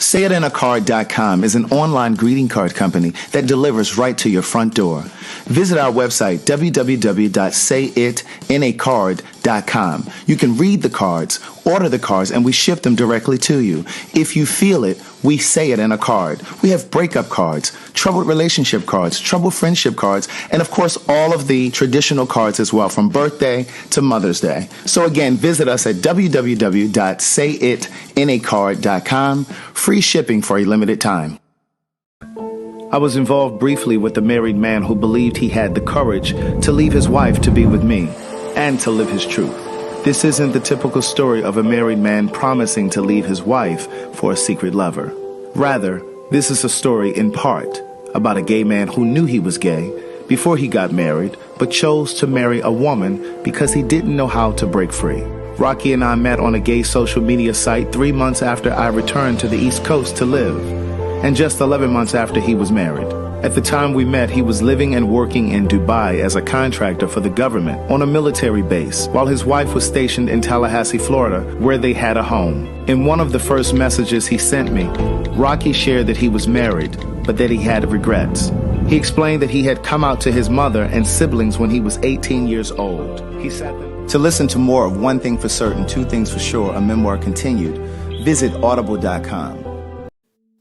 SayItInACard.com is an online greeting card company that delivers right to your front door. Visit our website, www.sayItInACard.com. You can read the cards, order the cards, and we ship them directly to you. If you feel it, we say it in a card. We have breakup cards, troubled relationship cards, troubled friendship cards, and of course all of the traditional cards as well, from birthday to Mother's Day. So again, visit us at www.sayItInACard.com. Free shipping for a limited time. I was involved briefly with a married man who believed he had the courage to leave his wife to be with me and to live his truth. This isn't the typical story of a married man promising to leave his wife for a secret lover. Rather, this is a story in part about a gay man who knew he was gay before he got married, but chose to marry a woman because he didn't know how to break free. Rocky and I met on a gay social media site 3 months after I returned to the East Coast to live, and just 11 months after he was married. At the time we met, he was living and working in Dubai as a contractor for the government on a military base, while his wife was stationed in Tallahassee, Florida, where they had a home. In one of the first messages he sent me, Rocky shared that he was married, but that he had regrets. He explained that he had come out to his mother and siblings when he was 18 years old. He said that. To listen to more of One Thing for Certain, Two Things for Sure, a memoir continued, visit audible.com.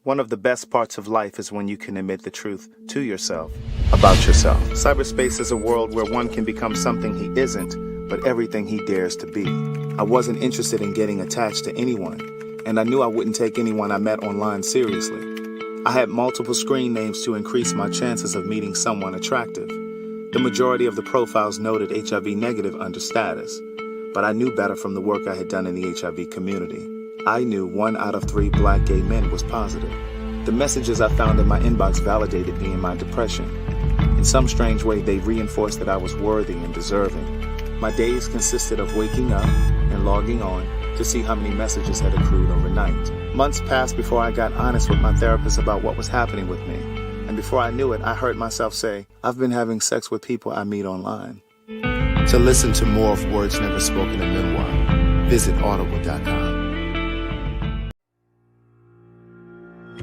One of the best parts of life is when you can admit the truth to yourself, about yourself. Cyberspace is a world where one can become something he isn't, but everything he dares to be. I wasn't interested in getting attached to anyone, and I knew I wouldn't take anyone I met online seriously. I had multiple screen names to increase my chances of meeting someone attractive. The majority of the profiles noted HIV negative under status, but I knew better from the work I had done in the HIV community. I knew 1 out of 3 black gay men was positive. The messages I found in my inbox validated me in my depression. In some strange way, they reinforced that I was worthy and deserving. My days consisted of waking up and logging on to see how many messages had accrued overnight. Months passed before I got honest with my therapist about what was happening with me. And before I knew it, I heard myself say, I've been having sex with people I meet online. To listen to more of Words Never Spoken in Memoir, visit audible.com.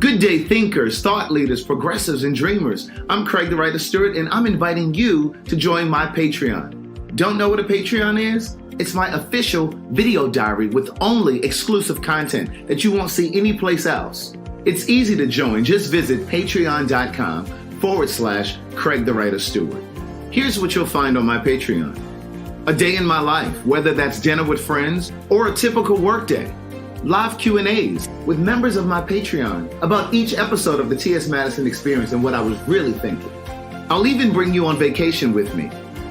Good day, thinkers, thought leaders, progressives, and dreamers. I'm Craig TheWriter Stewart, and I'm inviting you to join my Patreon. Don't know what a Patreon is? It's my official video diary with only exclusive content that you won't see anyplace else. It's easy to join. Just visit patreon.com/Craig TheWriter Stewart. Here's what you'll find on my Patreon. A day in my life, whether that's dinner with friends or a typical workday. Live Q&As with members of my Patreon about each episode of the T.S. Madison Experience and what I was really thinking. I'll even bring you on vacation with me.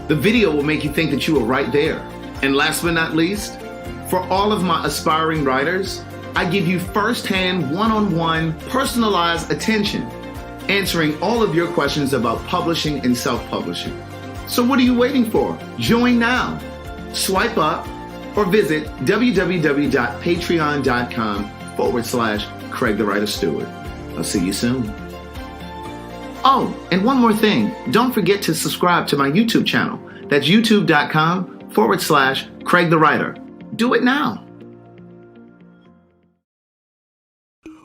The video will make you think that you were right there. And last but not least, for all of my aspiring writers, I give you first-hand, one-on-one, personalized attention, answering all of your questions about publishing and self-publishing. So what are you waiting for? Join now. Swipe up or visit www.patreon.com/Craig TheWriter Stewart. I'll see you soon. Oh, and one more thing. Don't forget to subscribe to my YouTube channel. That's youtube.com/Craig TheWriter. Do it now.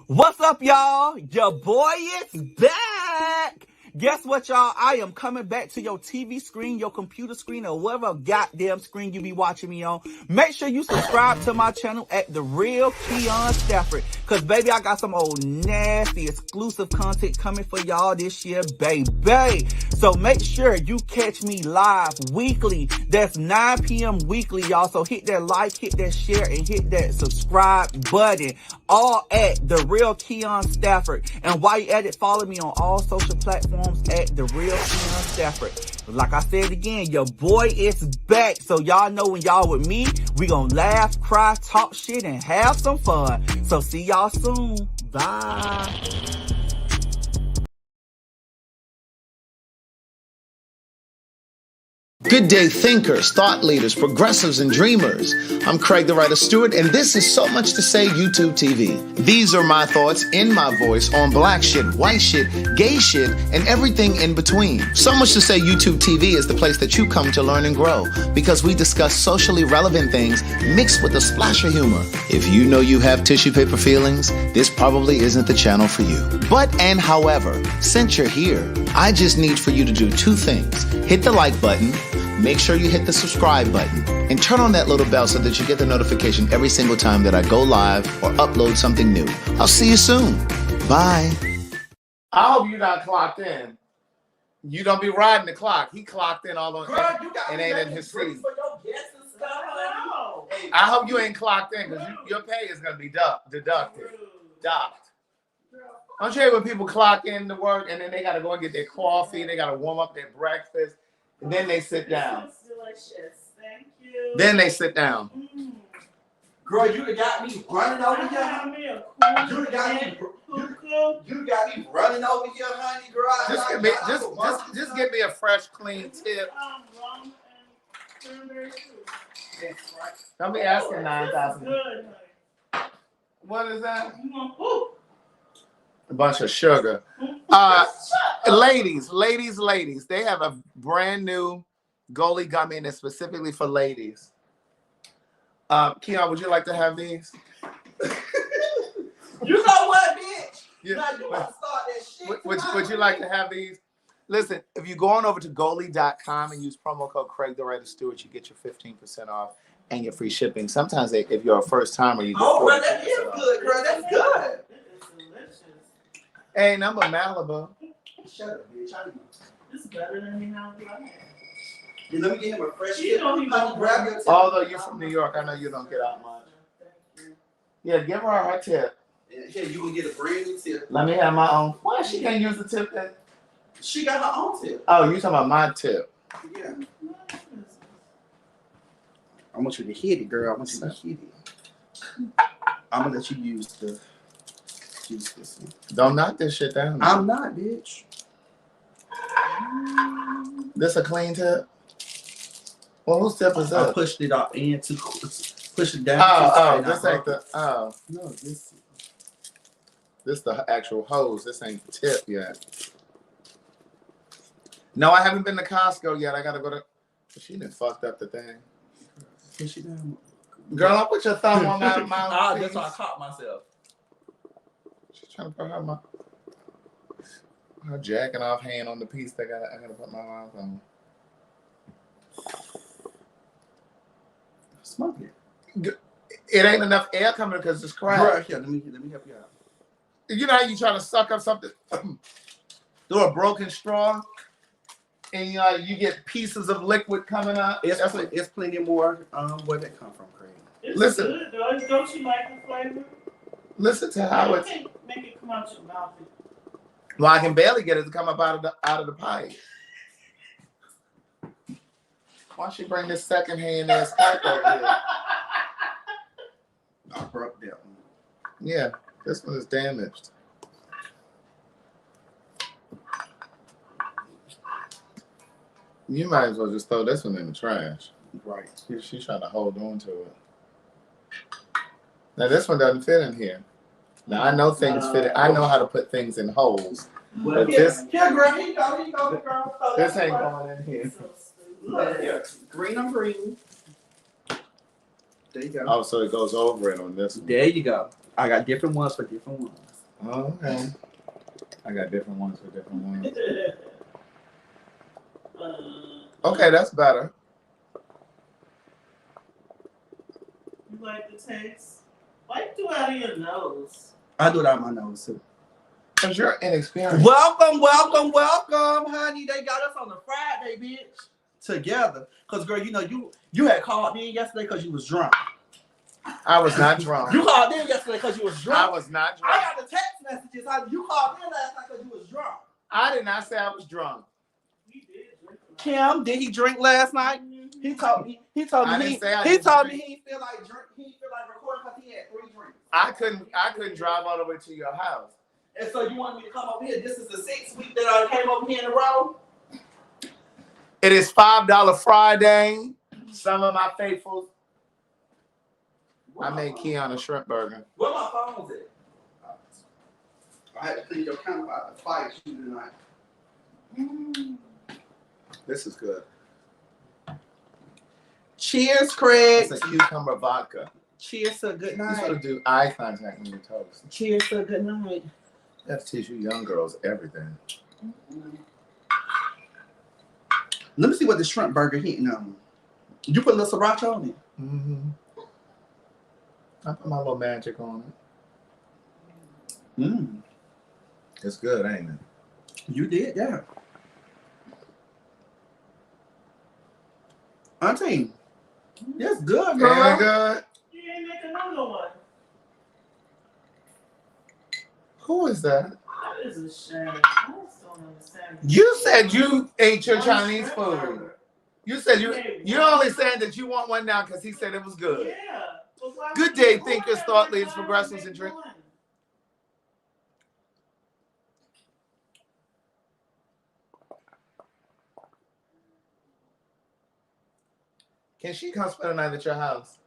What's up, y'all? Your boy is back. Guess what, y'all? I am coming back to your TV screen, your computer screen, or whatever goddamn screen you be watching me on. Make sure you subscribe to my channel at The Real Keon Stafford. Cause baby, I got some old nasty exclusive content coming for y'all this year, baby. So make sure you catch me live weekly. That's 9 p.m. weekly, y'all. So hit that like, hit that share, and hit that subscribe button. All at The Real Keon Stafford. And while you at it, follow me on all social platforms at The Real Keon Stafford. Like I said again, your boy is back. So y'all know when y'all with me, we gonna laugh, cry, talk shit, and have some fun. So see y'all soon. Bye. Good day, thinkers, thought leaders, progressives, and dreamers. I'm Craig TheWriter Stewart, and this is So Much to Say YouTube TV. These are my thoughts in my voice on black shit, white shit, gay shit, and everything in between. So Much to Say YouTube TV is the place that you come to learn and grow because we discuss socially relevant things mixed with a splash of humor. If you know you have tissue paper feelings, this probably isn't the channel for you. But and however, since you're here, I just need for you to do two things. Hit the like button. Make sure you hit the subscribe button and turn on that little bell so that you get the notification every single time that I go live or upload something new. I'll see you soon. Bye. I hope you not clocked in. You don't be riding the clock. He clocked in all on and ain't in his seat. I hope you ain't clocked in because your pay is going to be deducted. Docked. Don't you hate when people clock in to work and then they got to go and get their coffee, they got to warm up their breakfast. And then they sit down. This is delicious. Thank you. Then they sit down. Girl, you got me running over here. You got me running over here, honey, girl. Just give me a fresh, clean tip. Don't be asking 9,000. What is that? A bunch of sugar. Ladies, they have a brand new Goalie gummy and it's specifically for ladies. Keon, would you like to have these? You know what, bitch? Now you want to start that shit. Would you like to have these? Listen, if you go on over to goalie.com and use promo code Craig TheWriter Stewart, you get your 15% off and your free shipping. Sometimes if you're a first timer, you get well, that is good, girl. That's good. Hey, number Malibu. Shut up, bitch. This is better than me now. Yeah, let me get him a fresh You don't even grab your tip. Although you're from New York, I know you don't get out much. Yeah, give her tip. Yeah, you can get a brand new tip. Let me have my own. Why she can't use the tip then? She got her own tip. Oh, you talking about my tip? Yeah. I want you to hit it, girl. I want you to hit it. I'm gonna let you use this one. Don't knock this shit down. I'm not, bitch. This a clean tip? Well, whose tip is that? I pushed it up and to push it down. This ain't the No, this the actual hose. This ain't the tip yet. No, I haven't been to Costco yet. I gotta go to. She done fucked up the thing. Push it down. Girl, don't put your thumb on my mouth. That's why I caught myself. She's trying to put her jacking off hand on the piece that I gotta put my mouth on. Smoke it. It ain't enough air coming because it's cracked. Right here, let me help you out. You know how you try to suck up something through a broken straw, and you get pieces of liquid coming out. It's plenty more. Where'd that come from, Craig? It's Listen. good, though. Don't you like the flavor? Listen to how it's. Make it come out your mouth. Well, I can barely get it to come up out of the pipe. Why don't you bring this second-hand ass pipe over here? I broke that one. Yeah, this one is damaged. You might as well just throw this one in the trash. Right. She's trying to hold on to it. Now this one doesn't fit in here. Now I know things fit. I know how to put things in holes. But this ain't going in here. Look here. Green on green. There you go. Oh, so it goes over it on this one. There you go. I got different ones for different ones. Oh, okay. I got different ones for different ones. Okay, that's better. You like the taste? Why you do it out of your nose? I do it out of my nose too. Because you're inexperienced. Welcome, honey. They got us on a Friday, bitch. Together. Because, girl, you had called in yesterday because you was drunk. I was not drunk. You called in yesterday because you was drunk. I was not drunk. I got the text messages. You called in last night because you was drunk. I did not say I was drunk. Kim, did he drink last night? He told me he feel like recording because he had 3 drinks. I couldn't drive all the way to your house. And so you want me to come over here? This is the 6th week that I came over here in a row. It is $5 Friday. Some of my faithfuls. I made Keon a shrimp burger. Where my phone at? I had to clean your camera out the fight you tonight. This is good. Cheers, Craig. It's a cucumber vodka. Cheers to a good night. You sort of do eye contact when you toast. Cheers to a good night. You have to teach you young girls everything. Let me see what the shrimp burger hitting on. You put a little sriracha on it. Mm-hmm. I put my little magic on it. Mm. It's good, ain't it? You did, yeah. Auntie, that's good, girl. Ain't it good? You ain't make another one. Who is that? That is a shame. I just don't understand. You said you ate your Chinese food. You said you're only saying that you want one now because he said it was good. Yeah. Good day, thinkers, thought leaders, progressives, and drink. Can she come spend the night at your house?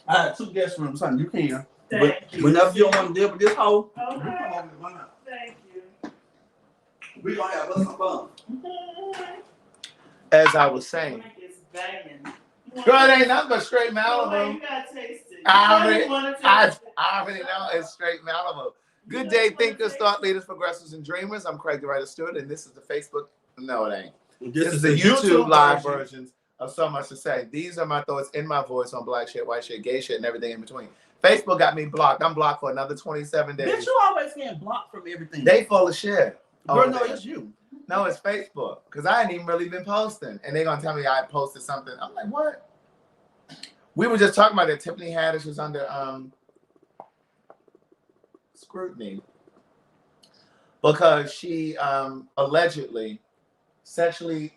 I had 2 guest rooms, honey. You can. Thank you. Whenever you don't want to deal with this hoe, Okay. you come over to my house. Thank you. We gonna have us some fun. As I was saying. It's banging. Girl, it ain't nothing but straight Oh, Malibu. you gotta taste it. I I already know it's straight Malibu. Good day, thinkers, thought leaders, progressives, and dreamers. I'm Craig, TheWriter Stewart, and this is the Facebook. No, it ain't. This is the YouTube live versions of So Much to Say. These are my thoughts in my voice on black shit, white shit, gay shit, and everything in between. Facebook got me blocked. I'm blocked for another 27 days. Bitch, you always getting blocked from everything. They full of shit. Girl, no, it's you. No, it's Facebook. Because I ain't even really been posting. And they're going to tell me I posted something. I'm like, what? We were just talking about that Tiffany Haddish was under scrutiny because she allegedly sexually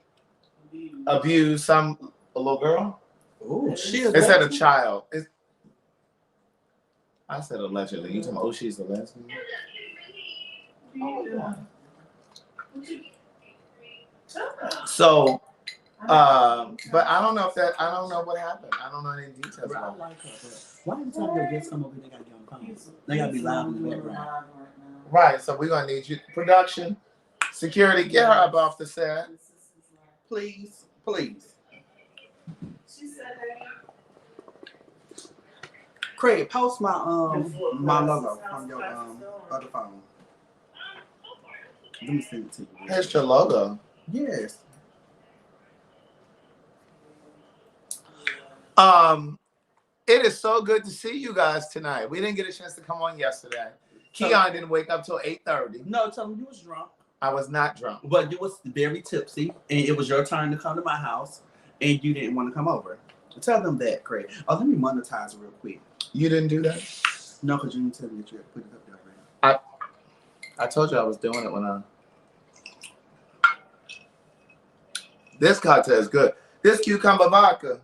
abused a little girl. Oh, It said a child. I said allegedly. You talking about, she's a lesbian? So, but I don't know I don't know what happened. I don't know any details Bro, I about it. like her, but why every time they get some over, they gotta get on the phone? They gotta be loud in the background. Right, so we're going to need you. Production, security, get her up off the set. Please, please. She said that. Craig, post my my logo on your other phone. Let me send it to you. Here's your logo. Yes. It is so good to see you guys tonight. We didn't get a chance to come on yesterday. Keon didn't wake up till 8:30. No, tell him you was drunk. I was not drunk. But you was very tipsy, and it was your turn to come to my house, and you didn't want to come over. Tell them that, Craig. Oh, let me monetize real quick. You didn't do that? No, because you didn't tell me that you had put it up there right now. I told you I was doing it when I... This cocktail is good. This cucumber vodka.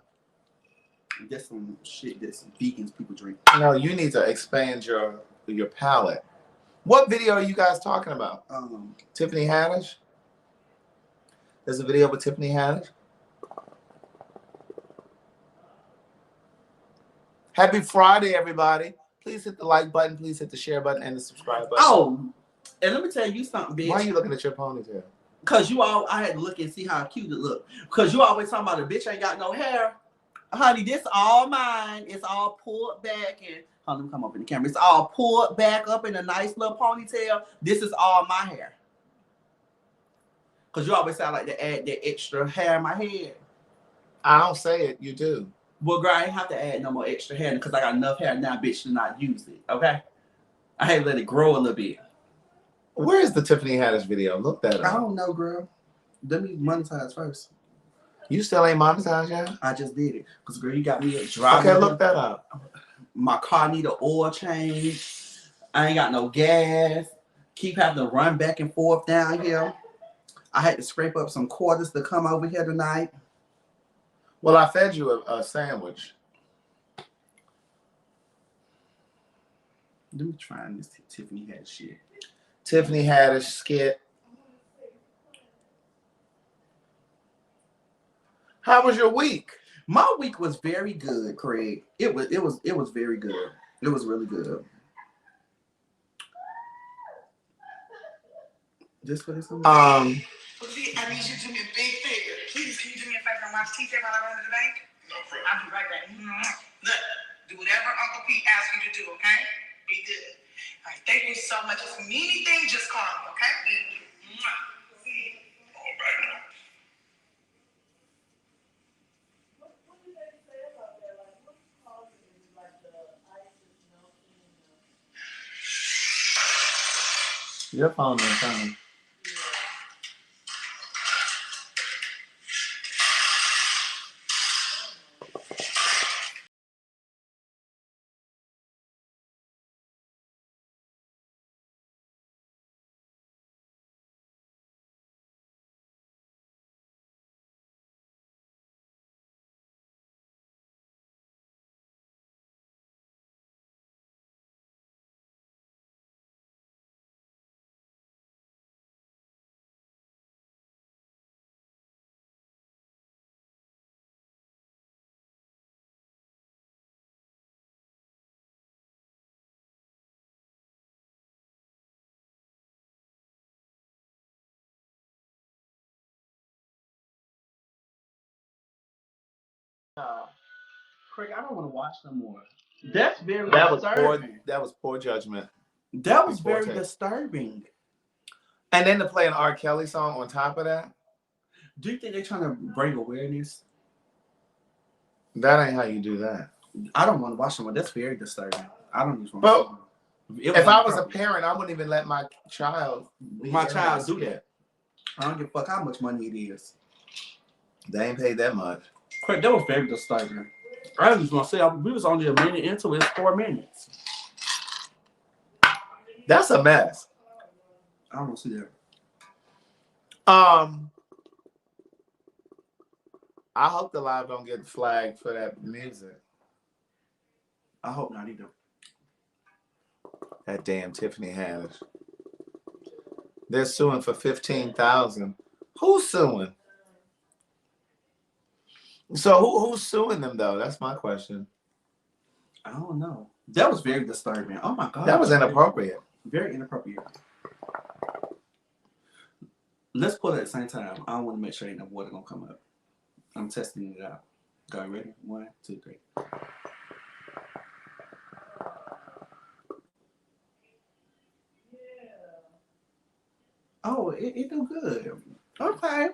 That's some shit that some vegans people drink. No, you need to expand your palate. What video are you guys talking about? Tiffany Haddish? There's a video with Tiffany Haddish? Happy Friday, everybody. Please hit the like button. Please hit the share button and the subscribe button. Oh, and let me tell you something, bitch. Why are you looking at your ponytail? Because I had to look and see how cute it looked. Because you always talking about a bitch ain't got no hair. Honey, this all mine. It's all pulled back and let me come up in the camera. It's all pulled back up in a nice little ponytail. This is all my hair. Because you always say I like to add that extra hair in my head. I don't say it. You do. Well, girl, I ain't have to add no more extra hair because I got enough hair now, bitch, to not use it. Okay? I had to let it grow a little bit. Where is the Tiffany Haddish video? Look that up. I don't know, girl. Let me monetize first. You still ain't monetized yet? I just did it. Because, girl, you got me a drop. Okay, look that up. My car need an oil change. I ain't got no gas. Keep having to run back and forth down here. I had to scrape up some quarters to come over here tonight. Well, I fed you a sandwich. Let me try this Tiffany Haddish shit. Tiffany Haddish skit. How was your week? My week was very good, Craig. It was very good. It was really good. Just for this one. See, I need you to do me a big favor. Please, can you do me a favor and watch TJ while I run to the bank? No problem. I'll be right back. Look, do whatever Uncle Pete asks you to do, okay? Be good. All right, thank you so much. If you need anything, just call me, okay? See you. All right now. Your phone is coming. Craig, I don't want to watch no more. That's very That was disturbing. that was poor judgment. That was very disturbing. And then to play an R. Kelly song on top of that? Do you think they're trying to bring awareness? That ain't how you do that. I don't want to watch them. That's very disturbing. I don't just want to watch them. If I was a parent, I wouldn't even let my child do that. I don't give a fuck how much money it is. They ain't paid that much. Craig, that was very disturbing. I was just going to say, we was only a minute into it. It's 4 minutes. That's a mess. I don't see that. I hope the live don't get flagged for that music. I hope not either. That damn Tiffany Haddish. They're suing for $15,000. Who's suing? So who's suing them though? That's my question. I don't know. That was very disturbing. Oh my God. That was inappropriate. Very inappropriate. Let's pull it at the same time. I want to make sure ain't no water gonna come up. I'm testing it out. Go ready? 1, 2, 3. Oh, it do good. Okay.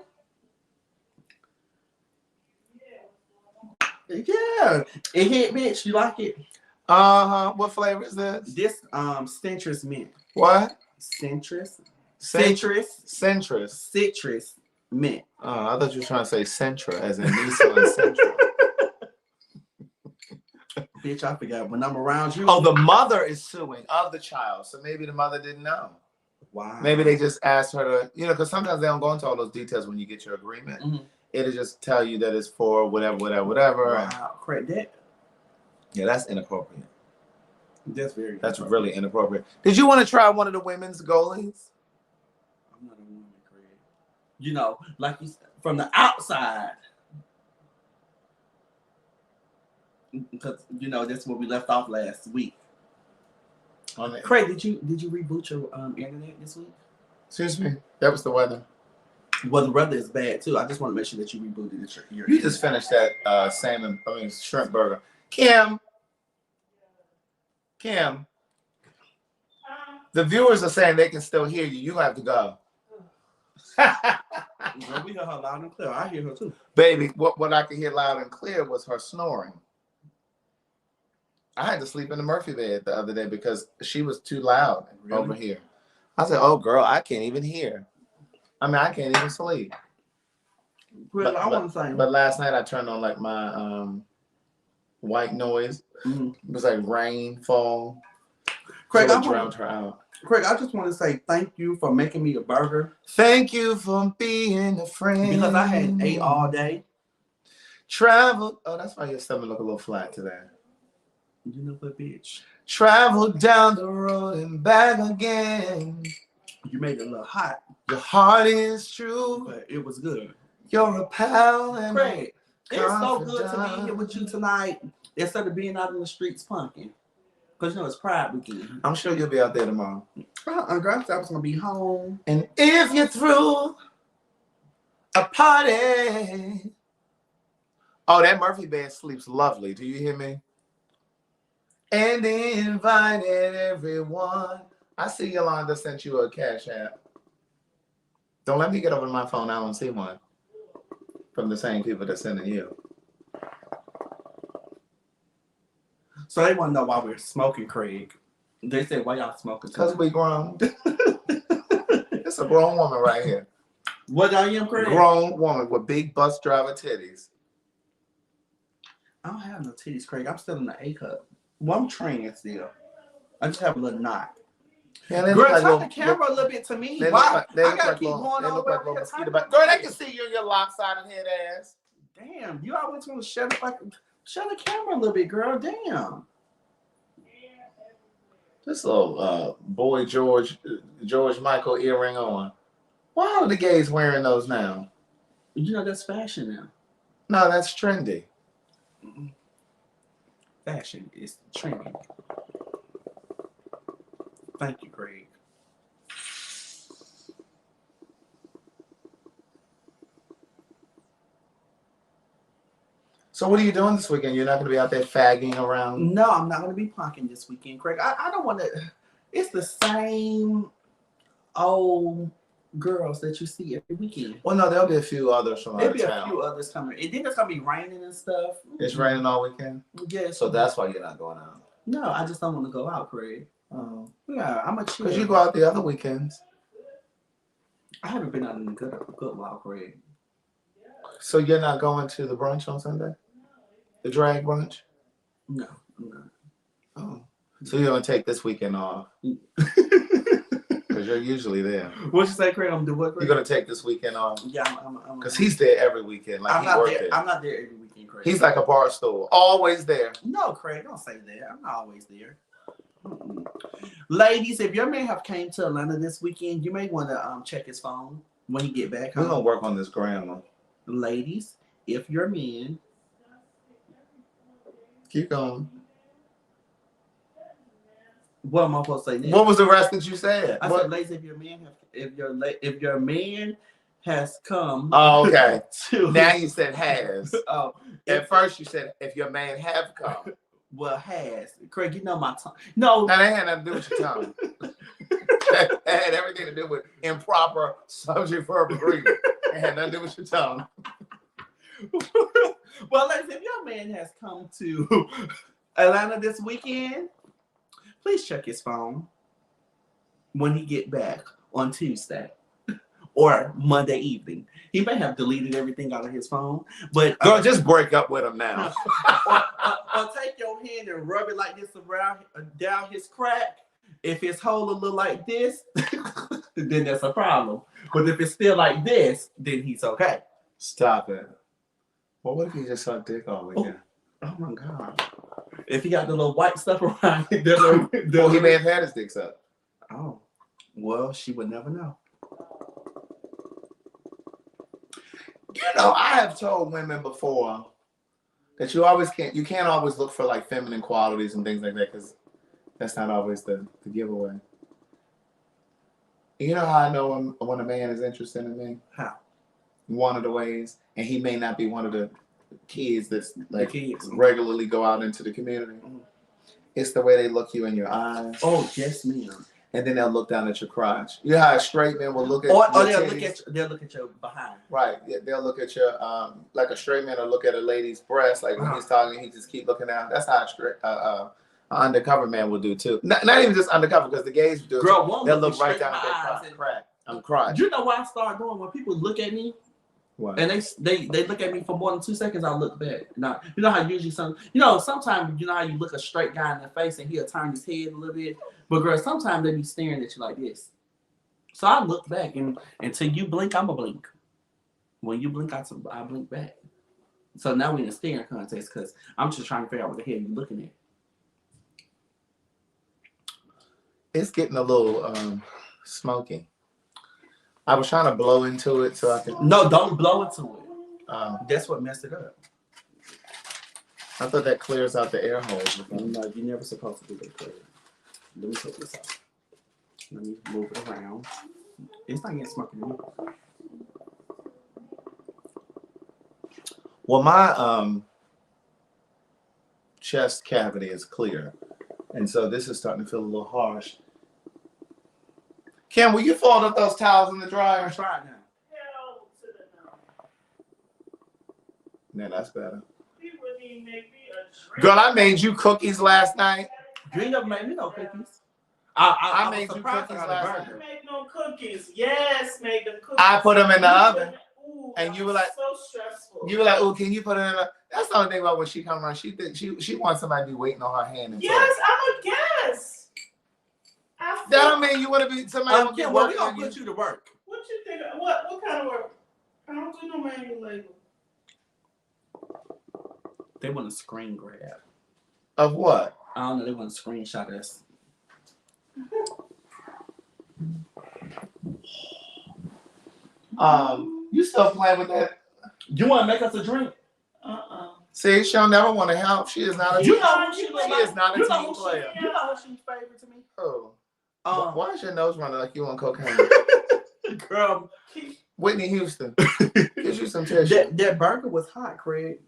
Yeah. It hit, bitch. You like it? What flavor is this? This citrus mint. What? Citrus mint. I thought you were trying to say Sentra, as in Nissan and Sentra. Bitch, I forgot when I'm around you. Oh, the mother is suing of the child, so maybe the mother didn't know. Wow. Maybe they just asked her to, because sometimes they don't go into all those details when you get your agreement. Mm-hmm. It'll just tell you that it's for whatever. Wow, correct that. Yeah, that's inappropriate. That's really inappropriate. Did you want to try one of the women's goalies? I'm not a woman, Craig. Like you said, from the outside. Because that's where we left off last week. Craig, did you reboot your internet this week? Excuse me. That was the weather. Well, the weather is bad too. I just want to make sure that you rebooted your. You just finished that shrimp burger. Kim. The viewers are saying they can still hear you. You have to go. We hear her loud and clear. I hear her too. Baby, what I could hear loud and clear was her snoring. I had to sleep in the Murphy bed the other day because she was too loud over here. I said, oh, girl, I can't even hear. I mean, I can't even sleep. But last night I turned on like my white noise. Mm-hmm. It was like rainfall. Craig, so I drowned her out. Craig, I just want to say thank you for making me a burger. Thank you for being a friend. Because I had ate all day. Travel. Oh, that's why your stomach look a little flat today. You know what, bitch? Travel down the road and back again. You made it a little hot. Your heart is true. But it was good. You're a pal and Craig, It's so good to be here with you tonight instead of being out in the streets punking. Because you know it's Pride weekend. I'm sure you'll be out there tomorrow. Girl, I was going to be home. And if you're through a party. Oh, that Murphy band sleeps lovely. Do you hear me? And invited everyone. I see Yolanda sent you a cash app. Don't let me get over my phone. I don't see one from the same people that's sending you. So they want to know why we're smoking, Craig. They said, why y'all smoking? Because we grown. It's a grown woman right here. What I am, Craig? Grown woman with big bus driver titties. I don't have no titties, Craig. I'm still in the A cup. Well, I'm training still. I just have a little knot. Yeah, girl, like turn the camera a little bit to me. Why? I gotta keep going they all look the way like over little here. mosquito bites. Girl, they can see you in your lopsided head ass. Damn, you always want to shut the camera a little bit, girl. Damn. This little boy George Michael earring on. Why are the gays wearing those now? You know that's fashion now. No, that's trendy. Fashion is trendy. Thank you, Craig. So what are you doing this weekend? You're not going to be out there fagging around? No, I'm not going to be punking this weekend, Craig. I don't want to. It's the same old girls that you see every weekend. Well, no, there'll be a few others from out of town. There'll be a few others coming. And then it's going to be raining and stuff. It's raining all weekend? Yeah. So that's why you're not going out? No, I just don't want to go out, Craig. Oh. Yeah, I'm a chill. Because you go out the other weekends. I haven't been out in a good while, Craig. So you're not going to the brunch on Sunday? The drag brunch? No, I'm not. Oh. So you're going to take this weekend off? Because you're usually there. What you say, Craig? I'm doing what, Craig? You're going to take this weekend off? Yeah, Because he's there every weekend. Like I'm not there. I'm not there every weekend, Craig. He's like a bar stool. Always there. No, Craig, don't say that. I'm not always there. Mm-mm. Ladies, if your man have came to Atlanta this weekend, you may want to check his phone when he get back home. We're going to work on this grammar. Ladies, if your man... Keep going. What am I supposed to say next? What was the rest that you said? I said, ladies, if your man has come... Oh, okay. to... Now you said has. Oh, At first you said, if your man have come. Well, has. Craig, you know my tongue. No. Now, that had nothing to do with your tongue. That had everything to do with improper subject verb agreement. It had nothing to do with your tongue. Well, ladies, if your man has come to Atlanta this weekend, please check his phone when he get back on Tuesday or Monday evening. He may have deleted everything out of his phone, but Girl, just break up with him now. or take your hand and rub it like this around down his crack. If his hole a little like this, then that's a problem. But if it's still like this, then he's okay. Stop it. Well, what if he just sucked dick all weekend? Oh my God. If he got the little white stuff around it, well, he may have had his dick sucked. Oh. Well, she would never know. You know, I have told women before that you can't always look for like feminine qualities and things like that because that's not always the giveaway. You know how I know when a man is interested in me? How? One of the ways, and he may not be one of the kids that's like regularly go out into the community. Mm-hmm. It's the way they look you in your eyes. Oh, yes, ma'am. And then they'll look down at your crotch. You know how a straight man will look at or they'll look at your behind. Right. Yeah, they'll look at your like a straight man will look at a lady's breast, like when he's talking, he just keep looking down. That's how an undercover man will do too. Not even just undercover, because the gays do. Girl, they'll look right down at their crack. I'm crying. You know why I start doing when people look at me? What? And they look at me for more than 2 seconds, I look back. Now, you know how usually sometimes you know how you look a straight guy in the face and he'll turn his head a little bit. But girl, sometimes they be staring at you like this. So I look back and until you blink, I'ma blink. When you blink, I blink back. So now we're in a staring contest because I'm just trying to figure out what the hell you're looking at. It's getting a little smoky. I was trying to blow into it so I can. No, don't blow into it. That's what messed it up. I thought that clears out the air holes. No, you're never supposed to do that. Clear. Let me take this out. Let me move it around. It's not getting smoky to me. Well, my chest cavity is clear, and so this is starting to feel a little harsh. Kim, will you fold up those towels in the dryer? Try it now. Hell to the no. Yeah, that's better. He wouldn't even make me a drink. Girl, I made you cookies last night. You ain't never made me no cookies. I was made you surprised cookies I got a last burger. Make no cookies. Yes, make them cookies. I put them in the oven. Ooh, And you were like, so stressful. You were like, oh, can you put it in the... That's the only thing about when she come around. She wants somebody to be waiting on her hand. And Yes, I'm a guest. that don't mean you want to be somebody. Yeah, well, we gonna put you to work. What you think? What kind of work? I don't do no manual labor. They want a screen grab. Of what? I don't know. They want to screenshot us. You still playing with that? You want to make us a drink? See, she'll never want to help. She is not a You know who she she is not a You know team who player. You know who she's favorite to me? Oh. Why is your nose running like you on cocaine? Girl, Whitney Houston. Get you some tissue. that burger was hot, Craig.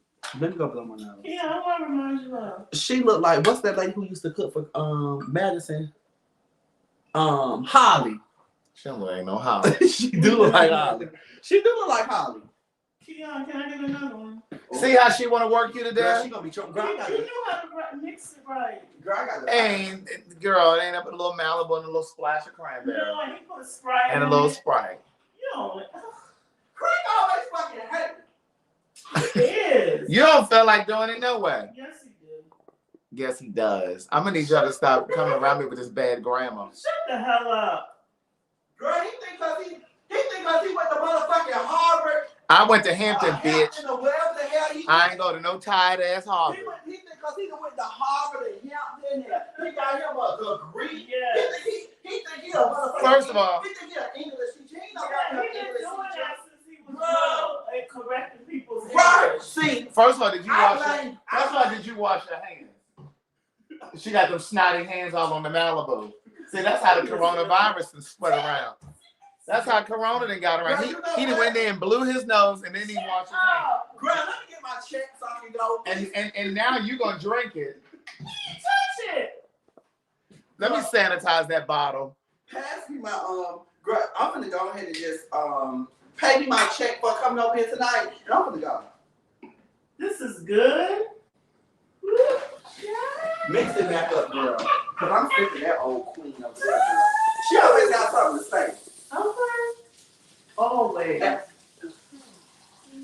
Let me go blow my nose. Yeah, I want to remind you of. She looked like, what's that lady who used to cook for Madison? Holly. She don't look like no Holly. She do look like Holly. She do look like Holly. Keon, can I get another one? See how she want to work you to Girl, death? she gonna be choking. You Girl, know how to mix it right. I got Girl, it ain't up with a little Malibu and a little splash of cranberry. No, he put a Sprite And a in little it. Sprite. You don't. Craig always fucking hate. He is. You don't feel like doing it no way. Yes, he did. Yes, he does. I'm gonna need y'all to stop coming around me with this bad grammar. Shut the hell up. Girl, he think cause he went to motherfucking Harvard. I went to Hampton, bitch. Wherever the hell he I ain't go to no tired ass Harvard. He think cause he went to Harvard and Hampton and he got him a degree. Yes. He think he a motherfucker. First of all, he think he an English teacher. He don't Yeah, got no he been English doing teacher. that since he was little and correcting people's Right. English. See, first of all, did you wash blame- First of all, did you wash your hands? She got them snotty hands all on the Malibu. See, that's how the coronavirus is spread around. That's how Corona done got around. He done went there and blew his nose and then he washed his hands. girl, let me get my check so I can go. And now you gonna drink it. Touch it. Let me sanitize that bottle. Pass me my girl. I'm gonna go ahead and just pay me my check for coming over here tonight, and I'm gonna go. This is good. Mix it back up, girl. Cause I'm sick of that old queen over there, girl. She always got something to say. Okay. Always.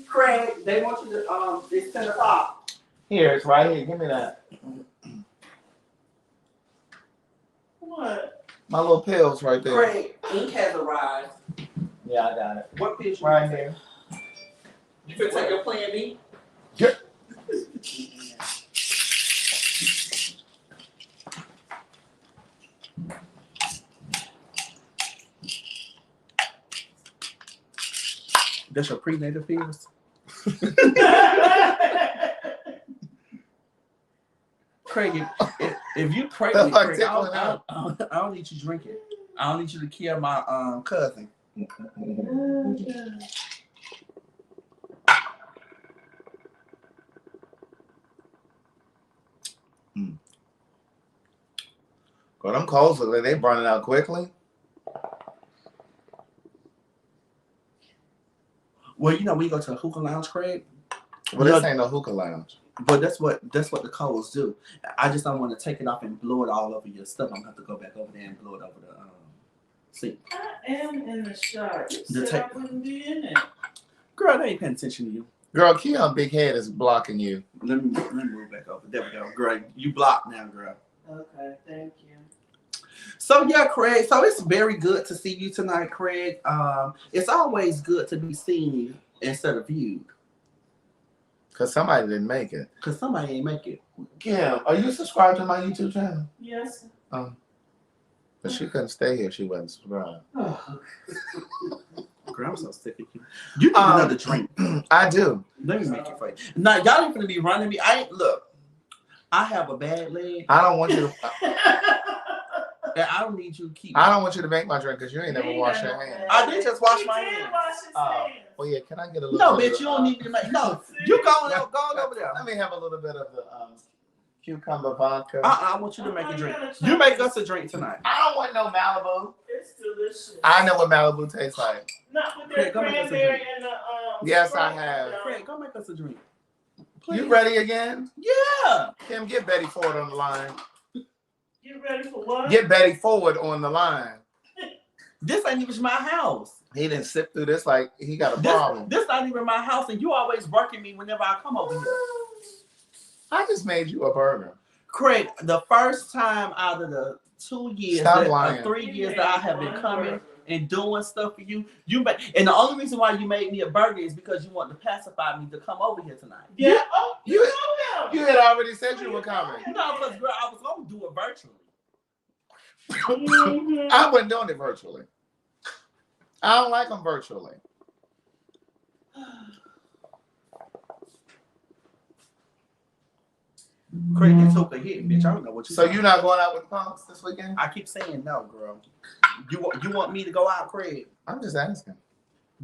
Craig, they want you to it's 10 o'clock. Here, it's right here. Give me that. What? My little pills right there. Craig, ink has arrived. Yeah, I got it. What picture? Right here. You can take your plan B. Yeah. That's your prenatal fears. Craig, if you pregnant, Craig, I don't need you drinking. I don't need you to kill my cousin. Girl, them coals look like they burning out quickly. Well, you know, we go to the hookah lounge, Craig. Well, this ain't no hookah lounge. But that's what the coals do. I just don't want to take it off and blow it all over your stuff. I'm gonna have to go back over there and blow it over the sink. I am in the shot. You The said I wouldn't be in it. Girl, they ain't paying attention to you. Girl, Keon big head is blocking you. Let me move back over. There we go. Girl, you blocked now, girl. Okay, thank you. So yeah, Craig. So it's very good to see you tonight, Craig. It's always good to be seen instead of viewed. Cause somebody didn't make it. Cause somebody ain't make it. Kim, are you subscribed to my YouTube channel? Yes. But she couldn't stay here if she wasn't subscribed. Oh. Girl, I'm so sick of you. You need another drink. I do. Let me make it for you. Now, y'all ain't gonna be running me. I ain't look. I have a bad leg. I don't want you to. And I don't need you to keep. I don't want you to make my drink because you ain't never washed your hands. I did just wash my hands. Well, yeah. Can I get a little? No, bit bitch, of you don't need to make. No, you go over there. Let me have a little bit of the cucumber vodka. I want you to make a drink. You make us a drink tonight. I don't want no Malibu. It's delicious. I know what Malibu tastes like. Not with that cranberry and the Yes, I have. Craig, go make us a drink. Please. You ready again? Yeah. Kim, get Betty Ford on the line. Get ready for what? Get Betty Ford on the line. This ain't even my house. He didn't sip through this like he got a problem. This not even my house, and you always working me whenever I come over here. I just made you a burger. Craig, the first time out of the 2 years, Stop 3 years that I have been coming and doing stuff for you, and the only reason why you made me a burger is because you wanted to pacify me to come over here tonight. Yeah. Oh, You had already said you were coming. No, because girl, I was gonna do it virtually. I wasn't doing it virtually. I don't like them virtually. Craig and Hookah hitting, bitch. I don't know what you. So you're not going out with the punks this weekend? I keep saying no, girl. You want me to go out, Craig? I'm just asking.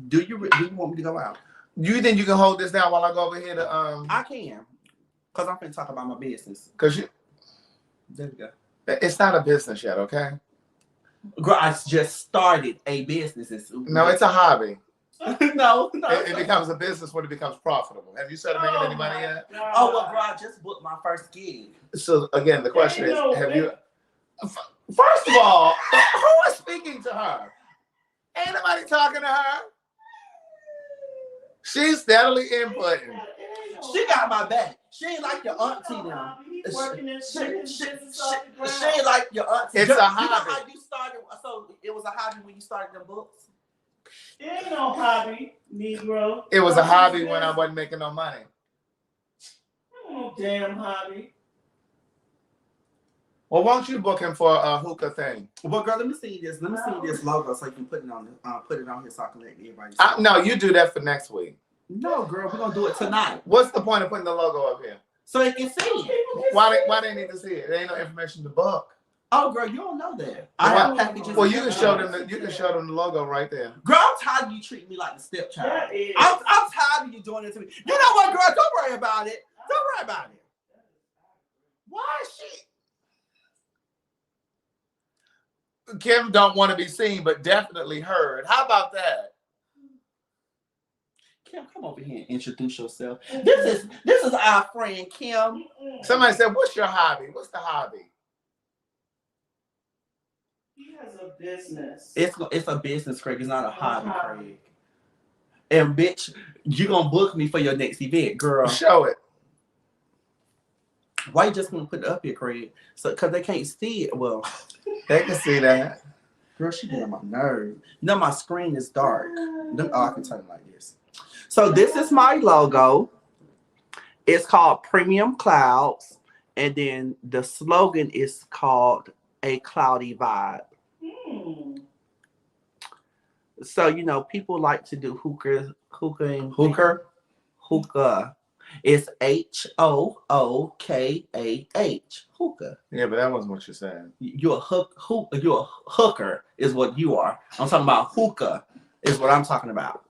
Do you want me to go out? You think you can hold this down while I go over here to I can, cause I'm finna talk about my business. Cause you. There we go. It's not a business yet, okay? Girl, I just started a business. No, it's a hobby. no. It becomes a business when it becomes profitable. Have you started making any money yet? Oh well, girl, I just booked my first gig. So again, the question is, have you? First of all, who is speaking to her? Ain't nobody talking to her. She's steadily inputting. She got my back. She ain't like your auntie now. She ain't like your auntie. It's a hobby. You know how you started? So it was a hobby when you started them books. It ain't no hobby, Negro. It was a hobby when I wasn't making no money. No damn hobby. Well, why don't you book him for a hookah thing? Well, girl, let me see this. Let me see this logo so you can put it on here so I can let everybody see. No, you do that for next week. No, girl, we're gonna do it tonight. What's the point of putting the logo up here? So they can see it. Why they need to see it? There ain't no information to book. Oh, girl, you don't know that. I have packages. Well, you can show them the logo right there. Girl, I'm tired of you treating me like the stepchild. I'm tired of you doing it to me. You know what, girl? Don't worry about it. Don't worry about it. Why is she? Kim don't want to be seen, but definitely heard. How about that? Kim, come over here and introduce yourself. This is our friend Kim. Somebody said, "What's your hobby? What's the hobby?" He has a business. It's a business, Craig. It's not a hobby, Craig. And bitch, you gonna book me for your next event, girl. Show it. Why you just gonna put it up here, Craig? So, cause they can't see it. Well, they can see that. Girl, she getting on my nerve. You know my screen is dark. I can turn it like this. So this is my logo. It's called Premium Clouds, and then the slogan is called A Cloudy Vibe. So you know, people like to do hookah. It's HOOKAH. Hookah. Yeah, but that wasn't what you said. You're a hooker is what you are. I'm talking about hookah is what I'm talking about.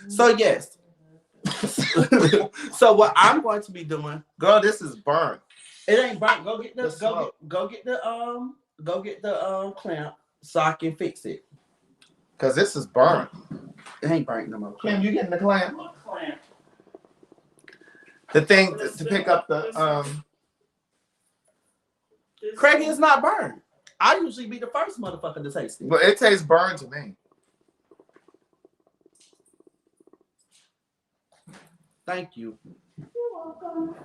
So yes. So what I'm going to be doing, girl, this is burnt. It ain't burnt. Go get the clamp so I can fix it. Cause this is burnt. It ain't burnt no more. Kim, you getting the clamp? The thing to pick up the Craig is not burned. I usually be the first motherfucker to taste it. But it tastes burned to me. Thank you. You're welcome.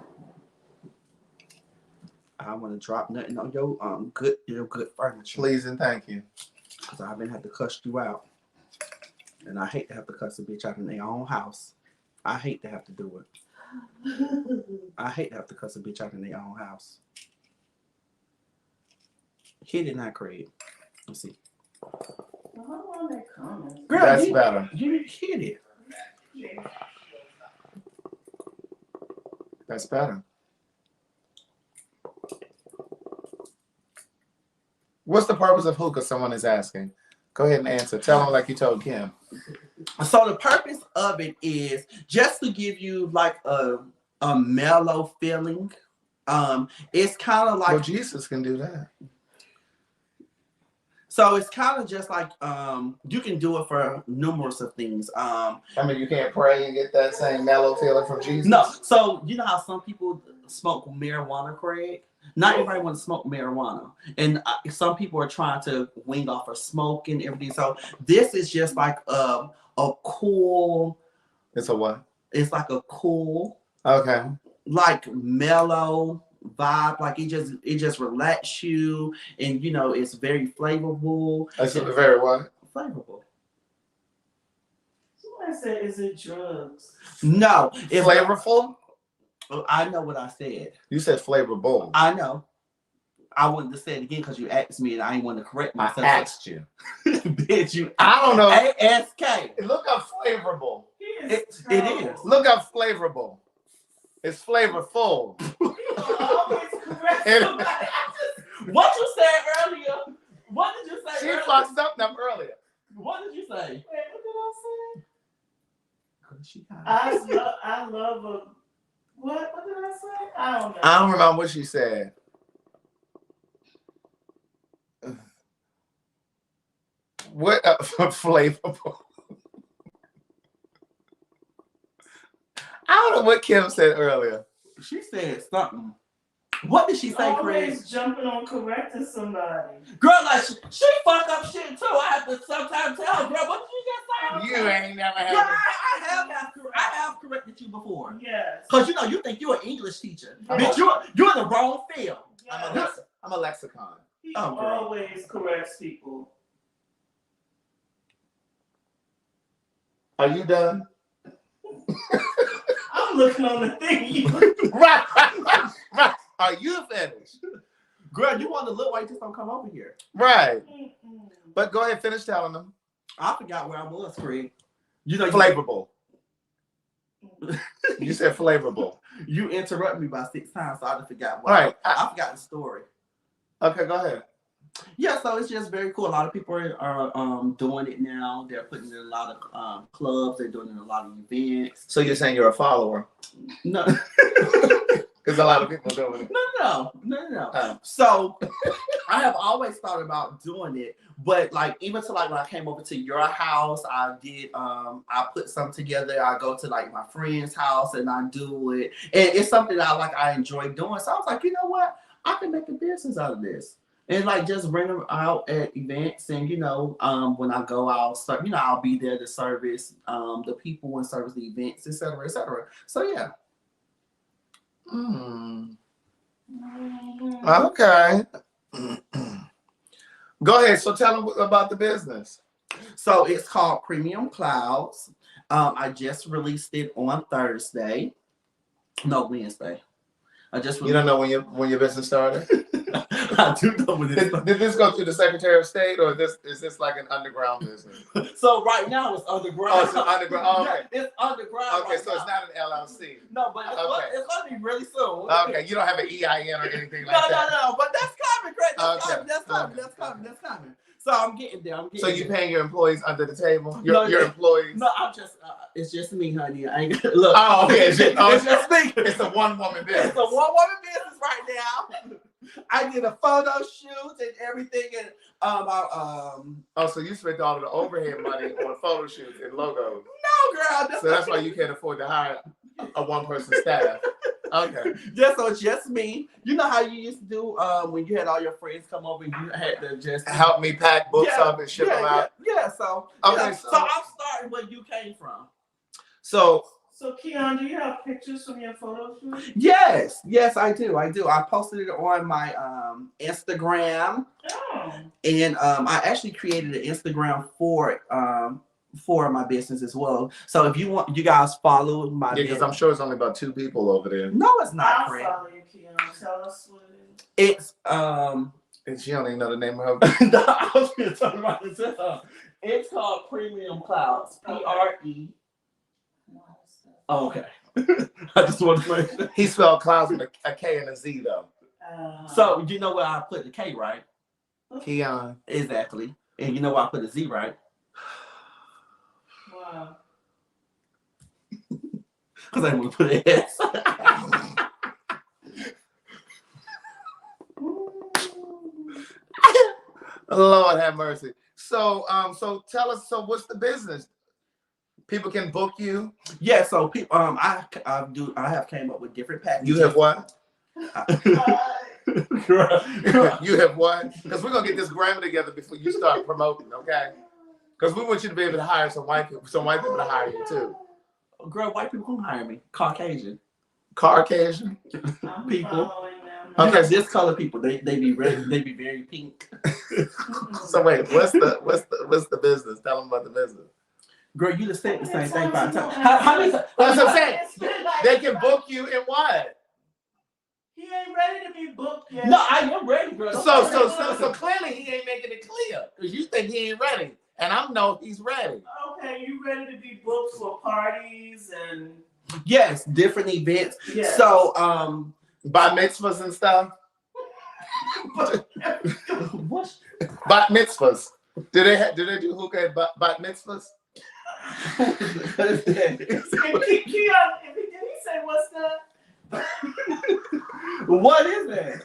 I want to drop nothing on your good furniture. Please and thank you. Because I've been had to cuss you out. And I hate to have to cuss a bitch out in their own house. I hate to have to do it. I hate to have to cuss a bitch out in their own house. Hit it now, Craig. Let's see. Girl, that's better. You hit it. That's better. What's the purpose of hookah? Someone is asking. Go ahead and answer. Tell them like you told Kim. So the purpose of it is just to give you like a mellow feeling. It's kind of like, well, Jesus can do that. So it's kind of just like you can do it for numerous of things. I mean, you can't pray and get that same mellow feeling from Jesus. No. So you know how some people smoke marijuana, Craig? Not everybody wants to smoke marijuana, and some people are trying to wean off of smoke and everything. So this is just like a cool. It's a what? It's like a cool. Okay. Like mellow vibe, like it just relax you, and you know it's very flavorful. It's very what? Flavorful. Somebody said, "Is it drugs?" No, it's flavorful. I know what I said. You said flavorful. I know. I wanted to say it again because you asked me, and I didn't want to correct myself. I asked you. Did you? I don't know. ASK. Look up flavorful. It is. Look up flavorful. It's flavorful. What you said earlier? What did you say? She earlier? fucked up them earlier. What did you say? Wait, what did I say? I love a. What did I say? I don't know. I don't remember what she said. What flavorful? I don't know what Kim said earlier. She said something. What did she say, Craig? Always jumping on correcting somebody. Girl, like she fuck up shit too. I have to sometimes tell her, girl, what did you just say? You ain't never had. Girl, I have corrected you before. Yes. Cause you know you think you're an English teacher, Yeah. bitch. You're in the wrong field. Yes. I'm a lexicon. He Oh, girl. always corrects people. Are you done? I'm looking on the thing. Right. Are you finished? Girl, you want to look like just don't come over here. Right. But go ahead, finish telling them. I forgot where I was, Craig. You know, Flavorful. You said flavorful. You interrupted me by 6 times, so I just forgot. Right. I forgot the story. Okay, go ahead. Yeah, so it's just very cool. A lot of people are doing it now. They're putting in a lot of clubs. They're doing it in a lot of events. So you're saying you're a follower? No. Because a lot of people doing it. No. Oh. So I have always thought about doing it, but like even to like when I came over to your house, I did I put some together. I go to like my friend's house and I do it, and it's something that I enjoy doing. So I was like, you know what, I can make a business out of this. And like just rent them out at events, and you know, when I go out, I'll be there to service the people and service the events, etc., etc. So yeah. Okay. Go ahead. So tell them about the business. So it's called Premium Clouds. I just released it on Thursday. No, Wednesday. You don't know when your business started? I do know when it Did this go through the Secretary of State, or is this like an underground business? So right now it's underground. Oh, it's underground. Oh, okay. Yeah, it's underground. Okay, right so now. it's not an LLC. No, but it's going to be really soon. Okay, you don't have an EIN or anything like that. No, but that's coming, Greg. Okay. That's coming. So I'm getting there. So you paying your employees under the table? No, your employees? No, I'm just. It's just me, honey. I ain't look. Oh, okay. It's just me. It's a one-woman business. It's a one-woman business right now. I did a photo shoot and everything, and Oh, so you spent all of the overhead money on photo shoots and logos? No, girl. So that's why you can't afford to hire a one-person staff. Okay. Yeah, so it's just me. You know how you used to do when you had all your friends come over and you had to just help me pack books up and ship them out? Yeah, so okay, so I'm starting where you came from. So Keon, do you have pictures from your photo shoot? Yes, I do. I posted it on my Instagram. Oh. And I actually created an Instagram for my business as well. So if you want, you guys follow my business. Because I'm sure it's only about 2 people over there. No, it's not. I'll follow you, Keon. Tell us what it is. It's and she don't even know the name of her. No, I was going to talk about this. It's called Premium Clouds. PRE. Oh, okay. I just want to make sure. He spelled clouds with a K and a Z though. So you know where I put the K, right? Keon. Exactly. And you know why I put a Z, right? Wow. Because I didn't want to put an S. Lord have mercy. So, so tell us. So, what's the business? People can book you. Yeah. So people, I have came up with different packages. You have what? Girl. You have what? Because we're gonna get this grammar together before you start promoting, okay? Because we want you to be able to hire some white people to hire you too. Girl, white people can hire me. Caucasian Caucasian people. Okay. Okay, this color people, they be very pink. So wait, what's the business? Tell them about the business. Girl, you just said the same thing 5 times. How many? That's what I'm saying. They can book you in what? He ain't ready to be booked yet. No, I am ready, girl. So clearly he ain't making it clear because you think he ain't ready, and I know he's ready. Okay, you ready to be booked for parties and yes, different events. Yes. So bat mitzvahs and stuff. What? Bat mitzvahs. Do they do hookah at bat mitzvahs? Keon, did he say what's that? What is that?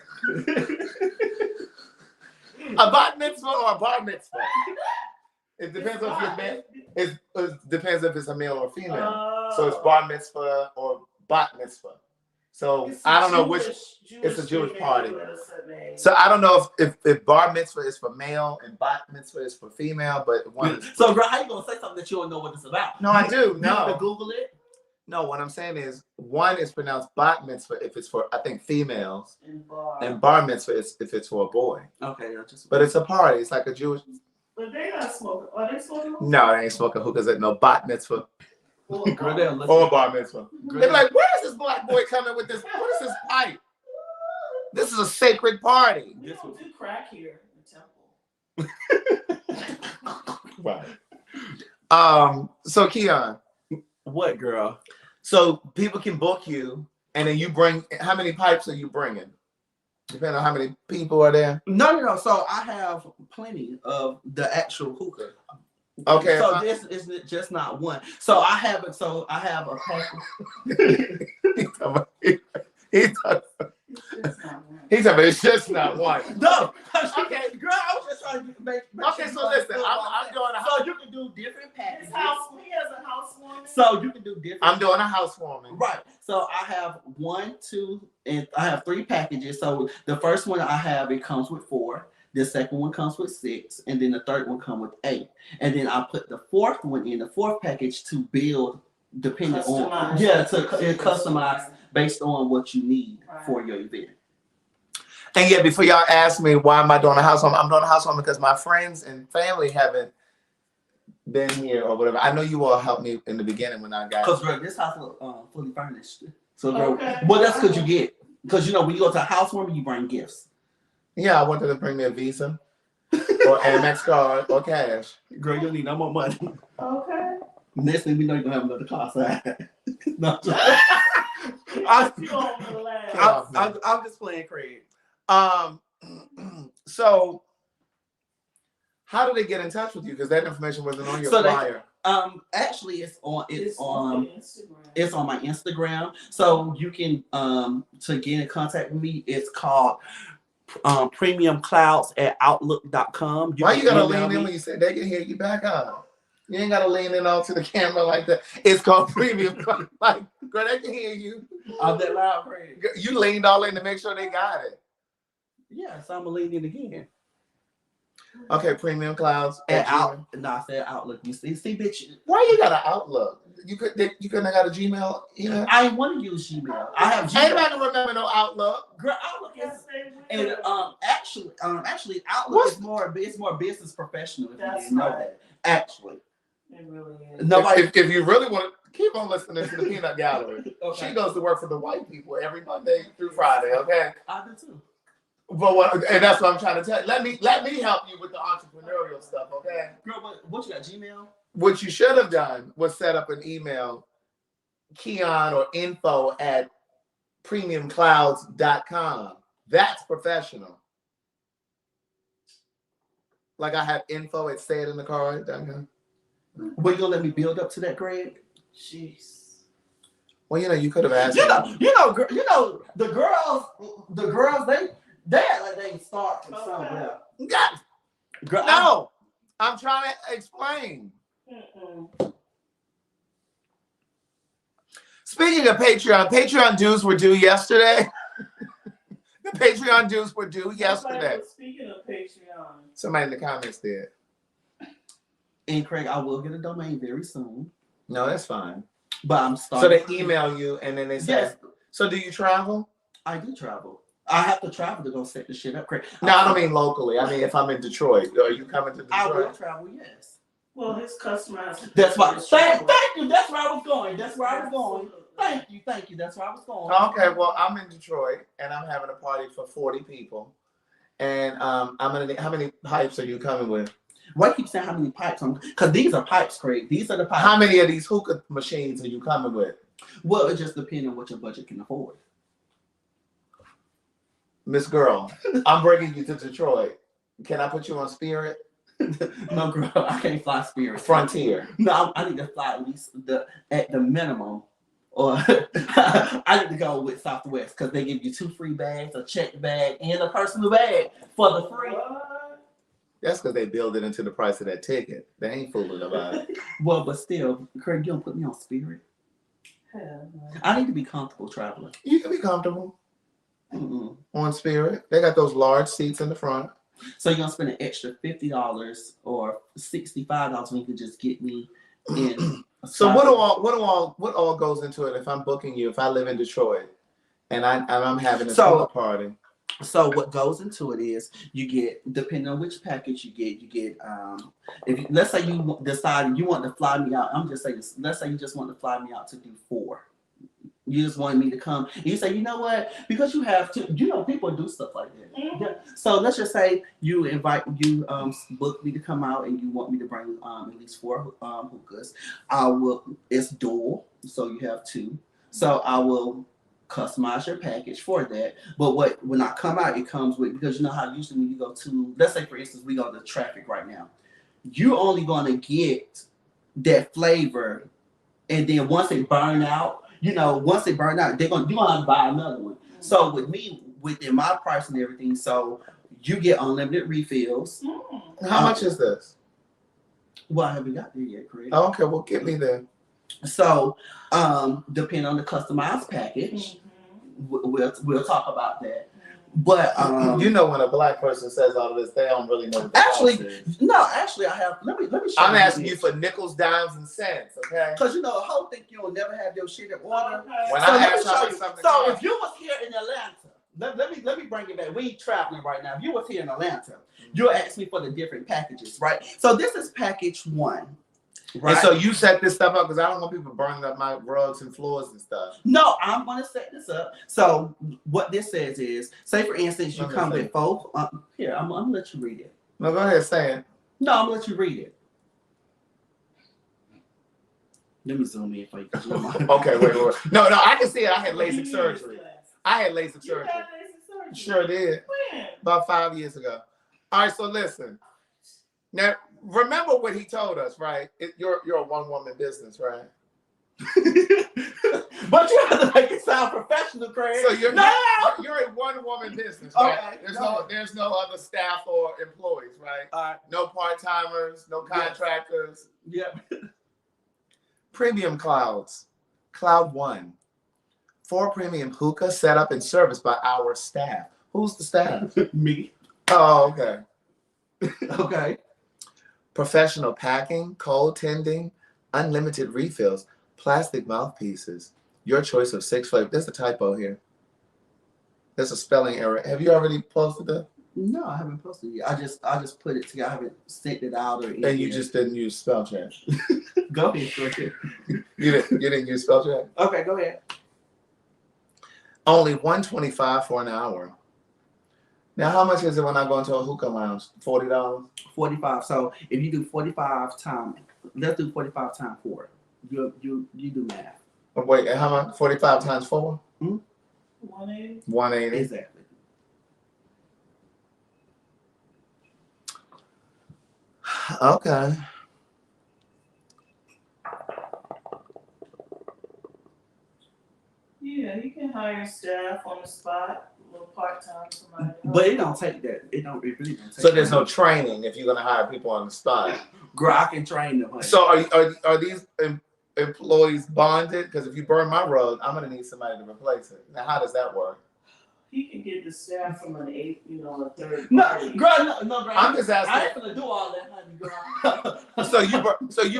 A bat mitzvah or a bar mitzvah? It depends on if you're man. It depends if it's a male or female. So it's bar mitzvah or bat mitzvah. So I don't know which. It's a Jewish party. So I don't know if bar mitzvah is for male and bat mitzvah is for female, but one. Is so girl, how you gonna say something that you don't know what it's about? No, I do. You No, need to Google it. No, what I'm saying is one is pronounced bat mitzvah if it's for I think females, and bar mitzvah is if it's for a boy. Okay, but it's a party. It's like a Jewish. But they're not smoking. Are they smoking? No, they ain't smoking hookahs at no bat mitzvah. Or bar mitzvah. They're like, where is this black boy coming with this? What is this pipe? This is a sacred party. We don't do crack here in the temple. Right. So Keon. What, girl? So people can book you, and then you bring. How many pipes are you bringing? Depending on how many people are there. No. So I have plenty of the actual hookah. Okay. So this isn't just not one. So I have it. So I have a package. He's talking. It's just not one. No. Okay, girl. I was just trying to make okay, so listen. I'm doing a house. So you can do different packages. He has a housewarming. So you can do different. I'm doing a housewarming. Right. So I have 1, 2, and I have 3 packages. So the first one I have, it comes with 4. The second one comes with 6, and then the third one comes with 8. And then I put the fourth one in the fourth package to build, depending on to customize based on what you need for your event. And yeah, before y'all ask me why am I doing a housewarming, I'm doing a housewarming because my friends and family haven't been here or whatever. I know you all helped me in the beginning when I got. Because girl, this house is fully furnished. So girl, what else could you get? Because when you go to a housewarming, you bring gifts. Yeah, I wanted to bring me a Visa or Amex card or cash. Girl, you don't need no more money. Okay. Next thing we know, you're going to have another car side. No, I'm just playing Craig. So, how do they get in touch with you? Because that information wasn't on your flyer. Actually, it's on my Instagram. So you can to get in contact with me. It's called premiumclouds@outlook.com. Why you gotta lean in when you say they can hear you back up? You ain't gotta lean in all to the camera like that. It's called premium. Like, girl, they can hear you. I'm that loud, Craig. You leaned all in to make sure they got it. Yeah, so I'm gonna lean in again. Okay, premium clouds. I said Outlook. You see, bitch. Why you got an Outlook? You couldn't have got a Gmail either. I want to use Gmail. I have Gmail. Anybody remember no Outlook? Girl, Outlook is and actually Outlook is more business professional. If you didn't know that, actually. It really is. Nobody. If you really want to keep on listening to the Peanut Gallery, okay. She goes to work for the white people every Monday through Friday. Okay. I do too. But and that's what I'm trying to tell you. Let me help you with the entrepreneurial stuff, okay? Girl, what you got, Gmail? What you should have done was set up an email, Keon or info@premiumclouds.com. That's professional. Like I have info, it said in the card. Will you gonna let me build up to that, Greg? Jeez. Well, you could have asked You me. know, the girls, they act like they start from somewhere. Girl, No, I'm trying to explain. Speaking of Patreon dues were due yesterday. The Patreon dues were due yesterday. Speaking of Patreon. Somebody in the comments did. And Craig, I will get a domain very soon. No, that's fine. But I'm starting. So they email you and then they say, yes. So do you travel? I do travel. I have to travel to go set the shit up, Craig. No, I don't mean locally. I mean if I'm in Detroit. Are you coming to Detroit? I will travel, yes. Well, his customer has to. That's why. Thank you. That's where I was going. That's where I was going. Thank you. That's where I was going. Okay, well, I'm in Detroit and I'm having a party for 40 people. And I'm gonna. How many pipes are you coming with? Why you keep saying how many pipes? Because these are pipes, Craig. These are the pipes. How many of these hookah machines are you coming with? Well, it just depends on what your budget can afford. Miss Girl, I'm bringing you to Detroit. Can I put you on Spirit? No, girl, I can't fly Spirit. Frontier. No, I need to fly at least at the minimum. Or I need to go with Southwest because they give you 2 free bags, a check bag, and a personal bag for the free. That's because they build it into the price of that ticket. They ain't fooling about it. Well, but still, Craig, you don't put me on Spirit. I need to be comfortable traveling. You can be comfortable on Spirit. They got those large seats in the front. So you're gonna spend an extra $50 or $65 when you can just get me in. So what all goes into it if I'm booking you? If I live in Detroit and I'm having a summer party. So what goes into it is you get, depending on which package you get if let's say you decide you want to fly me out. I'm just saying, let's say you just want to fly me out to do 4. You just wanted me to come. And you say, you know what? Because you have to, people do stuff like that. Yeah. So let's just say you book me to come out and you want me to bring at least 4 hookahs. It's dual, so you have 2. So I will customize your package for that. But when I come out, it comes with, because you know how usually when you go to, let's say for instance, we go to Traffic right now. You're only going to get that flavor. And then once it burn out, you're gonna have to buy another one. So with me, within my price and everything, so you get unlimited refills. How much is this? Well, I haven't got there yet, Craig. Oh, okay, well, get me there. So, depending on the customized package, we'll talk about that. But when a Black person says all of this, they don't really know what the actually, I have. Let me show you. I'm asking you for nickels, dimes, and cents, okay? Because a whole think you'll never have your shit in order. When I ask something, so if you was here in Atlanta, let me bring it back. We ain't traveling right now. If you was here in Atlanta, you'll ask me for the different packages, right? So this is package 1. Right. And so you set this stuff up because I don't want people burning up my rugs and floors and stuff. No, I'm going to set this up. So what this says is, say for instance, you come with 4. Here, I'm going to let you read it. No, go ahead, say it. No, I'm going to let you read it. Let me zoom in for you. Okay, wait. No, I can see it. I had LASIK surgery. Sure did. When? About 5 years ago. All right, so listen. Now, remember what he told us, right? You're a one-woman business, right? But you have to make it sound professional, Craig. So you're a one-woman business, right? Okay, there's no other staff or employees, right? All right. No part-timers, no contractors. Yep. Premium clouds. Cloud 1. 4 premium hookah set up and serviced by our staff. Who's the staff? Me. Oh, okay. Okay. Professional packing, cold tending, unlimited refills, plastic mouthpieces. Your choice of 6 flavors. There's a typo here. There's a spelling error. Have you already posted that? No, I haven't posted it yet. I just put it together. I haven't sent it out or anything. And you just didn't use spell check. Go ahead. You didn't use spell check? Okay, go ahead. Only $125 for an hour. Now, how much is it when I go into a hookah lounge? $40? 45. So if you do 45 times, let's do 45 times 4. You do math. Oh, wait, and how much? 45 times 4? 180. 180. Exactly. Okay. Yeah, you can hire staff on the spot, a little part-time, somebody. But it don't take that. It really don't take So there's that. no training if you're gonna hire people on the spot. Girl, I can train them. Honey. So are these employees bonded? Because if you burn my rug, I'm gonna need somebody to replace it. Now, how does that work? He can get the staff from a third No, party. girl, no, girl. I'm just asking. I ain't gonna do all that, honey, girl. So you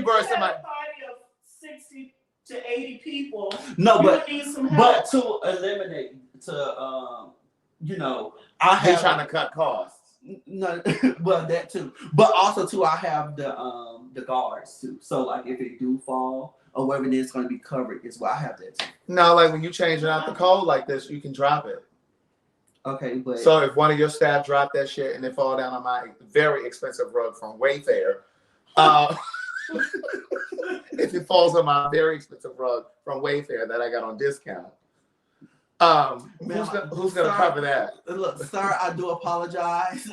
burn Have somebody. a party of 60 to 80 people. No, You but would need some help. to eliminate I He's have trying to cut costs. no, well that too, but also too I have the guards too. So like if it do fall or whatever it is going to be covered is what I have that too. No, like when you changing out the code like this, you can drop it. Okay, but So if one of your staff drop that shit and it fall down on my very expensive rug from Wayfair, if it falls on my very expensive rug from Wayfair that I got on discount, who's gonna cover that? Look, sir, I do apologize.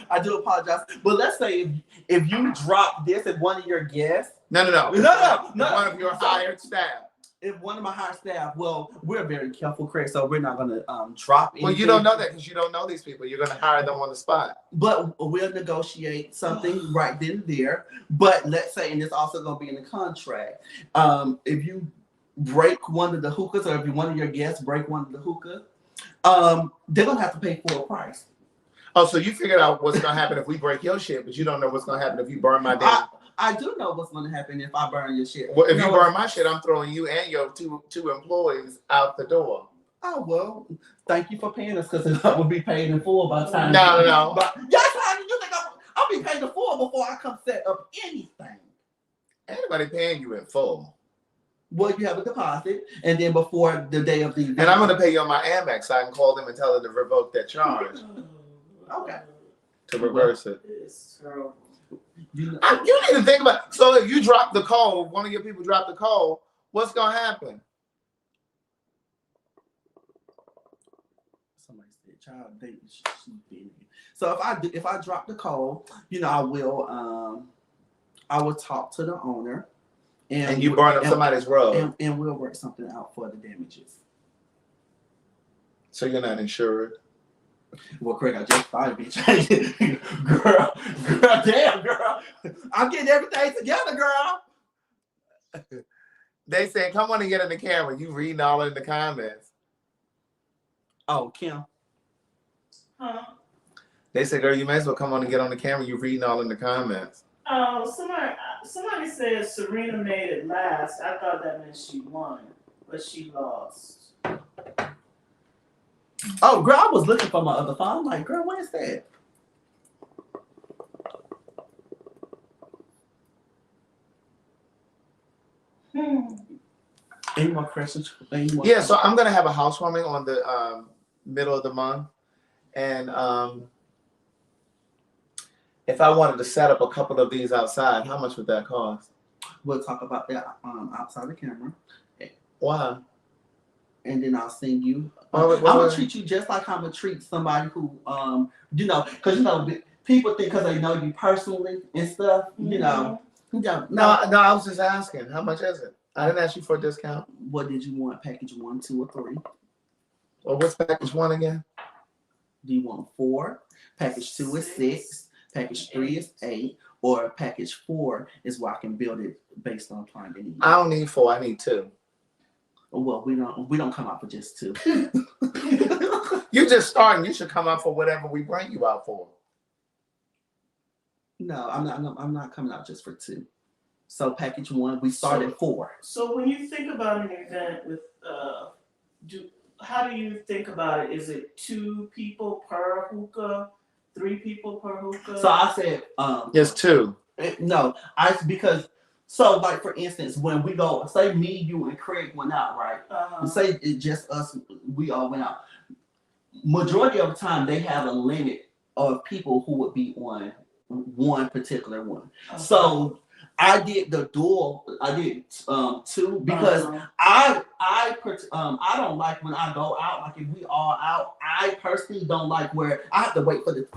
I do apologize. But let's say if you drop this at one of your guests, No. One of your hired staff. if one of my hired staff, well, we're very careful, Craig, so we're not gonna drop anything. Well, you don't know that because you don't know these people. You're gonna hire them on the spot. But we'll negotiate something right then and there. But let's say, and it's also gonna be in the contract. If you break one of the hookahs, or if one of your guests break one of the hookah, they're gonna have to pay full price. Oh, so you figured out what's gonna happen if we break your shit, but you don't know what's gonna happen if you burn my damn. I do know what's gonna happen if I burn your shit. Well, if you burn my shit, I'm throwing you and your two employees out the door. Oh well, thank you for paying us because I will be paid in full by the time. No. But yes, honey, you think I'll be paid in full before I come set up anything? Anybody paying you in full? Well, you have a deposit, and then before the day of the event, And I'm gonna pay you on my Amex, so I can call them and tell them to revoke that charge Okay. to reverse it. It's terrible. You need to think about. So if you drop the code, one of your people drop the code, what's gonna happen? Somebody said, "Child, they she big." So if I drop the call, I will talk to the owner, And you burn up somebody's rug, and we'll work something out for the damages. so you're not insured. Well, Craig, I just thought, bitch. girl, damn, girl. I'm getting everything together, girl. They said, "Come on and get in the camera." You reading all in the comments. Oh, Kim. Huh? They said, "Girl, you may as well come on and get on the camera." You reading all in the comments. Oh, somebody said Serena made it last. I thought that meant she won, but she lost. Oh, girl, I was looking for my other phone. I'm like, girl, what is that? Any more questions? Yeah, so I'm gonna have a housewarming on the middle of the month, and if I wanted to set up a couple of these outside, how much would that cost? We'll talk about that outside the camera. Why? And then I'll send you. Wait. I'm gonna treat you just like I'm gonna treat somebody who, because people think because they know you personally and stuff, No, I was just asking, how much is it? I didn't ask you for a discount. What did you want? Package 1, 2, or 3? Well, what's package 1 again? Do you want 4? Package 2 is 6. Package 3 is 8. Or package 4 is where I can build it based on client need. I don't need 4. I need 2. Well, we don't come out for just 2. You just starting. You should come out for whatever we bring you out for. No, I'm not coming out just for 2. So package 1, we start at 4. So when you think about an event with, how do you think about it? Is it 2 people per hookah, 3 people per hookah? So I said, It's 2. No, because. So, like, for instance, when we go, say me, you, and Craig went out, right? Say it's just us, we all went out. Majority of the time, they have a limit of people who would be on one particular one. Okay. So, I did the dual. I did two because I don't like when I go out. Like if we all out, I personally don't like where I have to wait for the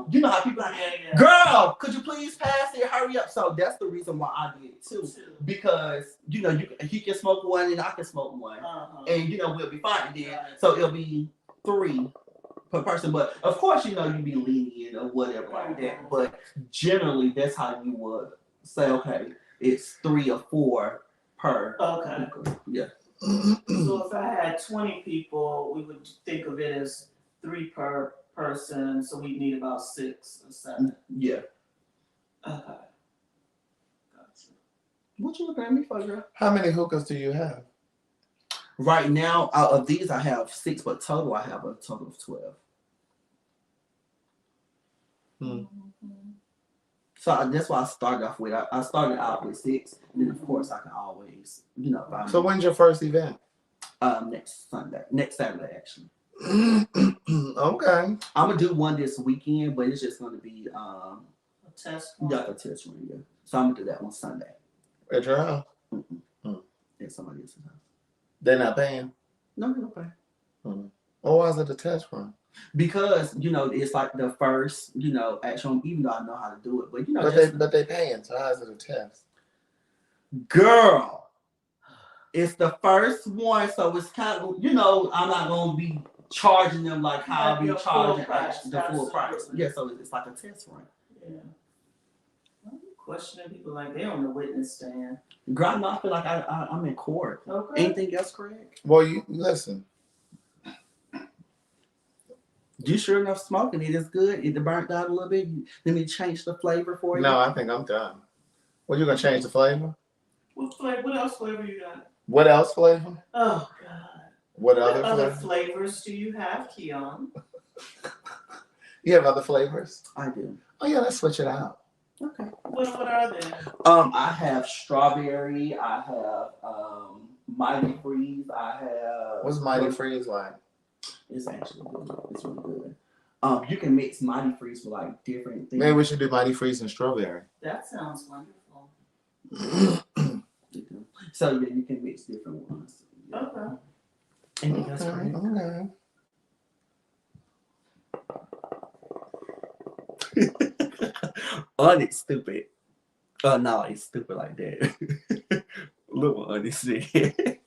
you know how people are like, girl, could you please pass it? Hurry up. So that's the reason why I did two because you know he can smoke one and I can smoke one, and you know we'll be fine then. So it'll be 3 per person, but of course you know you be lenient or whatever like that. But generally that's how you would say, okay, it's 3 or 4 per. Okay. Yeah. So if I had 20 people, we would think of it as 3 per person. So we need about 6 or 7. Yeah. Okay. Gotcha. What you looking at me for, girl? How many hookahs do you have? Right now, out of these, I have 6, but total, I have a total of 12. So that's why I started off with. I started out with 6, and then of course I can always, you know. So when's your first event? Next Saturday actually. Okay. I'm gonna do one this weekend, but it's just gonna be a test run. Yeah, a test run. Yeah. So I'm gonna do that one Sunday. At your house? At somebody else's house. They're not paying? No, they're not paying. Oh, why is it a test run? Because you know it's like the first, you know, actual. Even though I know how to do it, but you know, but they paying. So how is it a test? Girl, it's the first one, so it's kind of, you know, I'm not gonna be charging them like how I be charging the full price. Yeah, so it's like a test run. Yeah. I'm questioning people like they on the witness stand. Girl, I feel like I'm in court. Okay. Anything else, Craig? Well, you listen. You sure enough smoking it is good. It burnt out a little bit. Let me change the flavor for you. No, I think I'm done. Well, you gonna change the flavor? What flavor? What else flavor you got? What else flavor? Oh God. What other flavors do you have, Keon? You have other flavors? I do. Oh yeah, let's switch it out. Okay. What are they? I have strawberry. I have Mighty Freeze. I have. What's Mighty Freeze like? It's actually good. It's really good. You can mix Mighty Freeze with like different things. Maybe we should do Mighty Freeze and strawberry. That sounds wonderful. So yeah, you can mix different ones. Okay. Anything else, Craig? It's stupid. Oh no, it's stupid like that. Little honest shit.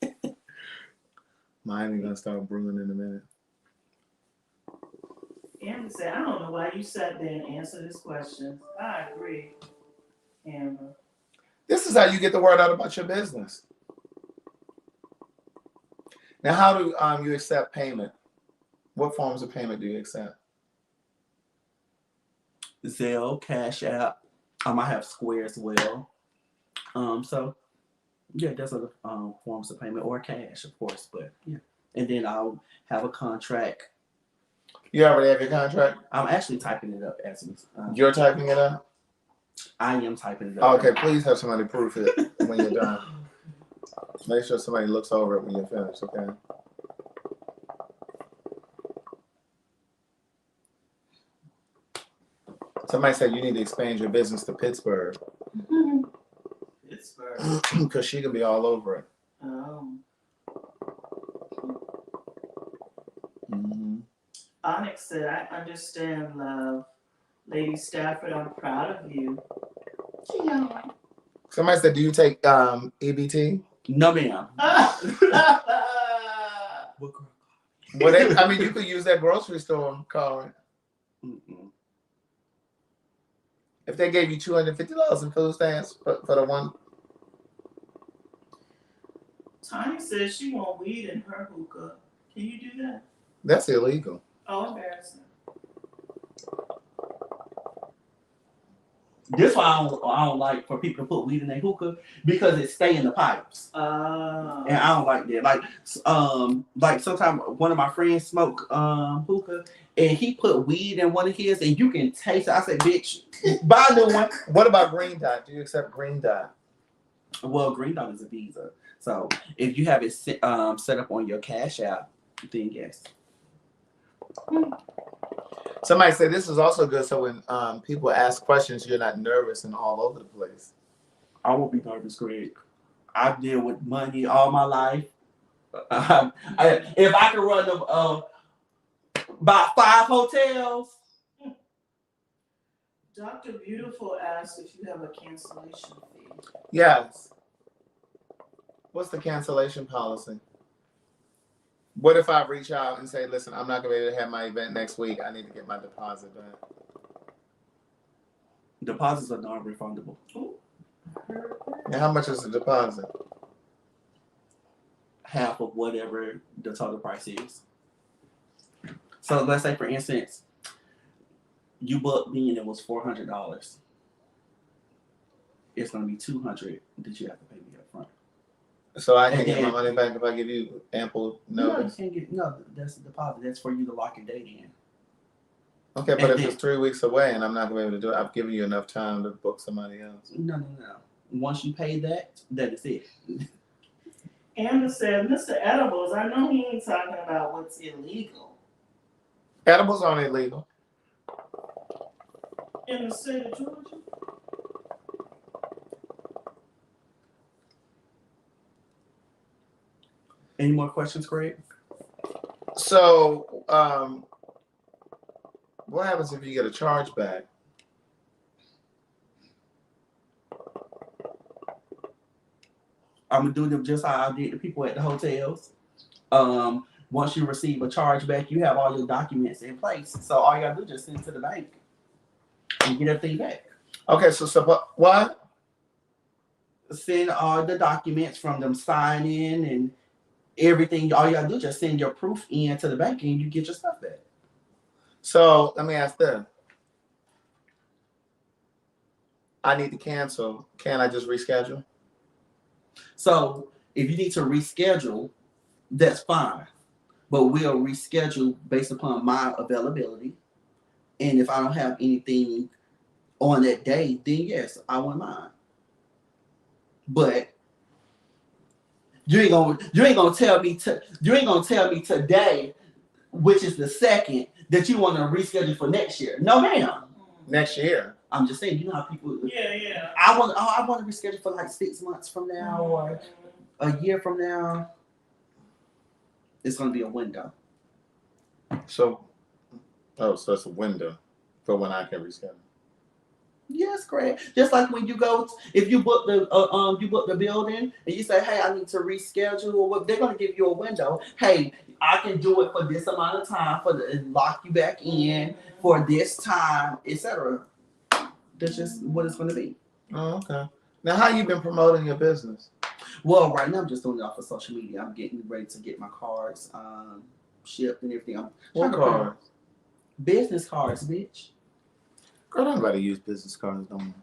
Mine is gonna start brewing in a minute. Amber said, I don't know why you sat there and answered this question. I agree, Amber. This is how you get the word out about your business. Now, how do you accept payment? What forms of payment do you accept? Zelle, Cash App. I might have Square as well. So yeah, there's other forms of payment or cash, of course, but yeah. And then I'll have a contract. You already have your contract? I'm actually typing it up as you're typing it up? I am typing it up. Okay, please have somebody proof it when you're done. Make sure somebody looks over it when you're finished, okay? Somebody said you need to expand your business to Pittsburgh. Pittsburgh. Because she can be all over it. Onyx said, I understand, love. Lady Stafford, I'm proud of you. Yeah. Somebody said, do you take EBT? No, ma'am. I mean, you could use that grocery store card. If they gave you $250 in food stamps for the one. Tanya says she want weed in her hookah. Can you do that? That's illegal. Oh, embarrassing. This why I don't like for people to put weed in their hookah because it stay in the pipes. And I don't like that. Like sometimes one of my friends smoke hookah and he put weed in one of his and you can taste it. I said, bitch, buy a new one. What about Green Dot? Do you accept Green Dot? Well, Green Dot is a Visa. So if you have it set up on your Cash App, then yes. Somebody said this is also good so when people ask questions, you're not nervous and all over the place. I won't be nervous, Greg. I deal with money all my life. If I can run them about 5 hotels. Dr. Beautiful asked if you have a cancellation fee. Yes. What's the cancellation policy? What if I reach out and say, listen, I'm not going to be able to have my event next week. I need to get my deposit back. Deposits are non-refundable. And how much is the deposit? Half of whatever the total price is. So let's say, for instance, you booked me and it was $400. It's going to be $200 that you have to pay me up front. So I can get my money back if I give you ample notice? No, that's the deposit. That's for you to lock your date in. Okay, but if it's 3 weeks away and I'm not going to be able to do it, I've given you enough time to book somebody else. No. Once you pay that is it. Amber said, Mr. Edibles, I know he ain't talking about what's illegal. Edibles aren't illegal. In the state of Georgia? Any more questions, Craig? So, what happens if you get a charge back? I'm gonna do them just how I did the people at the hotels. Once you receive a charge back, you have all your documents in place. So all you gotta do is just send it to the bank and get everything back. Okay, so what? Send all the documents from them signing and everything. All you gotta do is just send your proof in to the bank and you get your stuff back. So let me ask this. I need to cancel. Can I just reschedule? So if you need to reschedule, that's fine. But we'll reschedule based upon my availability. And if I don't have anything on that day, then yes, I wouldn't mind. But you ain't gonna tell me today, which is the 2nd, that you want to reschedule for next year. No, ma'am. Next year. I'm just saying, you know how people. Yeah. I want to reschedule for like 6 months from now or a year from now. It's gonna be a window. So it's a window for when I can reschedule. Yes, correct. Just like when you go, if you book the building and you say, hey, I need to reschedule, or what, they're gonna give you a window. Hey, I can do it for this amount of time and lock you back in for this time, etc. That's just what it's gonna be. Oh, okay. Now, how you been promoting your business? Well, right now I'm just doing it off of social media. I'm getting ready to get my cards shipped and everything. What cards? Business cards, bitch. Girl, don't nobody use business cards no more.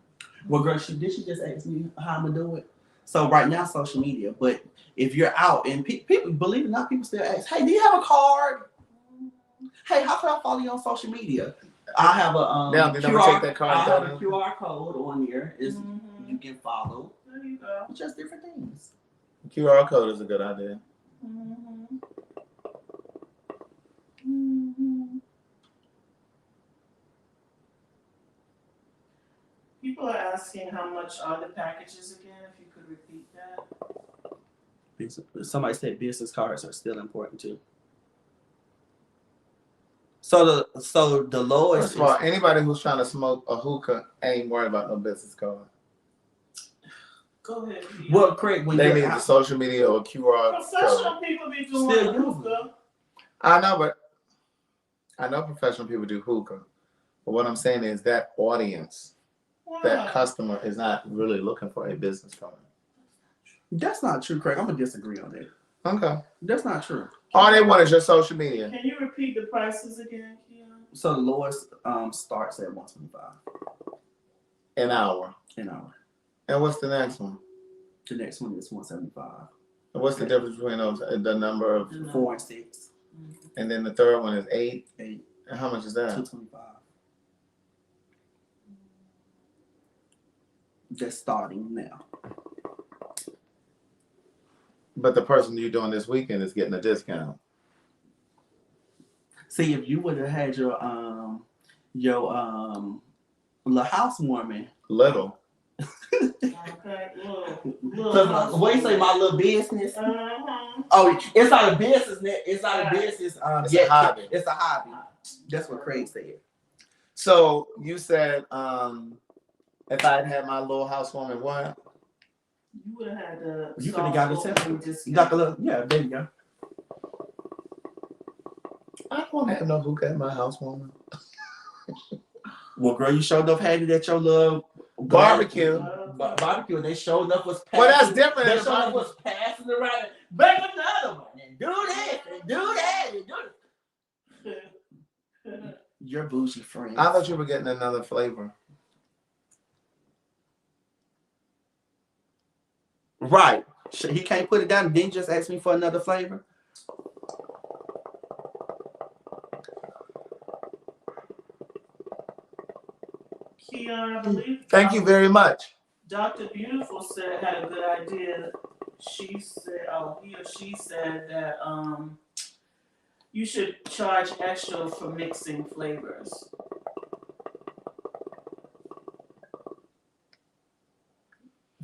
Well, girl, did she just ask me how I'm gonna do it? So right now, social media. But if you're out and people, believe it or not, people still ask, "Hey, do you have a card? Hey, how can I follow you on social media?" I have a QR code on there. You can follow. There you go. Just different things. QR code is a good idea. People are asking how much are the packages again, if you could repeat that. Somebody said business cards are still important too. So the lowest. First of all, anybody who's trying to smoke a hookah ain't worried about no business card. Go ahead. Well, Craig, when they need the social media or QR professional code. People be doing hookah. I know professional people do hookah. But what I'm saying is that audience, that customer is not really looking for a business card. That's not true, Craig. I'm going to disagree on that. Okay. That's not true. All they want is your social media. Can you repeat the prices again, Keon? So the lowest starts at $125. An hour. And what's the next one? The next one is $175. And what's the difference between those? The number of 4 and 6. And then the third one is 8. 8. And how much is that? $225. Just starting now. But the person you're doing this weekend is getting a discount. See, if you would have had your little housewarming. Little. Okay. What do you say, my little business? Uh-huh. Oh, it's not a business. It's not a business. It's a hobby. It's a hobby. That's what Craig said. So you said, if I'd had my little housewarming, what? You would have had the. You could have got the temple. You got the little. Yeah, there you go. I don't want to have no hookah at my housewarming. Well, girl, you showed up had it at your little barbecue. Barbecue. They showed up was passing. Well, that's different. They showed up was passing around. Bring another one and do this and do that and do this. Your bougie friend. I thought you were getting another flavor. Right. He can't put it down and then just ask me for another flavor. Keon, I believe. Thank you very much. Dr. Beautiful had a good idea. She said, he or she said that you should charge extra for mixing flavors.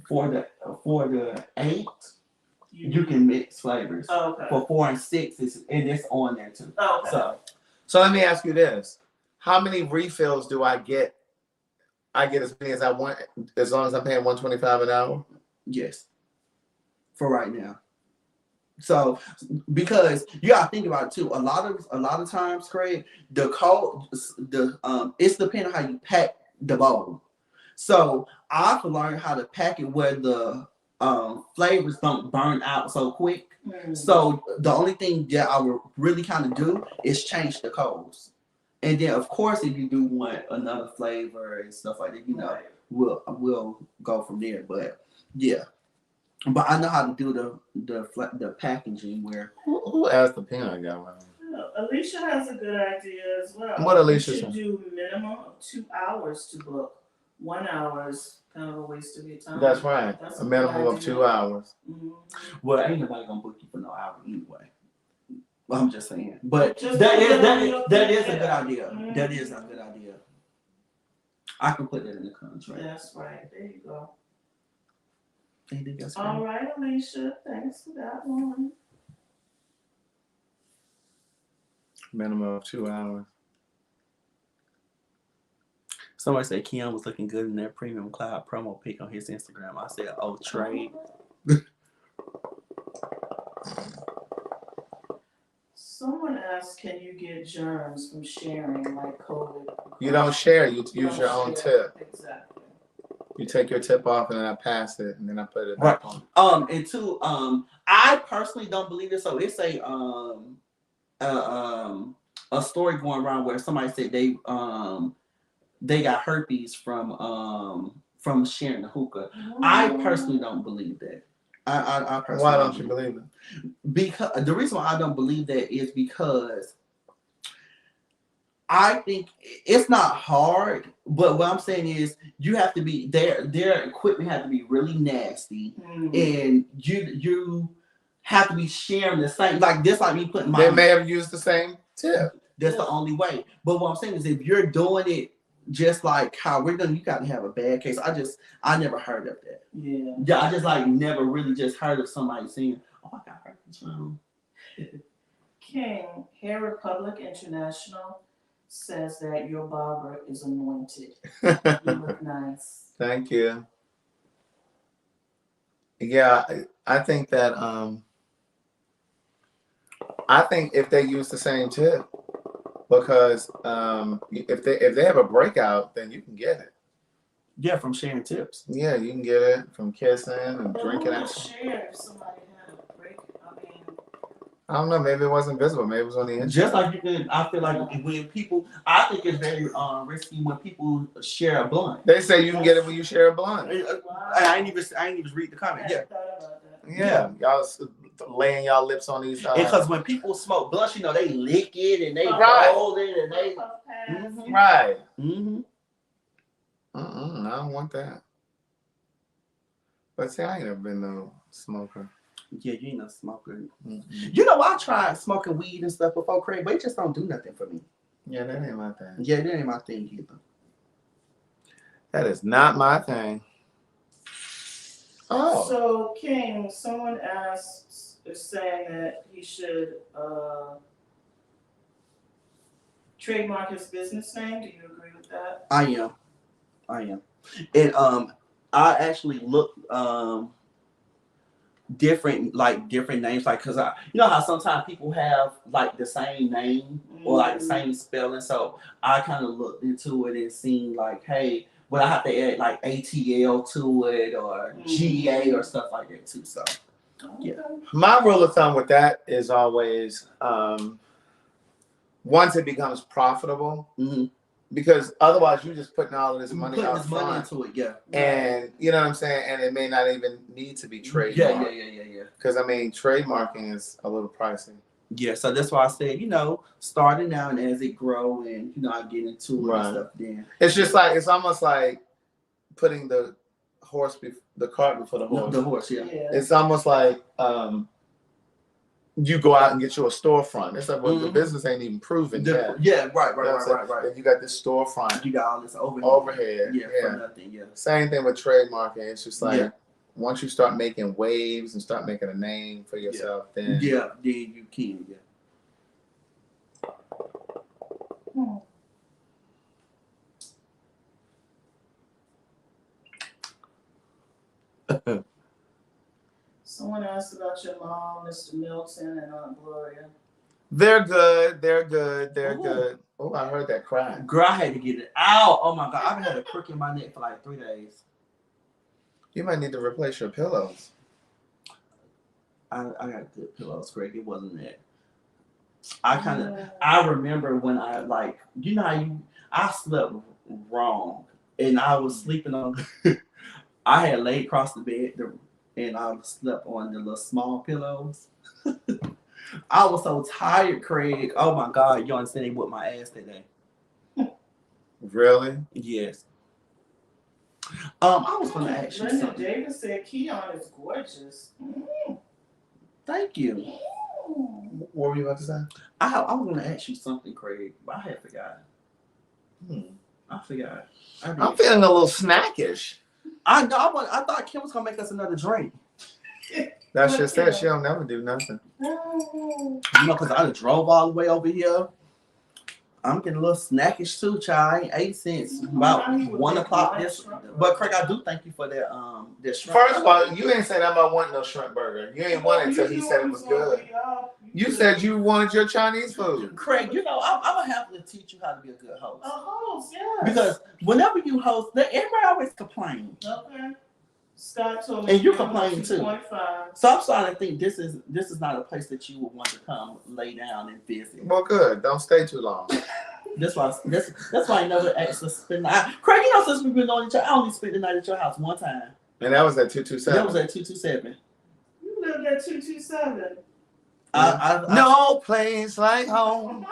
For the 8, you can mix flavors. Oh, okay. For 4 and 6, it's on there too. Oh, okay. So let me ask you this: how many refills do I get? I get as many as I want, as long as I'm paying $125 an hour. Yes. For right now. So because you gotta think about it too. A lot of times, Craig, it's depending on how you pack the bowl. So I can learn how to pack it where the flavors don't burn out so quick. So the only thing that I would really kind of do is change the codes. And then, of course, if you do want another flavor and stuff like that, we'll go from there. But yeah, but I know how to do the packaging where. Who asked the peanut guy? Alicia has a good idea as well. What Alicia should do minimum of 2 hours to book. 1 hour is kind of a waste of your time. That's right. That's a minimum of 2 hours. Mm-hmm. Well, ain't nobody gonna book you for no hour anyway. I'm just saying, but Just that is a good idea. Mm-hmm. That is a good idea. I can put that in the contract. That's right. There you go. Anything else? All right, Alicia. Thanks for that one. Minimum of 2 hours. Somebody said Keon was looking good in that premium cloud promo pic on his Instagram. I said, "Oh, trade." Someone asked, can you get germs from sharing like COVID? You don't share. You use your own tip. Exactly. You take your tip off and then I pass it and then I put it back on. And two, I personally don't believe it. So it's a story going around where somebody said they got herpes from sharing the hookah. Oh. I personally don't believe that. I personally Why don't you believe it? Because the reason why I don't believe that is because I think it's not hard, but what I'm saying is you have to be their equipment has to be really nasty, and you have to be sharing the same like this. Like me putting my. They may have used the same tip. That's the only way. But what I'm saying is if you're doing it just like how we're doing, you got to have a bad case. I never heard of that. Yeah, I just never really just heard of somebody saying, "Oh, I got herpes from." King, Hair Republic International says that your barber is anointed. You look nice. Thank you. Yeah, I think that I think if they use the same tip, because if they have a breakout, then you can get it. Yeah, from sharing tips. Yeah, you can get it from kissing and drinking. Share if somebody had a break. I don't know. Maybe it wasn't visible. Maybe it was on the internet. Just like you can, I feel like when people, I think it's very risky when people share a blunt. They say you can get it when you share a blunt. I ain't even read the comment. Yeah. Y'all laying y'all lips on these. Because when people smoke blunts, they lick it and they roll it and they. Right. Mm-hmm. I don't want that. But see, I ain't never been no smoker. Yeah, you ain't no smoker. Mm-hmm. I tried smoking weed and stuff before, Craig, but it just don't do nothing for me. Yeah, that ain't my thing. Yeah, that ain't my thing either. That is not my thing. Oh. So, King, someone is saying that he should trademark his business name. Do you agree with that? I am. And I actually looked different names, like, because you know how sometimes people have like the same name or like the same spelling. So I kind of looked into it and seen like, hey, but I have to add like ATL to it or GA or stuff like that too. So yeah. My rule of thumb with that is always once it becomes profitable, because otherwise you're just putting all of this money up front into it, yeah. And you know what I'm saying, and it may not even need to be trademarked. Yeah. Because I mean, trademarking is a little pricey. Yeah, so that's why I said, you know, starting now and as it grow and you know I get into it and stuff. Then it's just like it's almost like putting the cart before the horse. The horse, yeah. It's almost like you go out and get you a storefront. It's like, well, the business ain't even proven yet. Yeah, right. Then you got this storefront. You got all this overhead. Yeah, for nothing. Yeah. Same thing with trademarking. It's just like once you start making waves and start making a name for yourself, then then you can. Yeah. Someone asked about your mom, Mr. Milton, and Aunt Gloria. They're good. Oh, I heard that cry. Girl, I had to get it out. Oh my God, I've had a crook in my neck for like 3 days. You might need to replace your pillows. I got good pillows, Greg. It wasn't that. I remember when I like, you know how I slept wrong and I was sleeping on. I had laid across the bed and I slept on the little small pillows. I was so tired, Craig. Oh my God, you understand? They whipped my ass that day. Really? Yes. I was going to ask you Linda something. Davis said Keon is gorgeous. Thank you. What were you about to say? I was going to ask you something, Craig, but I had forgotten. I forgot. I'm feeling a little snackish. I know. I thought Kim was going to make us another drink. That's just that. She don't never do nothing. You know, because I drove all the way over here. I'm getting a little snackish too, child. I ain't 8 cents. About 1 o'clock. But Craig, I do thank you for that. That shrimp. First of all, you ain't said nothing about wanting no shrimp burger. You ain't want it until he said it was good. You said you wanted your Chinese food. Craig, you know, I'm gonna have to teach you how to be a good host. A host, yeah. Because whenever you host, everybody always complains. Okay. Scott told me. And you complain too. 2.5. So I'm starting to think this is not a place that you would want to come lay down and visit. Well, good. Don't stay too long. That's why I never actually spend the night. Craig, you know, since we've been on each other, I only spent the night at your house one time. And that was at 227. That was at 227. You lived at 227. No place like home.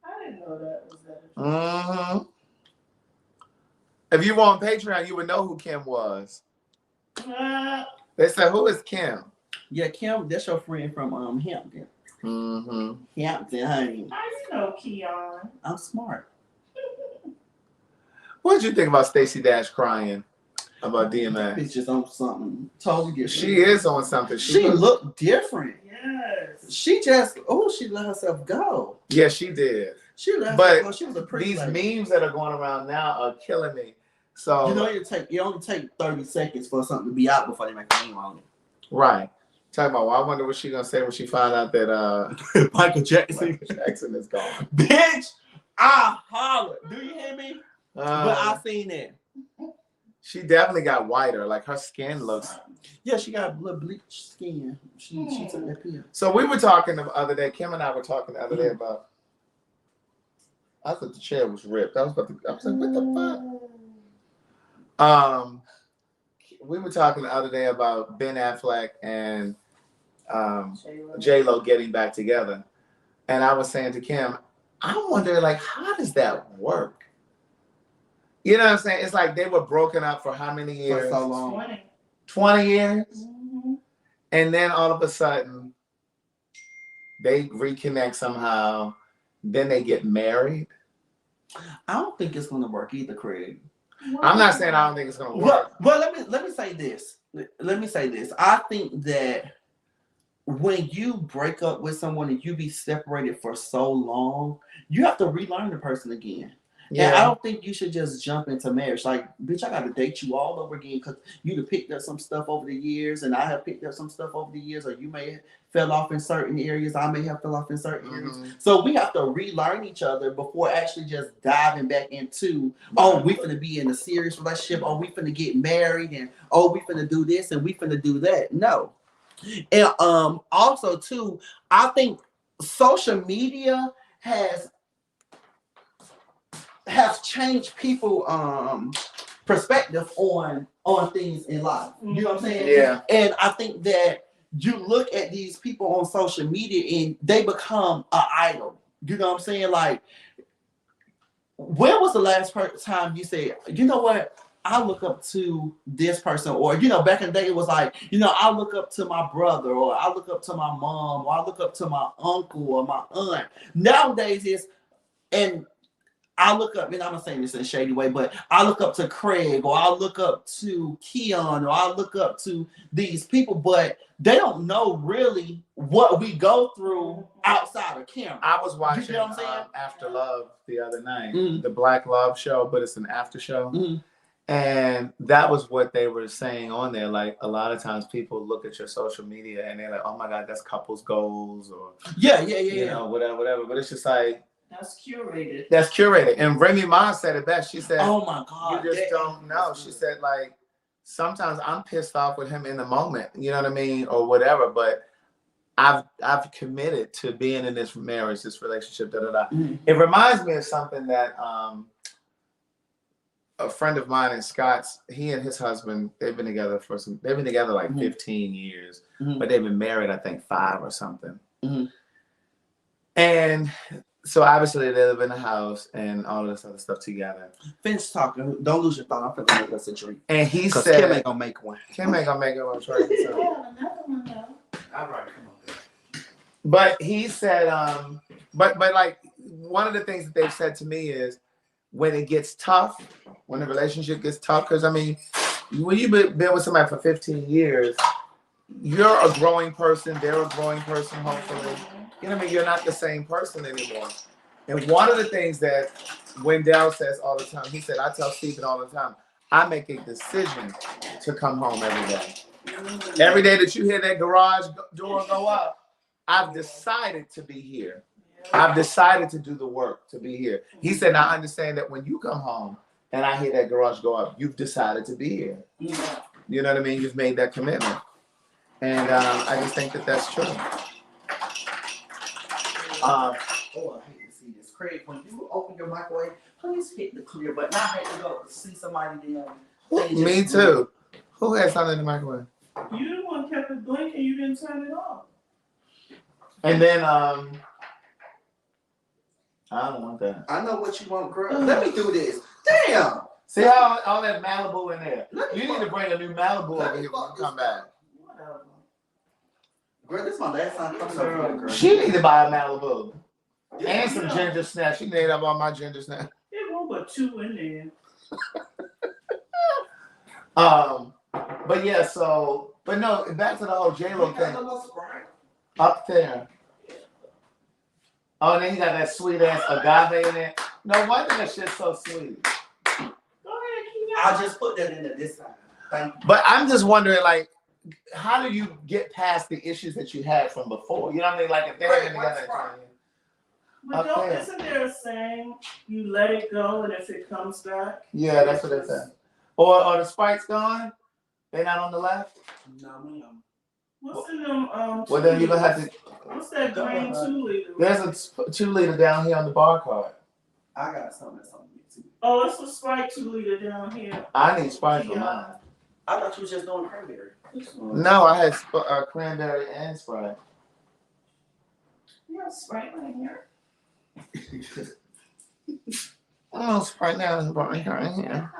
I didn't know that was that. Mm-hmm. If you were on Patreon, you would know who Kim was. They said, "Who is Kim?" Yeah, Kim, that's your friend from Hampton. Mm-hmm. Hampton, honey. How you know Keon? I'm smart. What did you think about Stacey Dash crying about DMX? Bitch is on something totally different. She is on something. She looked different. Yes. She let herself go. Yeah, she did. She let herself go. She was a pretty these lady. memes that are going around now are killing me. So you know, it only take 30 seconds for something to be out before they make a meme on it. Right. Talking about, well, I wonder what she's gonna say when she find out that Michael Jackson is gone. Bitch, I hollered. Do you hear me? But I seen that. She definitely got whiter. Like her skin looks. Yeah, she got blood bleached skin. She took that pill. So we were talking the other day. Kim and I were talking the other day about. I thought the chair was ripped. I was like, what the fuck? We were talking the other day about Ben Affleck and J-Lo getting back together, and I was saying to Kim, I wonder, like, how does that work? You know what I'm saying? It's like they were broken up for how many years? For so long. 20 years? Mm-hmm. And then all of a sudden, they reconnect somehow. Then they get married. I don't think it's going to work either, Craig. I'm not saying I don't think it's going to work. Well, let me say this. let me say this. I think that when you break up with someone and you be separated for so long, you have to relearn the person again. Yeah. And I don't think you should just jump into marriage. Like, bitch, I got to date you all over again because you have picked up some stuff over the years, and I have picked up some stuff over the years, or you may have fell off in certain areas. I may have fell off in certain areas. So we have to relearn each other before actually just diving back into, oh, we finna be in a serious relationship, oh, we finna get married, and oh, we finna do this and we finna do that. No. And also too, I think social media has changed people perspective on things in life. You know what I'm saying? Yeah. And I think that you look at these people on social media and they become an idol. You know what I'm saying? Like, when was the last time you said, you know what? I look up to this person, or, you know, back in the day, it was like, you know, I look up to my brother, or I look up to my mom, or I look up to my uncle or my aunt. Nowadays, it's, and I look up, and I'm not saying this in a shady way, but I look up to Craig, or I look up to Keon, or I look up to these people, but they don't know really what we go through outside of camera. I was watching, you know what I'm saying? After Love the other night, the Black Love show, but it's an after show. And that was what they were saying on there. Like, a lot of times people look at your social media and they're like, oh my God, that's couples goals, or you know, whatever. But it's just like, that's curated. That's curated. And Remy Ma said it best. She said, oh my God, you just don't know. She said, like, sometimes I'm pissed off with him in the moment, you know what I mean, or whatever, but I've committed to being in this marriage, this relationship, It reminds me of something that a friend of mine in Scott's, he and his husband, they've been together like 15 years, but they've been married, I think 5 or something. And so obviously they live in a house and all of this other stuff together. Finish talking. Don't lose your thought. I'm finna make us a drink. And he said, Kim ain't gonna make one. Kim ain't gonna make one. Try this out. Another one though. All right, come on. But he said, but like, one of the things that they've said to me is, when it gets tough, when the relationship gets tough, because I mean, when you've been with somebody for 15 years, you're a growing person, they're a growing person, hopefully. You know what I mean? You're not the same person anymore. And one of the things that Wendell says all the time, he said, I tell Stephen all the time, I make a decision to come home every day. Every day that you hear that garage door go up, I've decided to be here. I've decided to do the work to be here. He said, I understand that when you come home and I hear that garage go up, you've decided to be here. You know what I mean? You've made that commitment. And I just think that that's true. I hate to see this. Craig, when you open your microwave, please hit the clear button. I hate to go see somebody there. Me too. Who had something in the microwave? You the one kept it blinking, you didn't turn it off. And then I don't want that. I know what you want, girl. Let me do this. Damn. See how all that Malibu in there? You need to bring a new Malibu over here when you come back. Whatever. Girl, this is my last time coming over here, girl. She need to buy a Malibu. And some ginger snaps. She made up all my ginger snaps. There were but 2 in there. But yeah, so, but no, back to the whole J-Lo thing. Up there. Oh, and then you got that sweet ass agave in it. No wonder that shit's so sweet. Go ahead, Keon. I'll just put that in there this time. Thank you. But I'm just wondering, like, how do you get past the issues that you had from before? You know what I mean? Like, if they're together. But isn't there a saying, you let it go, and if it comes back? Yeah, that's what they said. Or the Sprite's gone? They're not on the left? No, ma'am. What's in them? Well, then you're going to have to. What's that green 2-liter? There's a 2-liter down here on the bar card. I got something that's on me too. Oh, it's a Sprite 2-liter down here. I need Sprite for mine. I thought you was just doing cranberry. No, I had cranberry and Sprite. You have Sprite right here. Oh, Sprite now in the bar right here.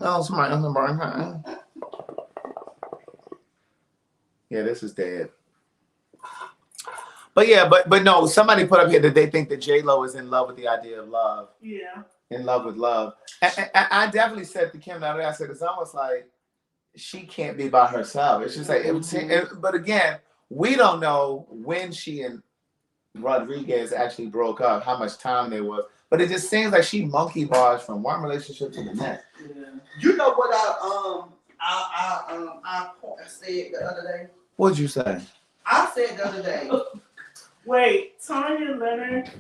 Oh, Sprite on the bar right. Yeah, this is dead. But yeah, but no, somebody put up here that they think that J-Lo is in love with the idea of love. Yeah. In love with love. And I definitely said to Kim the other day, I said, it's almost like she can't be by herself. It's just like, but again, we don't know when she and Rodriguez actually broke up, how much time there was. But it just seems like she monkey bars from one relationship to the next. Yeah. You know what I said the other day? What'd you say? I said the other day. Wait, Tanya Leonard,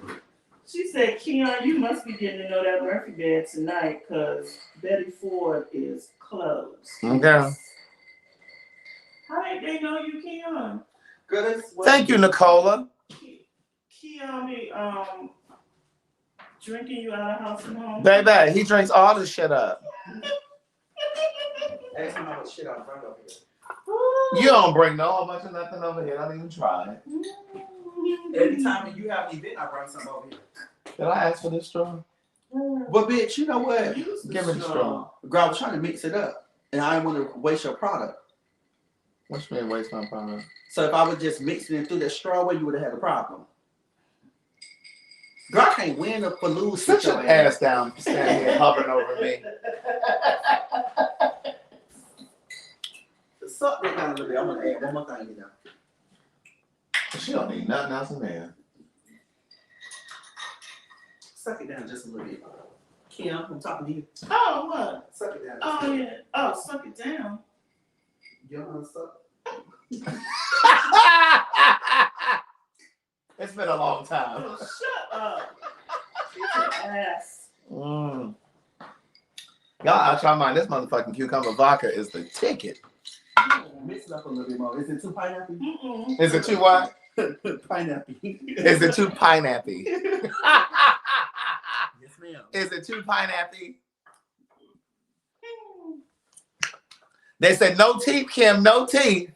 she said, Keon, you must be getting to know that Murphy bed tonight because Betty Ford is closed. Okay. How did they know you, Keon? Thank you, Nicola. Keon be drinking you out of house and home. Baby, he drinks all this shit up. Ask him how much shit I brought over here. You don't bring no whole bunch of nothing over here. Don't even try it. Every time you have an event, I bring something over here. Did I ask for this straw? But bitch, you know what? Give me the straw. Girl, I was trying to mix it up, and I didn't want to waste your product. What you mean waste my product? So if I was just mixing it through that straw way, you would have had a problem. Girl, I can't win or lose. Sit your ass down, standing here hovering over me. Suck that down a little bit. I'm gonna add one more thing in there. She don't need nothing else in there. Suck it down just a little bit. Keon, I'm talking to you. Oh, what? Suck it down. Oh, yeah. Oh, suck it down. You don't want to suck? It's been a long time. Oh, shut up. She's an ass. Y'all, I try mine. This motherfucking cucumber vodka is the ticket. Mix it up a little bit more. Is it too pineapple? Is it too what? Pineapple. Is it too pineapple? Yes, ma'am. Is it too pineapple? They said no teeth, Kim, no teeth.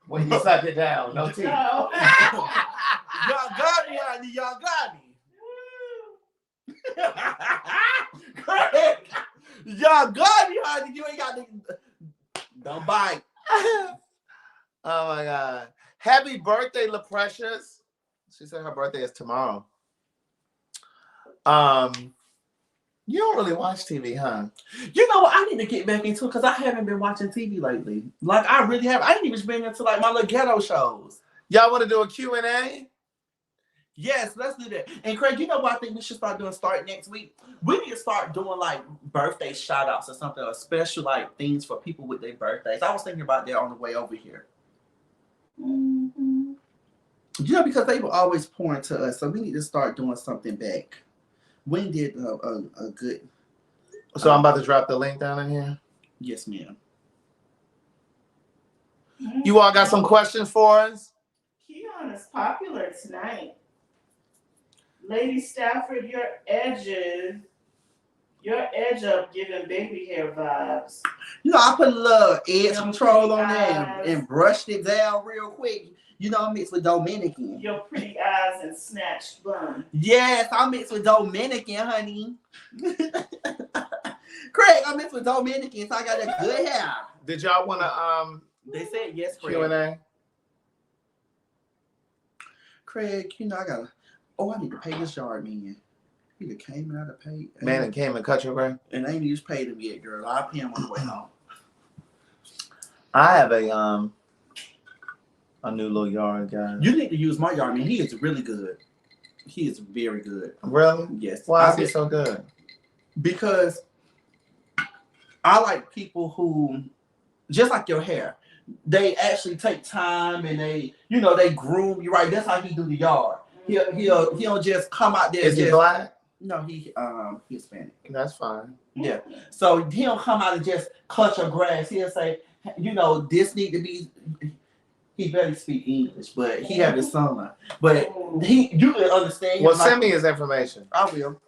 When you suck it down, no teeth. No. Y'all got me, honey. Y'all got me. Craig, y'all got me, honey. You ain't got to. Don't bite. Oh my God. Happy birthday, La Precious. She said her birthday is tomorrow. You don't really watch TV, huh? You know what? I need to get back into it because I haven't been watching TV lately. Like, I really have. I didn't even been into like my little ghetto shows. Y'all want to do a Q&A? Yes, let's do that. And Craig, you know what I think we should start doing starting next week? We need to start doing like birthday shout outs or something, or special like things for people with their birthdays. I was thinking about that on the way over here. You know, because they were always pouring to us, so we need to start doing something back. We did a good. So I'm about to drop the link down in here. Yes, ma'am. You all got some questions for us? Keon is popular tonight. Lady Stafford, your edge up giving baby hair vibes. You know, I put a little edge control on there and brushed it down real quick. You know, I mixed with Dominican. Your pretty eyes and snatched bun. Yes, I mixed with Dominican, honey. Craig, I mixed with Dominican, so I got that good hair. Did y'all want to They said yes, Craig. Q&A? Craig, you know, I need to pay this yard man. He just came out to pay. Man, and came and cut your grass? And I ain't even paid him yet, girl. I'll pay him on the way home. I have a new little yard guy. You need to use my yard man. He is really good. He is very good. Really? Yes. Why is he so good? Because I like people who, just like your hair, they actually take time and they groom you right. That's how he do the yard. He'll just come out there. Is he black? No, he's Hispanic. That's fine. Yeah. So he'll come out and just cut your grass. He'll say, this need to be. He barely speak English, but he have his son. But you can understand. Well, send me his information. I will.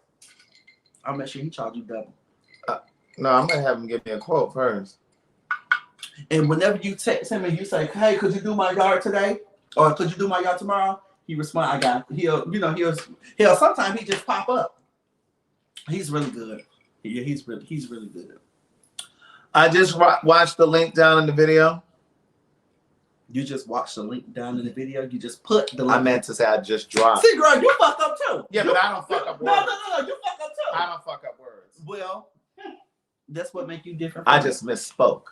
I'll make sure he charge you double. No, I'm gonna have him give me a quote first. And whenever you text him and you say, "Hey, could you do my yard today?" or "Could you do my yard tomorrow?" he respond, "I got it." He'll sometimes he just pop up. He's really good. Yeah, he's really good. I just watched the link down in the video. You just watched the link down in the video. You just put the link. I meant to say I just dropped. See, girl, you fucked up too. Yeah, but I don't fuck up words. No, you fucked up too. I don't fuck up words. Well, that's what make you different. I just misspoke.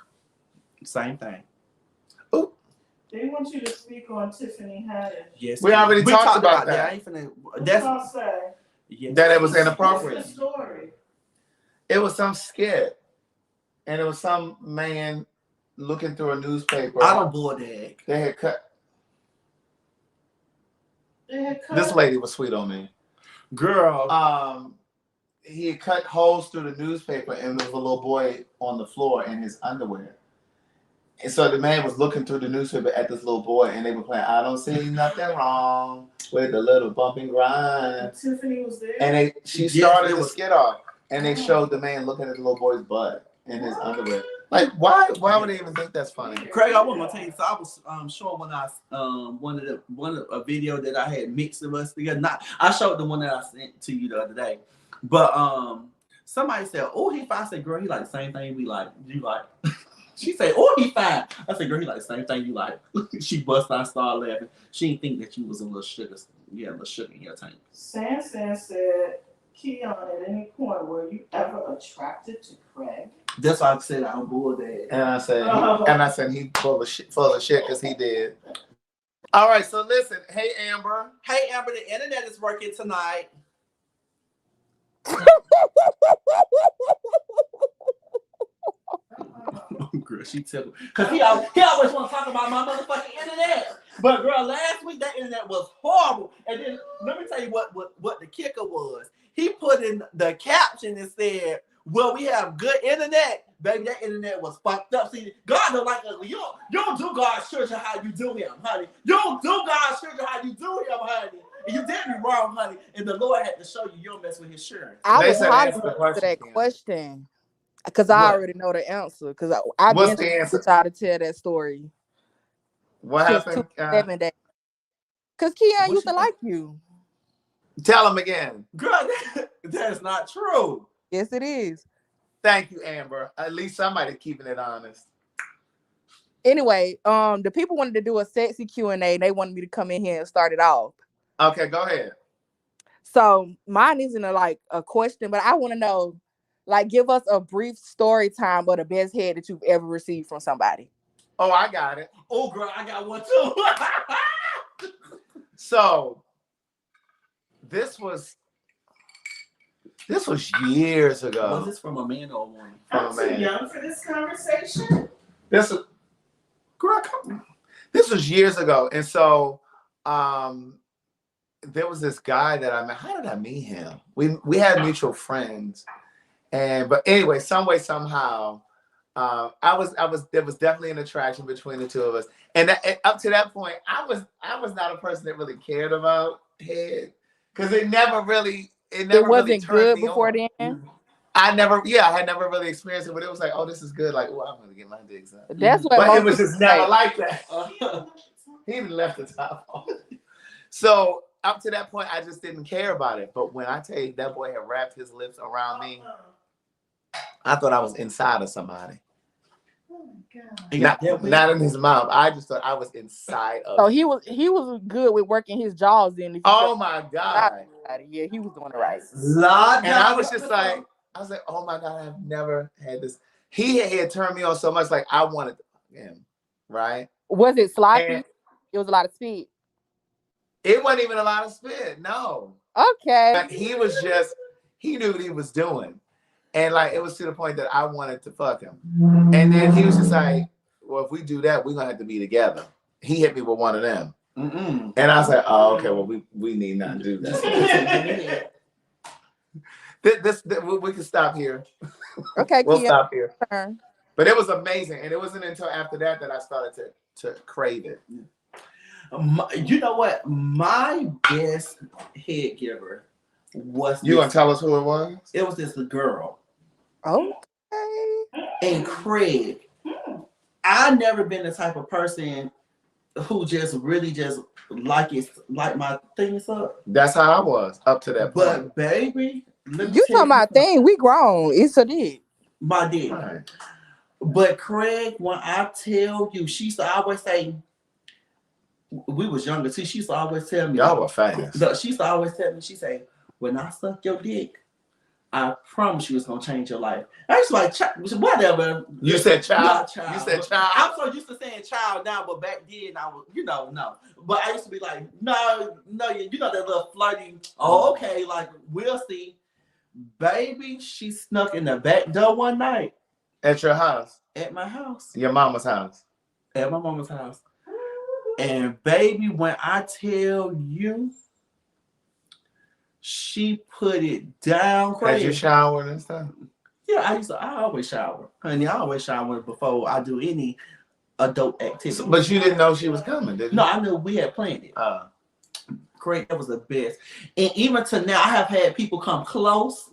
Same thing. Ooh. They want you to speak on Tiffany Haddish. Yes, We already talked about that. that. I ain't finna. What That's y'all say? yes. That it was inappropriate. What's the story? It was some skit, and it was some man looking through a newspaper. I don't bull that. They had cut. They had cut. This lady was sweet on me. Girl. He had cut holes through the newspaper, and there was a little boy on the floor in his underwear. And so the man was looking through the newspaper at this little boy, and they were playing "I Don't See Nothing Wrong" with the little bump and grind. And Tiffany was there. And she started the skit off, and they showed the man looking at the little boy's butt in his underwear. Like, why would they even think that's funny? Craig, I want to tell you. So I was showing when I one of a video that I had mixed of us together. I showed the one that I sent to you the other day, but somebody said, "Oh, he fine." I said, "Girl, he like the same thing we like." You like? She said, "Oh, he fine." I said, "Girl, he like the same thing you like." She bust out, started laughing. She didn't think that you was a little sugar. Yeah, a little sugar in your tank. San said, Keon, at any point were you ever attracted to Craig? That's why I said I don't bull that. And I said he full of shit because he did. All right, so listen. Hey, Amber. Hey, Amber, the internet is working tonight. Girl, she tickled. Because he always want to talk about my motherfucking internet. But girl, last week that internet was horrible. And then let me tell you what the kicker was. He put in the caption and said, "Well, we have good internet." Baby, that internet was fucked up. See, God don't like us. You don't do God's children how you do him, honey. You don't do God's children how you do him, honey. And you did me wrong, honey. And the Lord had to show you don't mess with his children. I was hot to that question because I already know the answer. Because I've been to try to tell that story. What happened? 7 days. Because Keon used to like you. Tell him again. Girl, that's not true. Yes, it is. Thank you, Amber. At least somebody keeping it honest. Anyway, the people wanted to do a sexy Q&A. And they wanted me to come in here and start it off. Okay, go ahead. So mine isn't a question, but I want to know, give us a brief story time of the best head that you've ever received from somebody. Oh, I got it. Oh, girl, I got one too. So this was years ago. Was this from a man or a woman? I'm too young for this conversation. This was years ago, and so there was this guy that I met. How did I meet him? We had mutual friends, but anyway, some way somehow, there was definitely an attraction between the two of us, and up to that point, I was not a person that really cared about head because it wasn't really good before then. I had never really experienced it, but it was like, oh, this is good. Like, oh, I'm gonna get my dick sucked. That's what. But it was just never like that. He even left the top on. So up to that point, I just didn't care about it. But when I tell you that boy had wrapped his lips around me, I thought I was inside of somebody. Oh my God. Not in his mouth. I just thought I was inside of. So he was good with working his jaws in. Oh my God. Yeah, he was doing it right. And I was just like, oh my God, I've never had this. He had turned me on so much, like I wanted him, right? Was it sloppy? It was a lot of speed. It wasn't even a lot of spit, no. Okay. But he knew what he was doing. And it was to the point that I wanted to fuck him. And then he was just like, well, if we do that, we're going to have to be together. He hit me with one of them. Mm-mm. And I was like, oh, okay, well, we need not do that. We can stop here. Okay, we'll stop here. Turn. But it was amazing. And it wasn't until after that I started to crave it. You know what? My best head giver was. You gonna tell us who it was? It was this girl. Okay. And Craig. I never been the type of person who just really just like my things up. That's how I was up to that point. But baby, you talking about thing? We grown. It's a dick. My dick. Right. But Craig, when I tell you, she used to always say. We was younger too. She used to always tell me. Y'all were fast. She used to always tell me. She say, "When I suck your dick, I promise you it's gonna change your life. I was like, whatever. You said child. Child. You said child. I'm so used to saying child now, but back then I was, no. But I used to be like, no, you know that little flirting. Oh, okay, like we'll see. Baby, she snuck in the back door one night. At your house? At my house. Your mama's house? At my mama's house. And baby, when I tell you, she put it down crazy. Had you showered and stuff? Yeah, I always shower. Honey, I always shower before I do any adult activity. So, but you didn't know she was coming, did you? No, I knew we had planned it. Great, that was the best. And even to now, I have had people come close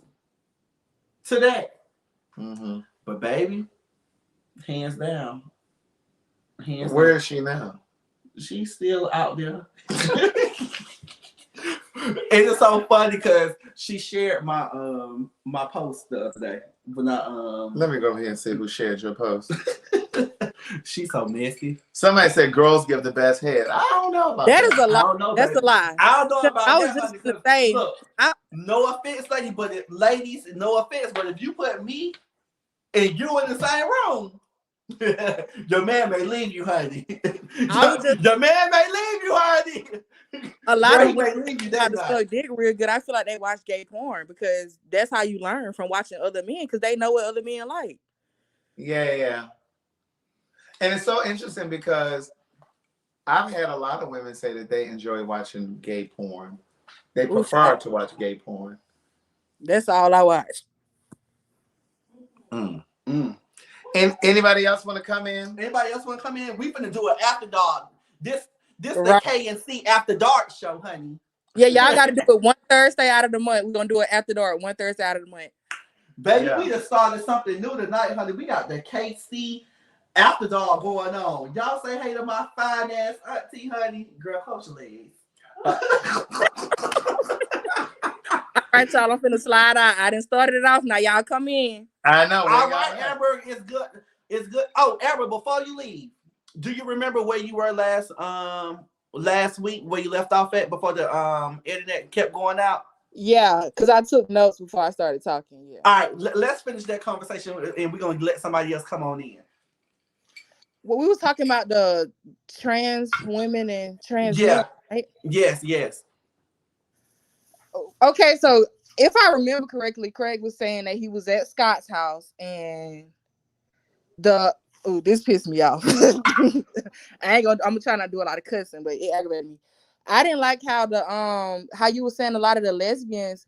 to that. Mm-hmm. But baby, hands down. Where is she now? She's still out there. And it's so funny because she shared my my post the other day. When let me go over here and see who shared your post. She's so messy. Somebody said girls give the best head. I don't know about that. That is a lie. That's a lie. I don't know about I that. was just to say, look, no offense, ladies, no offense, but if you put me and you in the same room, your man may leave you, honey. Your man may leave you, honey. A lot of women leave you that suck dick real good. I feel like they watch gay porn because that's how you learn from watching other men because they know what other men like. Yeah. And it's so interesting because I've had a lot of women say that they enjoy watching gay porn. They prefer to watch gay porn. That's all I watch. And anybody else want to come in? We finna do an after dark. This Right. the KNC after dark show, honey. Yeah, y'all got to do it one Thursday out of the month. We're gonna do it after dark one Thursday out of the month. Baby, we just started something new tonight, honey. We got the KC after dark going on. Y'all say hey to my fine ass auntie, honey. Girl, coach your legs. All right, y'all. I'm finna slide out. I done started it off. Now y'all come in. I know. All right, Amber, it's good. It's good. Oh, Amber, before you leave, do you remember where you were last week, where you left off at before the internet kept going out? Yeah, because I took notes before I started talking. Yeah. All right, let's finish that conversation, and we're gonna let somebody else come on in. Well, we was talking about the trans women and trans men, right? Yes. Okay, so if I remember correctly, Craig was saying that he was at Scott's house and this pissed me off. I'm gonna try not to do a lot of cussing, but it aggravated me. I didn't like how how you were saying a lot of the lesbians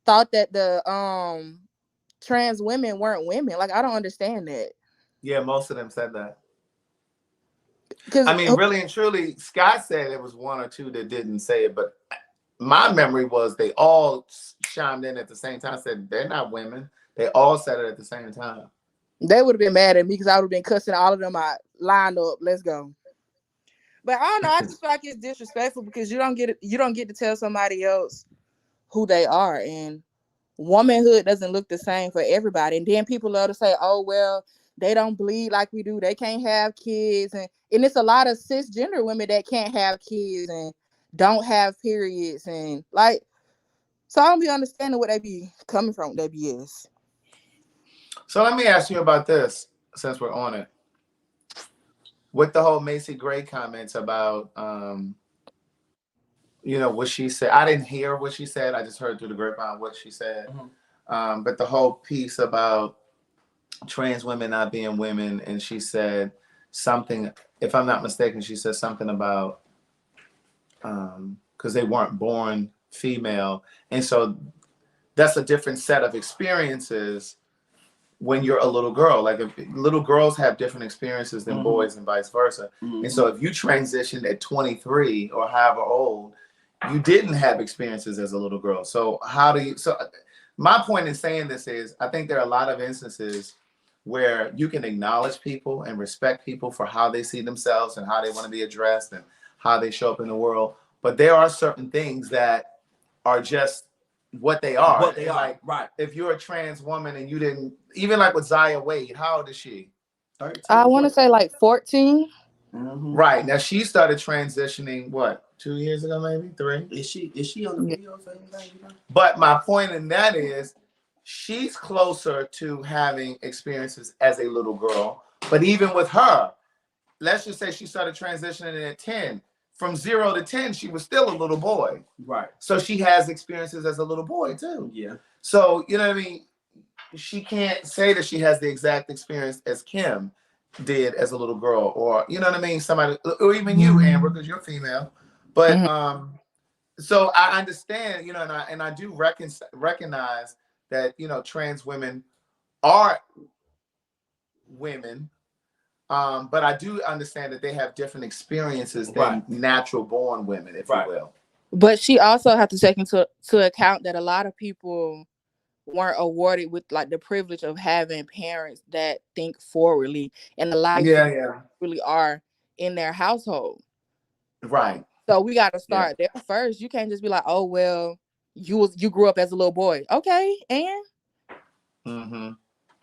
thought that the trans women weren't women. Like, I don't understand that. Yeah, most of them said that. I mean, really and truly, Scott said it was one or two that didn't say it, but my memory was they all chimed in at the same time, said they're not women. They all said it at the same time. They would have been mad at me because I would have been cussing all of them out. Line up, let's go. But I don't know. I just feel like it's disrespectful because you don't get to tell somebody else who they are, and womanhood doesn't look the same for everybody. And then people love to say, "Oh well, they don't bleed like we do. They can't have kids," and it's a lot of cisgender women that can't have kids and don't have periods, and like, so I don't be understanding what they be coming from with that BS. So let me ask you about this, since we're on it. With the whole Macy Gray comments about, what she said. I didn't hear what she said. I just heard through the grapevine what she said. Mm-hmm. But the whole piece about trans women not being women, and she said something, if I'm not mistaken, she said something about, because they weren't born female. And so that's a different set of experiences when you're a little girl. Like, if little girls have different experiences than boys and vice versa. And so if you transitioned at 23 or however old, you didn't have experiences as a little girl. So my point in saying this is, I think there are a lot of instances where you can acknowledge people and respect people for how they see themselves and how they want to be addressed and how they show up in the world. But there are certain things that are just what they are. Like, right. If you're a trans woman and you didn't, even like with Zaya Wade, how old is she? 13, I want to say like 14. Right. Now she started transitioning, what, 2 years ago, maybe 3? Is she on the video? But my point in that is, she's closer to having experiences as a little girl. But even with her, let's just say she started transitioning at 10. From 0 to 10, she was still a little boy. Right. So she has experiences as a little boy too. Yeah. So, you know what I mean? She can't say that she has the exact experience as Kim did as a little girl, or you know what I mean? Somebody, or even you, Amber, because you're female. But so I understand, you know, and I do recognize that, you know, trans women are women. But I do understand that they have different experiences than natural born women, if you will. But she also have to take into account that a lot of people weren't awarded with like the privilege of having parents that think forwardly and the life really are in their household. Right. So we got to start there first. You can't just be like, oh well, you grew up as a little boy, okay? And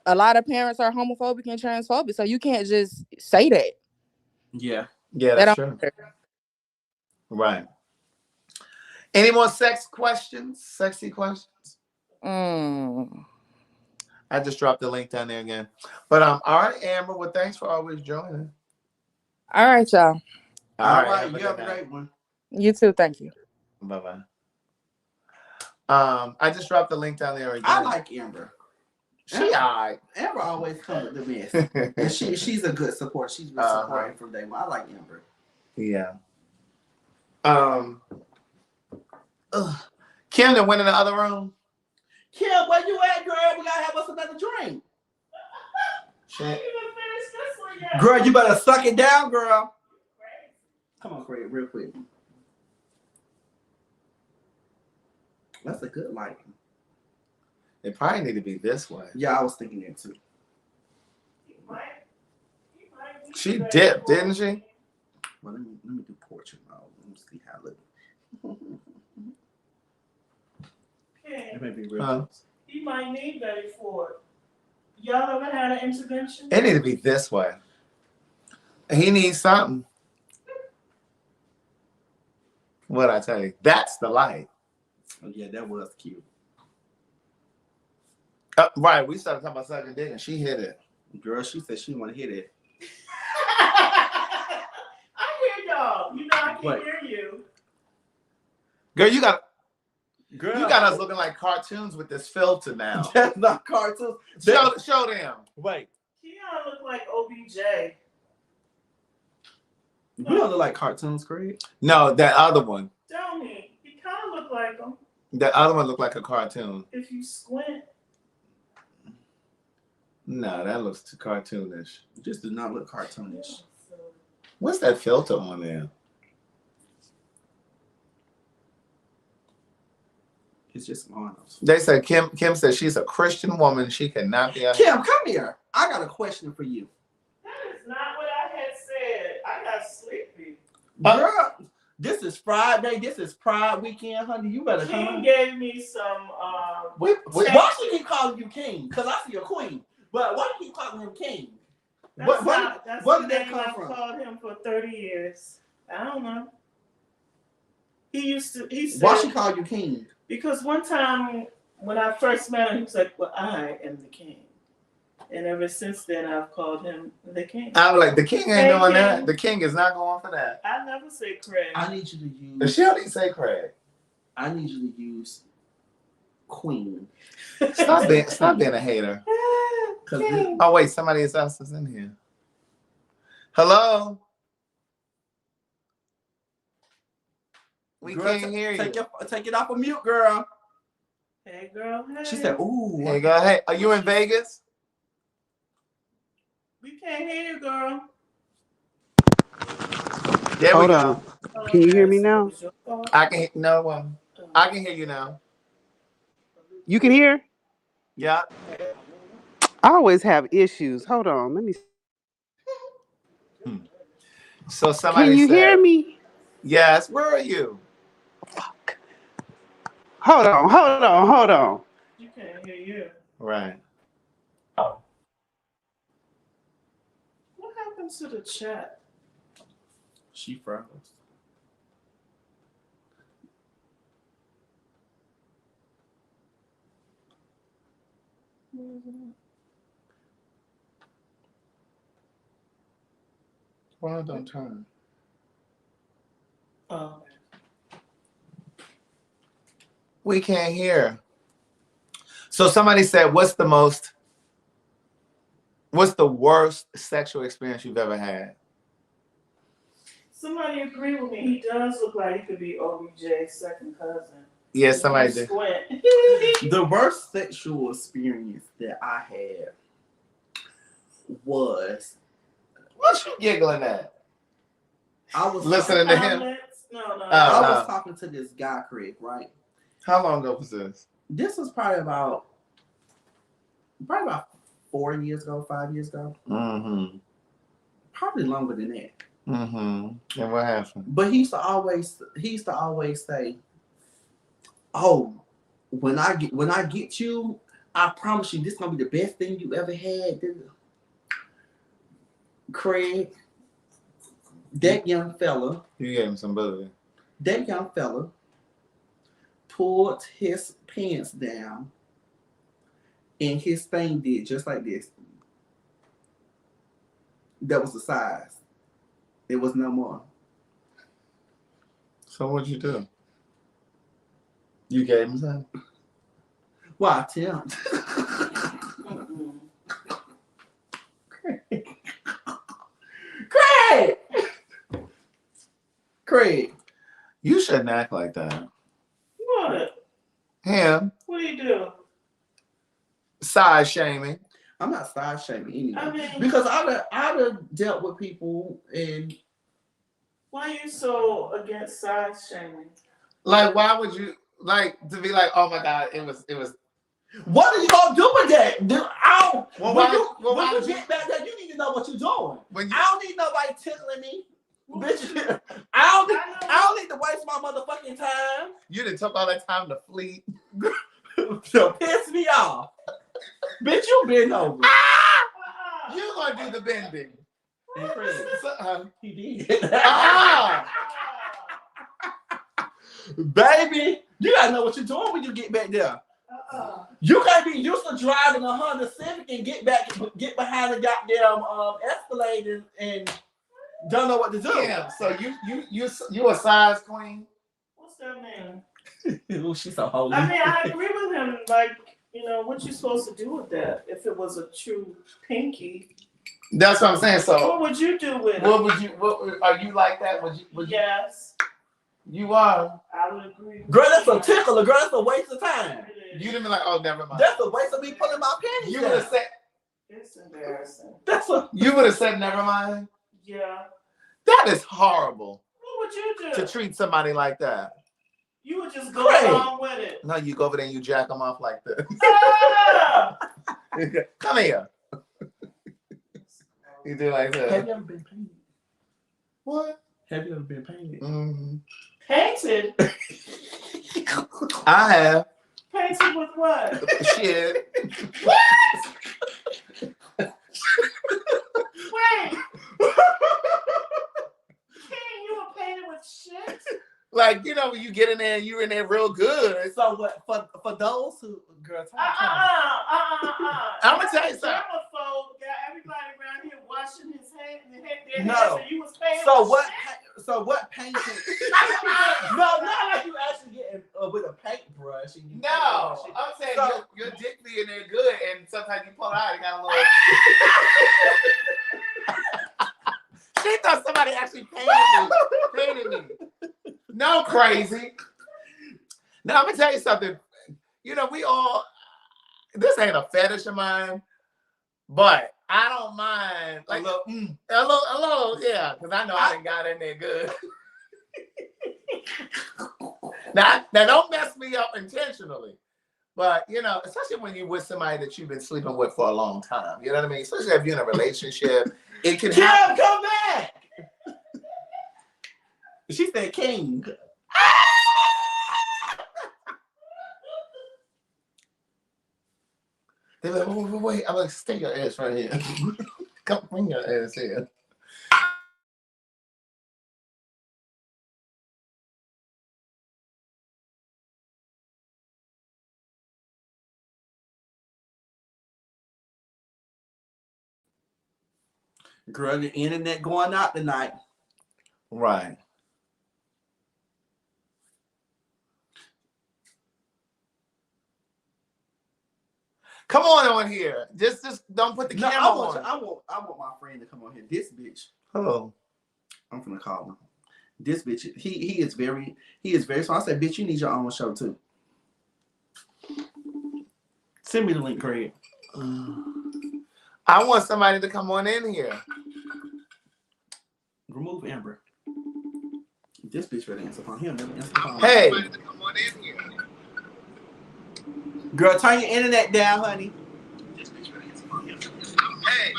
a lot of parents are homophobic and transphobic, so you can't just say that. Yeah, that's true. Right. Any more sexy questions? I just dropped the link down there again. But all right, Amber. Well, thanks for always joining. All right, y'all. All right. You have a great one. You too. Thank you. Bye-bye. I just dropped the link down there again. I like Amber. Amber always comes with the mess. And she's a good support. She's been supporting from day one. I like Amber. Yeah. Kim that went in the other room. Kim, where you at, girl? We gotta have us another drink. Girl, you better suck it down, girl. Come on, Craig, real quick. That's a good lighting. It probably need to be this way. Yeah, I was thinking that too. She dipped, didn't she? Well, let me do portrait mode. Let me see how it looks. Okay. It may be real. He might need Betty Ford. Y'all ever had an intervention? It need to be this way. He needs something. What I tell you? That's the light. Oh yeah, that was cute. Right, we started talking about sucking dick and she hit it. Girl, she said she want to hit it. I hear y'all. You know I can hear you. Girl, you got us looking like cartoons with this filter now. That's not cartoons. Show them. Wait. Keon look like OBJ. We don't look like cartoons, Craig. No, that other one. Tell me. He kind of look like him. That other one looked like a cartoon. If you squint. No, that looks too cartoonish. It just does not look cartoonish. What's that filter on there? It's just on. They said Kim said she's a Christian woman. She cannot be a... Kim, come here. I got a question for you. That is not what I had said. I got sleepy. Girl, this is Friday. This is Pride weekend, honey. You better come. King gave me some. Why she keep calling you King? Because I see a queen. But why do you keep calling him King? That's what did that come I've from? called him for 30 years. I don't know. He said, why she called you King? Because one time when I first met him, he was like, well, I am the king. And ever since then, I've called him the king. I'm like, the king ain't doing that. The king is not going for that. I never say Craig. I need you to use... She only say Craig. I need you to use Queen. Stop being a hater. Oh, wait, somebody else is in here. Hello? We can't hear you. Take it off of mute, girl. Hey, girl. Hey. She said, ooh. Hey, girl. Hey, are you in Vegas? We can't hear you, girl. There Hold we on. go. Can you hear me now? I can I can hear you now. You can hear? Yeah. I always have issues. Hold on. Let me. So somebody Can you hear me? Yes. Where are you? Fuck. Hold on. You can't hear you. Right. What happened to the chat? She froze. Why don't turn? Oh. We can't hear. So somebody said, what's the worst sexual experience you've ever had? Somebody agree with me. He does look like he could be OBJ's second cousin. Yeah, somebody did. Squint. The worst sexual experience that I had was What you giggling at? I was Listening to him. No. I was talking to this guy, Craig, right? How long ago was this? This was probably about 4 years ago, 5 years ago. Mm-hmm. Probably longer than that. Mm-hmm. And what happened? But he used to always say, "Oh, when I get you, I promise you, this is gonna be the best thing you ever had." Craig, that young fella. You gave him some booty. That young fella pulled his pants down, and his thing did just like this. That was the size. It was no more. So what'd you do? You gave him some? Why, Tim? Craig. You shouldn't act like that. What? Him. What do you do? Size shaming. I'm not size shaming anyway. I mean, because I'd have dealt with people and. Why are you so against size shaming? Like, why would you like to be like, oh my God, it was. What are you gonna do with that? When you get back there, you need to know what you're doing. I don't need nobody tickling me. Bitch, I don't need to waste my motherfucking time. You done took all that time to flee. To piss me off. Bitch, you been over. You gonna do the bending. He did. Baby, you gotta know what you're doing when you get back there. You can't be used to driving a Honda Civic and get behind the goddamn Escalade and don't know what to do. Yeah, so you a size queen? What's that mean? Ooh, she's so holy. I mean, I agree with him. Like, what you supposed to do with that? If it was a true pinky. That's what I'm saying. So what would you do with it? What are you like that? Would yes. You are. I would agree. Girl, that's a tickler. Girl, that's a waste of time. You didn't be like, oh, never mind. That's a waste of me pulling my panties. You would have said. It's embarrassing. You would have said, never mind. Yeah. That is horrible. What would you do? To treat somebody like that. You would just go along with it. No, you go over there and you jack them off like this. Ah! Come here. You do like that. Have you ever been painted? What? Have you ever been painted? Mm-hmm. Painted? I have. Painted with what? Shit. What? Wait. You were painted with shit? Like, when you get in there and you're in there real good. So what for those who girls I'm gonna tell you something. Germaphobe got everybody around here washing his hands and their No. hands, and you was painted So with what shit? so what painting? No, not like you actually get with a paintbrush and you No, I'm saying your dick be in there good, and sometimes you pull it out, you got a little. She thought somebody actually painted me. No, crazy. Now I'm gonna tell you something. We all. This ain't a fetish of mine, but I don't mind like a little, yeah, because I know I done got in there good. Now don't mess me up intentionally, but especially when you're with somebody that you've been sleeping with for a long time. You know what I mean? Especially if you're in a relationship, it can happen. Come back. She said king. They're like, wait, I'm like, stay your ass right here. Come bring your ass here. Girl, the internet going out tonight. Right. Come on here. Just don't put the camera on. I want my friend to come on here. This bitch. Oh. I'm gonna call him. This bitch, he is very smart. I said, bitch, you need your own show too. Send me the link, Craig. I want somebody to come on in here. Remove Amber. This bitch ready to answer phone. He'll never answer the phone. Hey. Girl, turn your internet down, honey. Hey.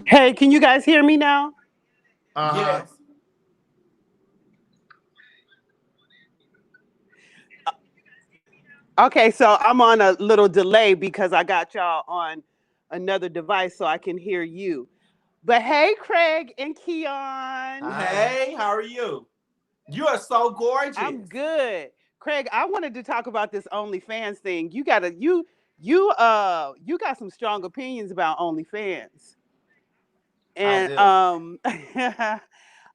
Hey, can you guys hear me now? Yes. Okay, so I'm on a little delay because I got y'all on another device so I can hear you. But hey, Craig and Keon. Hey, how are you? You are so gorgeous. I'm good. Craig, I wanted to talk about this OnlyFans thing. You got some strong opinions about OnlyFans. And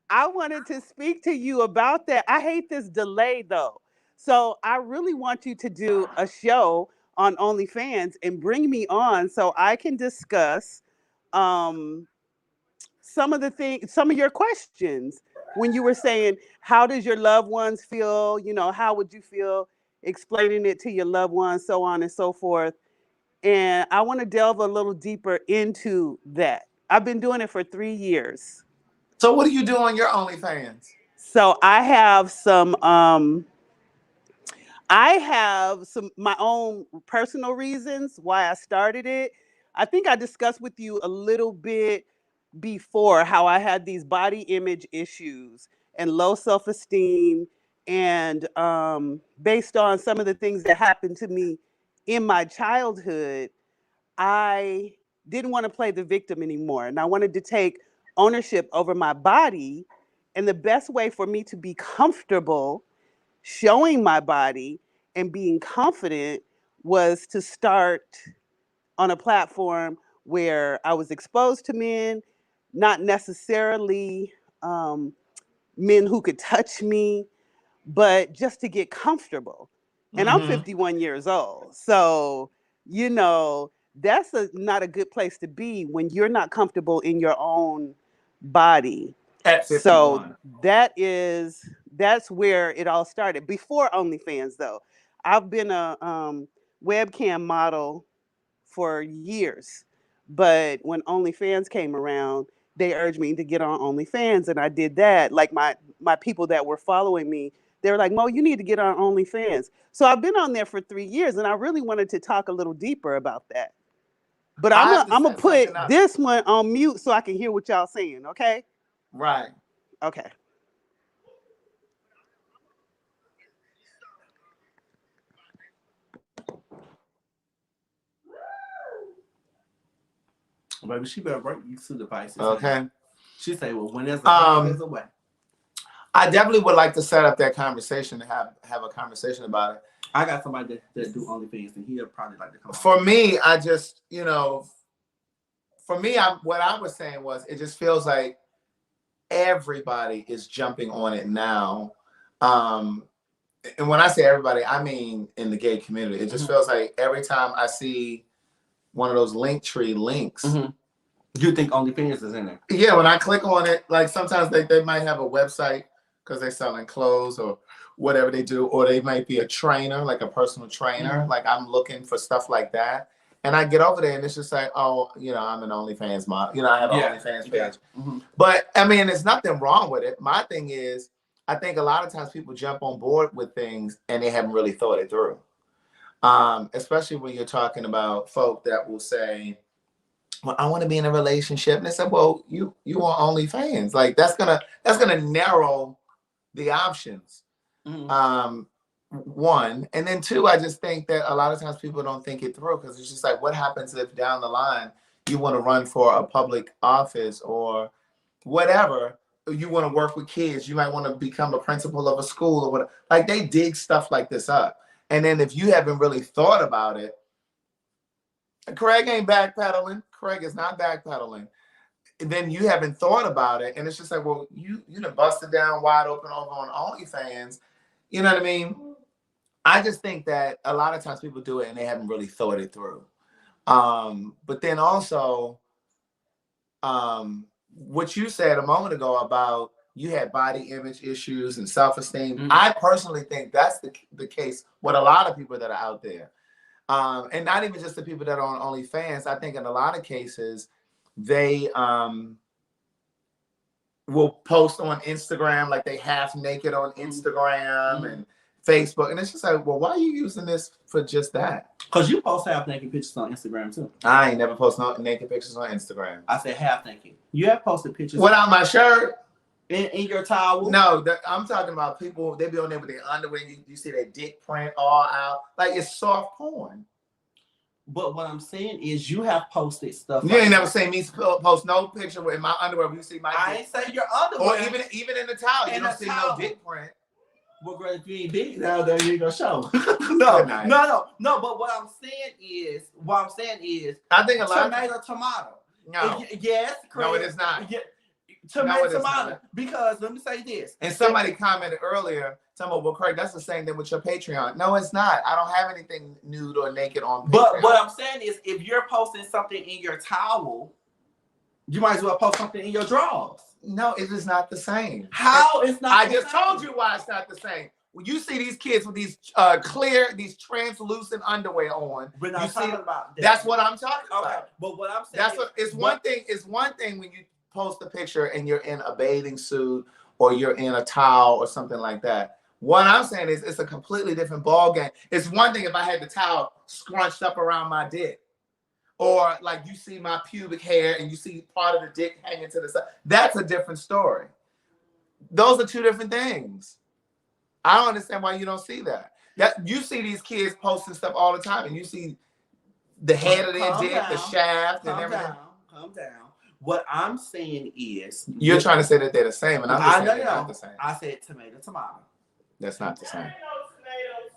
I wanted to speak to you about that. I hate this delay though. So I really want you to do a show on OnlyFans and bring me on so I can discuss some of your questions when you were saying, how does your loved ones feel? You know, how would you feel explaining it to your loved ones, so on and so forth. And I want to delve a little deeper into that. I've been doing it for 3 years. So what do you do on your OnlyFans? So I have some my own personal reasons why I started it. I think I discussed with you a little bit before how I had these body image issues and low self-esteem, and based on some of the things that happened to me in my childhood, I didn't want to play the victim anymore, and I wanted to take ownership over my body. And the best way for me to be comfortable showing my body and being confident was to start on a platform where I was exposed to men, not necessarily men who could touch me, but just to get comfortable. And I'm 51 years old. So, you know, that's not a good place to be when you're not comfortable in your own body. At 51. So that's where it all started. Before OnlyFans, though, I've been a webcam model for years, but when OnlyFans came around, they urged me to get on OnlyFans, and I did that. Like my people that were following me, they were like, "Mo, you need to get on OnlyFans." So I've been on there for 3 years, and I really wanted to talk a little deeper about that. But I'm gonna put this one on mute so I can hear what y'all saying. Okay? Right. Okay. Baby, she better break these 2 devices. Okay. She say, well, when there's a way. I definitely would like to set up that conversation to have a conversation about it. I got somebody that do OnlyFans, and he'll probably like to come on. For me, I just, what I was saying was, it just feels like everybody is jumping on it now. And when I say everybody, I mean in the gay community. It just feels like every time I see one of those Linktree links. You think OnlyFans is in there? Yeah, when I click on it, like sometimes they might have a website because they're selling clothes or whatever they do, or they might be a trainer, like a personal trainer. Like I'm looking for stuff like that. And I get over there and it's just like, oh, I'm an OnlyFans model. I have an OnlyFans page. But I mean, there's nothing wrong with it. My thing is, I think a lot of times people jump on board with things and they haven't really thought it through. Especially when you're talking about folk that will say, well, I want to be in a relationship. And they said, well, you want OnlyFans. Like that's gonna narrow the options. One. And then 2, I just think that a lot of times people don't think it through, because it's just like, what happens if down the line you want to run for a public office or whatever, you want to work with kids, you might want to become a principal of a school or whatever. Like they dig stuff like this up. And then if you haven't really thought about it, Craig ain't backpedaling. Craig is not backpedaling. And then you haven't thought about it, and it's just like, well, you done busted down wide open over on OnlyFans. You know what I mean? I just think that a lot of times people do it and they haven't really thought it through. But then also, what you said a moment ago about you had body image issues and self-esteem. Mm-hmm. I personally think that's the case with a lot of people that are out there. And not even just the people that are on OnlyFans. I think in a lot of cases, they will post on Instagram, like they half naked on Instagram and Facebook. And it's just like, well, why are you using this for just that? Because you post half naked pictures on Instagram too. I ain't never post no naked pictures on Instagram. I said half naked. You have posted pictures without my shirt. In your towel? No, I'm talking about people, they be on there with their underwear. You see their dick print all out. Like, it's soft porn. But what I'm saying is you have posted stuff. You ain't never seen me post no picture with my underwear. You see my dick. I ain't say your underwear. Or even in the towel. You don't see no dick print. Well, girl, if you ain't big now, then you ain't gonna show. No. But what I'm saying is, I think a lot tomato. No. Yes, correct. No, it is not. Yeah. Tomato. Because let me say this. And somebody commented earlier, talking about, well, Craig, that's the same thing with your Patreon. No, it's not. I don't have anything nude or naked on Patreon. But what I'm saying is, if you're posting something in your towel, you might as well post something in your drawers. No, it is not the same. How is not? I just told you why it's not the same. When you see these kids with these these translucent underwear on, we're not talking about that. That's what I'm talking about. Okay, but what I'm saying it's one thing when you post a picture and you're in a bathing suit or you're in a towel or something like that. What I'm saying is it's a completely different ball game. It's one thing if I had the towel scrunched up around my dick, or like you see my pubic hair and you see part of the dick hanging to the side. That's a different story. Those are two different things. I don't understand why you don't see that. You see these kids posting stuff all the time, and you see the head of their dick, the shaft, and everything. Calm down. What I'm saying is, you're trying to say that they're the same, and I'm just saying they're not the same. I said tomato. That's not the same.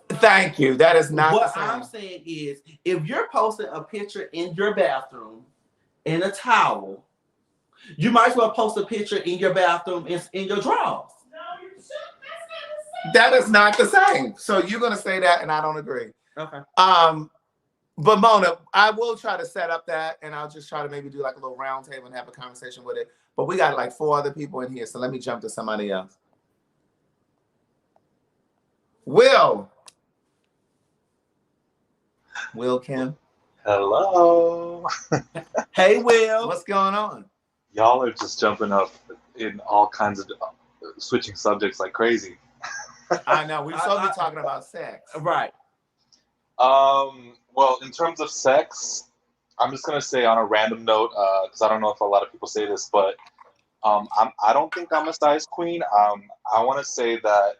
Thank you. That is not the same. What I'm saying is, if you're posting a picture in your bathroom in a towel, you might as well post a picture in your bathroom in your drawers. No, you shouldn't. That is not the same. So you're gonna say that, and I don't agree. Okay. But Mona, I will try to set up that, and I'll just try to maybe do like a little round table and have a conversation with it. But we got like 4 other people in here, so let me jump to somebody else. Will Kim. Hello. Hey, Will. What's going on? Y'all are just jumping up in all kinds of switching subjects like crazy. I know. We're supposed to be talking about sex. Right. Well, in terms of sex, I'm just gonna say on a random note, because I don't know if a lot of people say this, but I don't think I'm a size queen. I want to say that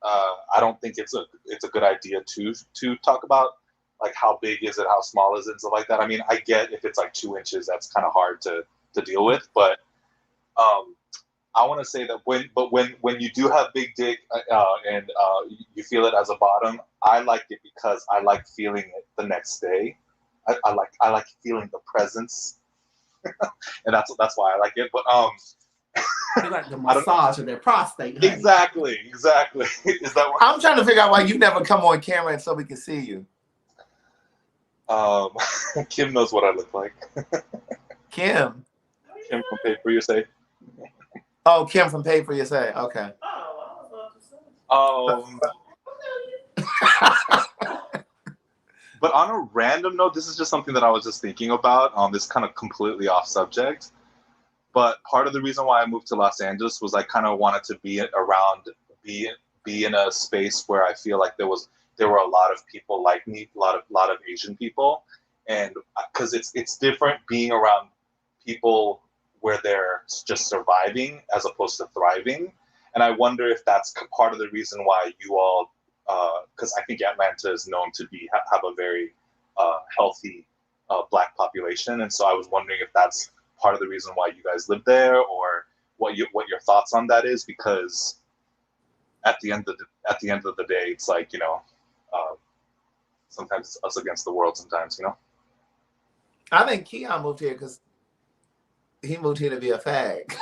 I don't think it's a good idea to talk about like how big is it, how small is it, and stuff like that. I mean, I get if it's like 2 inches, that's kind of hard to deal with, but I want to say that when you do have big dick and you feel it as a bottom, I like it because I like feeling it the next day. I like feeling the presence, and that's why I like it. But you like the massage of their prostate. Honey. Exactly. Is that what I'm trying to figure out why you never come on camera so we can see you? Kim knows what I look like. Kim from Pay For Your Say. Oh, Kim from Pay For Your Say. Okay. But on a random note, this is just something that I was just thinking about. This kind of completely off subject. But part of the reason why I moved to Los Angeles was I kind of wanted to be in a space where I feel like there were a lot of people like me, a lot of Asian people, and because it's different being around people where they're just surviving as opposed to thriving. And I wonder if that's part of the reason why you all, because I think Atlanta is known to have a very healthy Black population, and so I was wondering if that's part of the reason why you guys live there, or what your thoughts on that is, because at the end of the day, it's like, sometimes it's us against the world sometimes, I think Keon moved here because he moved here to be a fag.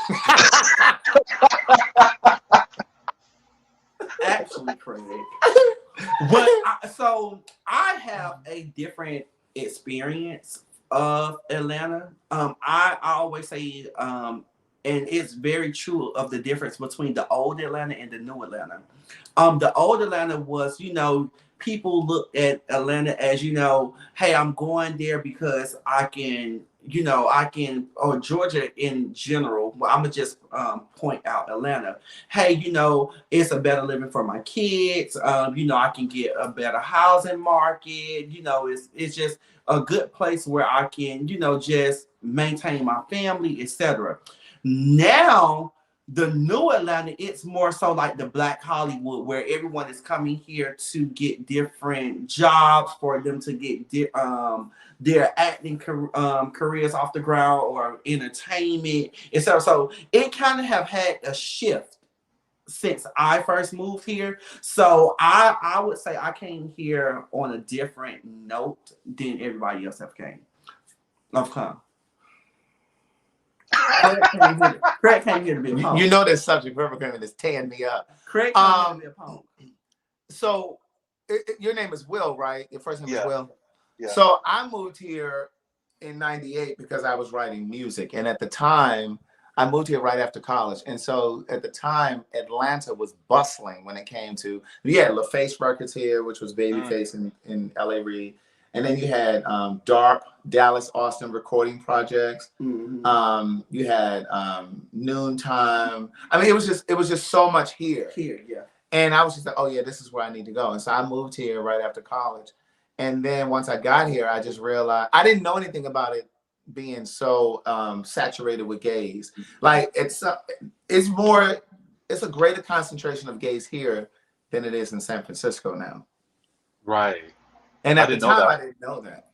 Actually, Craig. But so I have a different experience of Atlanta. I always say, and it's very true of the difference between the old Atlanta and the new Atlanta. The old Atlanta was, people looked at Atlanta as, hey, I'm going there because I can, or Georgia in general. Well, I'm gonna just point out Atlanta. Hey, it's a better living for my kids. I can get a better housing market. It's just a good place where I can, just maintain my family, etc. Now, the new Atlanta, it's more so like the Black Hollywood, where everyone is coming here to get different jobs for them to get their acting careers off the ground or entertainment, etc. So it kind of have had a shift since I first moved here. So I would say I came here on a different note than everybody else have came. Okay. Craig came here to be a punk. You know that subject verb agreement is tearing me up. Craig came here to be a punk. So your name is Will, right? Your first name is Will? Yeah. So I moved here in 98 because I was writing music. And at the time, I moved here right after college. And so at the time, Atlanta was bustling when it came to, LaFace Records here, which was Babyface in L.A. Reid. And then you had DARP, Dallas Austin Recording Projects. Mm-hmm. You had Noontime. I mean, it was just so much here. And I was just like, oh yeah, this is where I need to go. And so I moved here right after college. And then once I got here, I just realized I didn't know anything about it being so saturated with gays. Like it's a greater concentration of gays here than it is in San Francisco now. Right. And at the time, I didn't know that.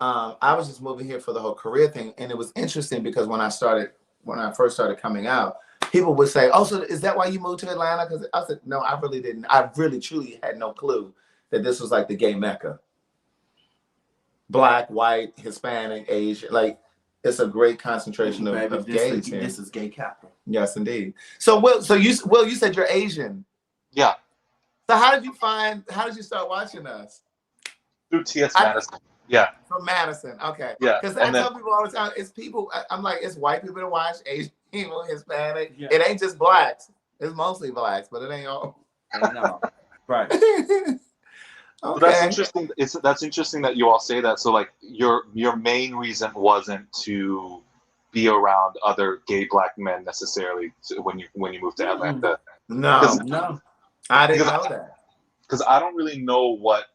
I was just moving here for the whole career thing. And it was interesting because when I first started coming out, people would say, oh, so is that why you moved to Atlanta? Because I said, no, I really didn't. I really, truly had no clue that this was like the gay Mecca. Black, white, Hispanic, Asian. Like, it's a great concentration of gays here. This is gay capital. Yes, indeed. So, Will, you said you're Asian. Yeah. So how did you start watching us? Through T.S. Madison. Yeah. From Madison. Okay. Yeah. Because I tell people all the time, it's people, I'm like, it's white people to watch, Asian people, Hispanic. Yeah. It ain't just blacks. It's mostly blacks, but it ain't all. No. Right. Okay. So that's interesting. That's interesting that you all say that. So like your main reason wasn't to be around other gay black men necessarily when you moved to Atlanta. No. I didn't know that. Because I don't really know what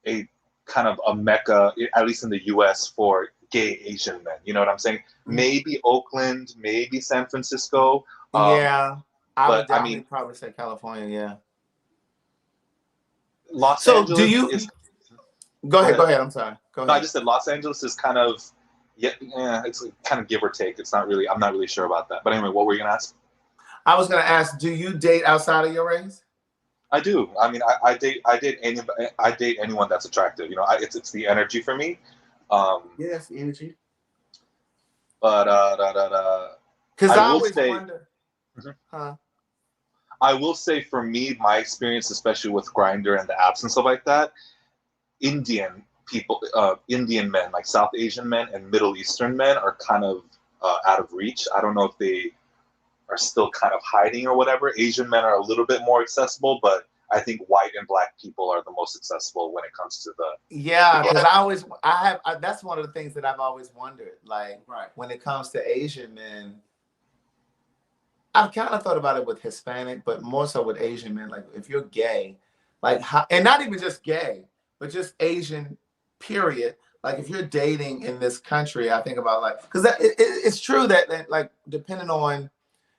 a kind of a mecca, at least in the U.S., for gay Asian men. You know what I'm saying? Maybe Oakland, maybe San Francisco. I would definitely probably say California. Yeah. Los Angeles. Go ahead. I'm sorry. Go ahead. No, I just said Los Angeles is kind of it's kind of give or take. I'm not really sure about that. But anyway, what were you gonna ask? I was gonna ask, do you date outside of your race? I do. I mean, I date anyone that's attractive. It's the energy for me. Yes, the energy. But because I always wonder. I will say, for me, my experience, especially with Grindr and the apps and stuff like that, Indian men, like South Asian men and Middle Eastern men, are kind of out of reach. I don't know if they are still kind of hiding or whatever. Asian men are a little bit more accessible, but I think white and black people are the most accessible when it comes to the. Yeah, because that's one of the things that I've always wondered. Like, when it comes to Asian men, I've kind of thought about it with Hispanic, but more so with Asian men. Like, if you're gay, and not even just gay, but just Asian, period. Like, if you're dating in this country, I think about because it's true that like, depending on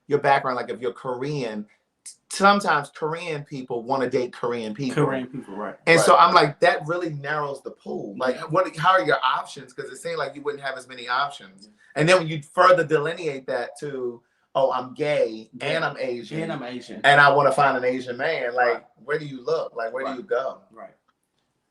your background, like if you're Korean, sometimes Korean people want to date Korean people. Right. And so I'm like, that really narrows the pool. Like, how are your options? Because it seemed like you wouldn't have as many options. And then when you further delineate that to, oh, I'm gay and I'm Asian. And I'm Asian. And I want to find an Asian man. Like, where do you look? Like, where do you go? Right.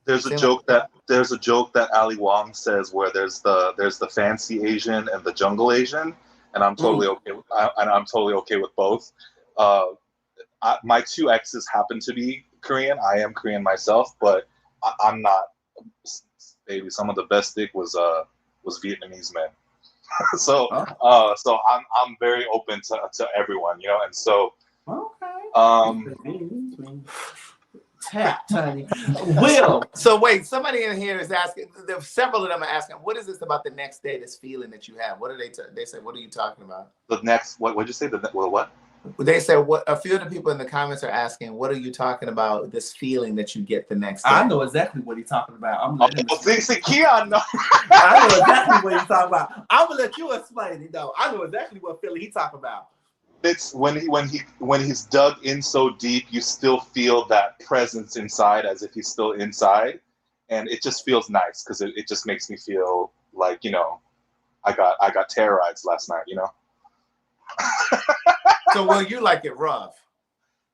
There's a joke that Ali Wong says where there's the fancy Asian and the jungle Asian, and I'm totally okay. I'm totally okay with both. My two exes happen to be Korean. I am Korean myself, but I'm not. Baby, some of the best dick was Vietnamese men. So I'm very open to everyone, and so. Tapped, honey. Will. So wait, somebody in here is asking. Several of them are asking, "What is this about the next day? This feeling that you have? What are they? They say, what are you talking about? The next, what? What'd you say? What? They said, what? A few of the people in the comments are asking, "What are you talking about? This feeling that you get the next day?" I know exactly what he's talking about. I'm letting him see, Keon, no. I know exactly what he's talking about. I'm gonna let you explain it though. I know exactly what feeling he's talking about. It's when he's dug in so deep, you still feel that presence inside, as if he's still inside, and it just feels nice because it just makes me feel like I got terrorized last night. So, will you like it rough?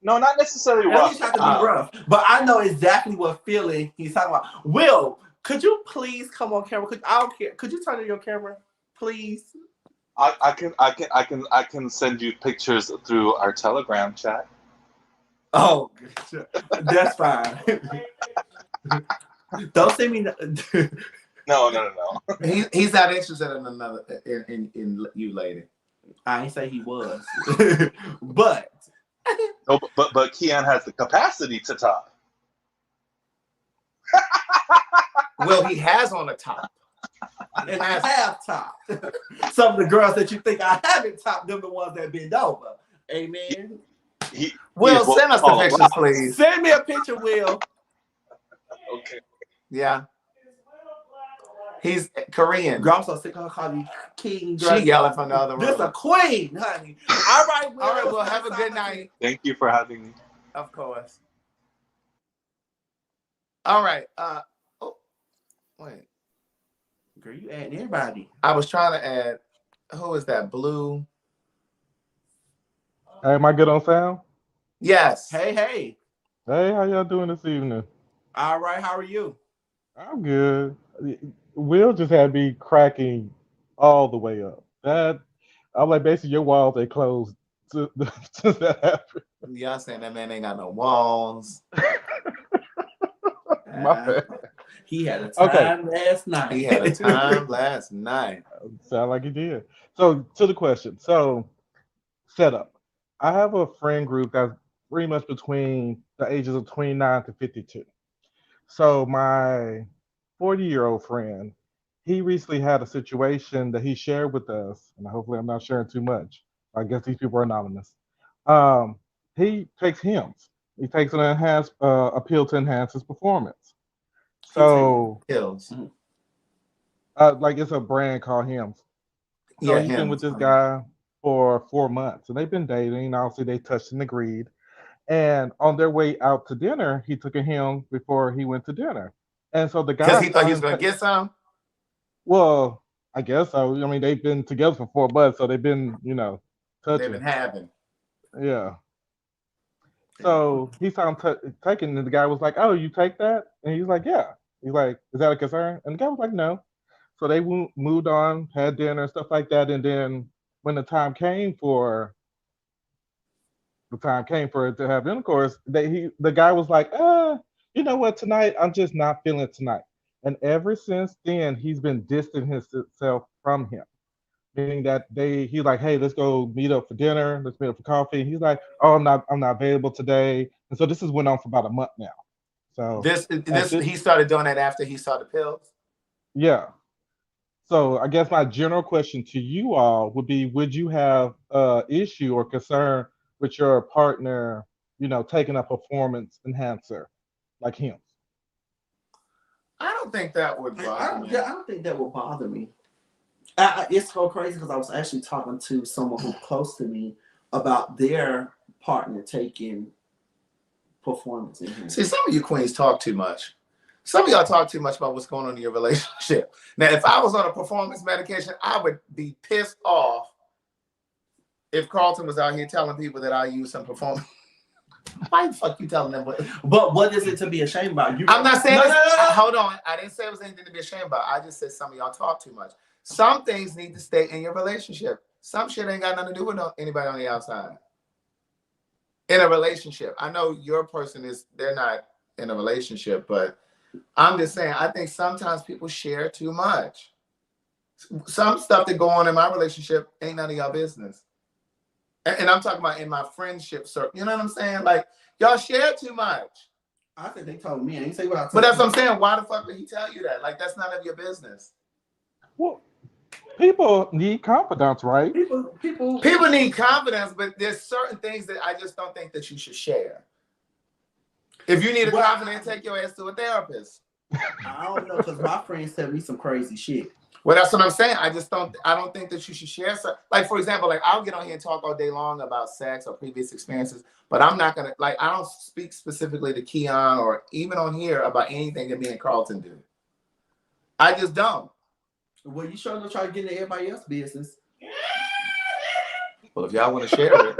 No, not necessarily rough. He's trying to be rough, but I know exactly what feeling he's talking about. Will, could you please come on camera? I don't care. Could you turn on your camera, please? I can send you pictures through our Telegram chat. Oh, that's fine. Don't send me. No. He's not interested in another in you, lady. I ain't say he was, but no, but Keon has the capacity to top. Well, he has on a top. And I have topped. Some of the girls that you think I haven't topped, them the ones that bend over. Amen. Will, send us the pictures, please. Send me a picture, Will. Okay. Yeah. He's Korean. Girl, I'm so sick of calling you king. She yelling from the other room. This a queen, honey. All right, Will. All right, well, have a good night. Thank you for having me. Of course. All right. Wait. Girl, you adding everybody. I was trying to add. Who is that? Blue. Hey, am I good on sound? Yes. Hey. Hey, how y'all doing this evening? All right, how are you? I'm good. Will just had me cracking all the way up. I'm like, basically, your walls they closed since that happened. Y'all saying that man ain't got no walls. My bad. He had a time last night. He had a time last night. Sound like he did. So to the question. So setup. I have a friend group that's pretty much between the ages of 29 to 52. So my 40-year-old friend, he recently had a situation that he shared with us, and hopefully I'm not sharing too much. I guess these people are anonymous. He takes hymns. He takes a pill to enhance his performance. So pills. Like it's a brand called Hims. So Yeah, he's been with this guy for 4 months, and they've been dating. Obviously, they touched and agreed. And on their way out to dinner, he took a him before he went to dinner. And so the guy, because he thought he was going to get some. Well, I guess so. I mean, they've been together for 4 months, so they've been, touching. They've been having. Yeah. So he saw him taking, and the guy was like, "Oh, you take that?" And he's like, "Yeah." He's like, "Is that a concern?" And the guy was like, "No." So they moved on, had dinner and stuff like that. And then when the time came for it to have intercourse, the guy was like, you know what? Tonight I'm just not feeling it tonight. And ever since then, he's been distancing himself from him. Meaning that he's like, hey, let's go meet up for dinner. Let's meet up for coffee. And he's like, oh, I'm not available today. And so this has went on for about a month now. So he started doing that after he saw the pills. Yeah. So I guess my general question to you all would be: would you have issue or concern with your partner, taking a performance enhancer like him? I don't think that would bother me. I don't think that would bother me. It's so crazy because I was actually talking to someone who's close to me about their partner taking performance enhancers. See, some of you queens talk too much. Some of y'all talk too much about what's going on in your relationship. Now, if I was on a performance medication, I would be pissed off if Carlton was out here telling people that I use some performance Why the fuck you telling them what? But what is it to be ashamed about? I'm not saying no, hold on. I didn't say it was anything to be ashamed about. I just said some of y'all talk too much. Some things need to stay in your relationship. Some shit ain't got nothing to do with anybody on the outside. In a relationship. I know your person they're not in a relationship, but I'm just saying, I think sometimes people share too much. Some stuff that go on in my relationship ain't none of y'all business. And I'm talking about in my friendship circle. You know what I'm saying? Like, y'all share too much. I think they told me. I didn't say what I told But that's what I'm saying. Why the fuck would he tell you that? Like, that's none of your business. Well, people need confidence, right? People need confidence, but there's certain things that I just don't think that you should share. If you need a confidence, take your ass to a therapist. I don't know, because my friends tell me some crazy shit. Well, that's what I'm saying. I don't think that you should share. Like, for example, like I'll get on here and talk all day long about sex or previous experiences, but I'm not going to, like, I don't speak specifically to Keon or even on here about anything that me and Carlton do. I just don't. Well, you sure don't try to get into everybody else's business. Well, if y'all want to share it.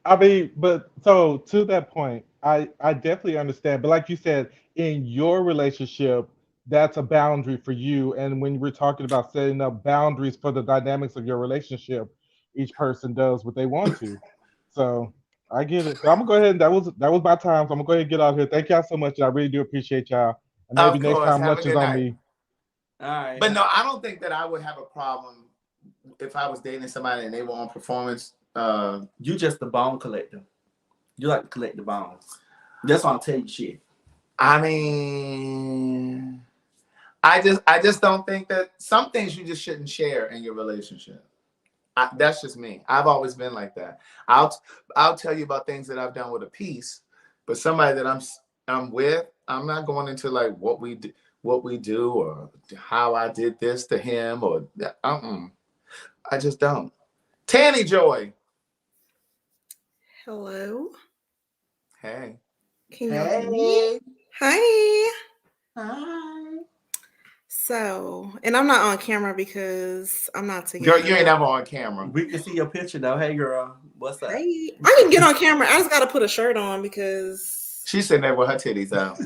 I mean, but so to that point, I definitely understand. But like you said, in your relationship, that's a boundary for you. And when we're talking about setting up boundaries for the dynamics of your relationship, each person does what they want to. So I get it. But I'm gonna go ahead and that was my time. So I'm gonna go ahead and get out here. Thank y'all so much. I really do appreciate y'all. And maybe next time lunch is on me. All right. But no, I don't think that I would have a problem if I was dating somebody and they were on performance. You just the bone collector. You like to collect the bones. That's why I'm telling you shit. I mean, I just don't think that some things you just shouldn't share in your relationship. That's just me. I've always been like that. I'll tell you about things that I've done with a piece, but somebody that I'm with, I'm not going into like what we do or how I did this to him or I just don't. Tanny Joy. Hello. Hey. Can y'all hear me? Hi. Hi. So, and I'm not on camera because I'm not together. Girl, you ain't never on camera. We can see your picture though. Hey girl, what's up? Hey. I can get on camera. I just got to put a shirt on because She's sitting there with her titties out.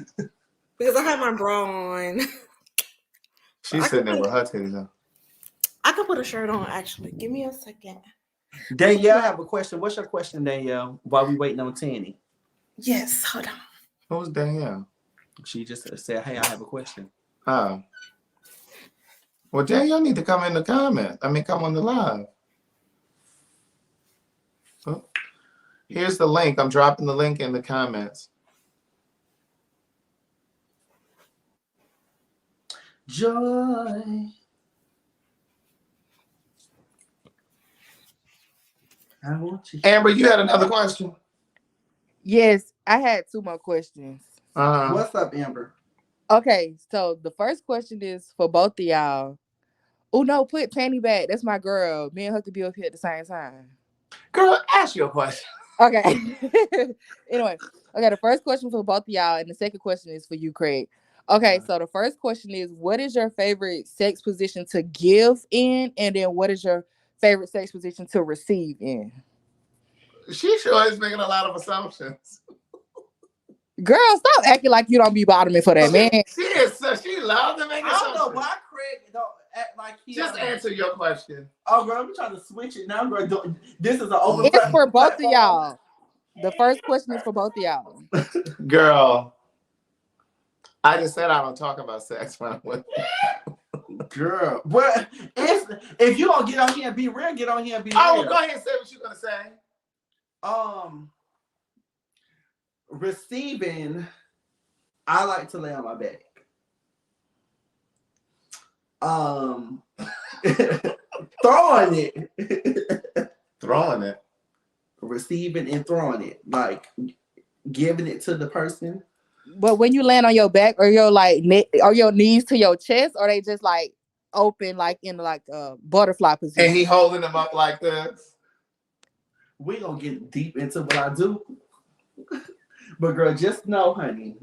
because I have my bra on. She's sitting there with her titties out. I can put a shirt on actually. Give me a second. Danielle, I have a question. What's your question, Danielle? While we waiting on Tanny. Yes, hold on. Who's Danielle? She just said, "Hey, I have a question." Oh. Well, Danielle need to come in the comment. Come on the live. Oh. Here's the link. I'm dropping the link in the comments. Joy. I want you. Amber, you had another question? Yes, I had 2 more questions. What's up, Amber? Okay, so the first question is for both of y'all. Oh no, put Tanny back. That's my girl. Me and her could be up here at the same time. Girl, ask your question. Okay. Anyway, okay, the first question for both of y'all, and the second question is for you, Craig. Okay, so the first question is, what is your favorite sex position to give in? And then what is your favorite sex position to receive in? She sure is making a lot of assumptions. Girl, stop acting like you don't be bottoming for that, man. She is. She loves to make assumptions. I don't know why Craig don't act like he. Just answer your question. Oh, girl, I'm trying to switch it now. Girl, this is an open. It's for both of y'all. The first question is for both of y'all. Girl, I just said I don't talk about sex when I'm with you. Girl, but if you don't get on here and be real, get on here and be real. Oh, go ahead and say what you're gonna say. Receiving, I like to lay on my back. Throwing it. Receiving and throwing it, like giving it to the person. But when you land on your back, or your like or your knees to your chest, or they just like open, like in like a butterfly position. And he holding them up like this. We gonna get deep into what I do, but girl, just know, honey.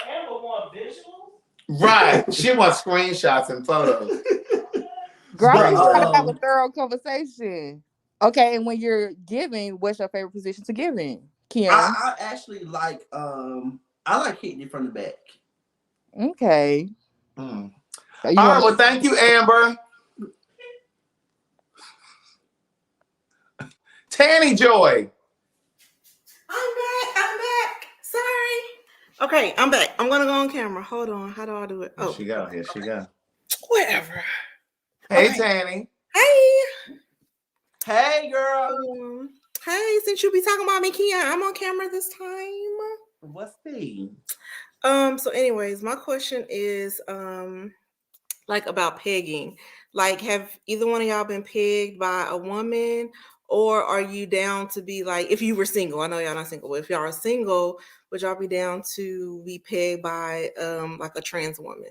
Amber want visuals. Right, she wants screenshots and photos. Girl, I'm trying to have a thorough conversation. Okay, and when you're giving, what's your favorite position to give in, Keon? I actually like I like hitting it from the back. Okay. Mm. So you All want right, well, thank you, Amber. Tanny Joy. I'm back. Sorry. Okay, I'm back. I'm gonna go on camera. Hold on. How do I do it? Here Oh, she go. Here she go. whatever. Hey, Okay. Tanny. Hey. Hey, girl. Hey, since you be talking about me, Keon, I'm on camera this time. What's the? So anyways, my question is like about pegging. Like, have either one of y'all been pegged by a woman, or are you down to be like, if you were single? I know y'all not single, but if y'all are single, would y'all be down to be pegged by like a trans woman?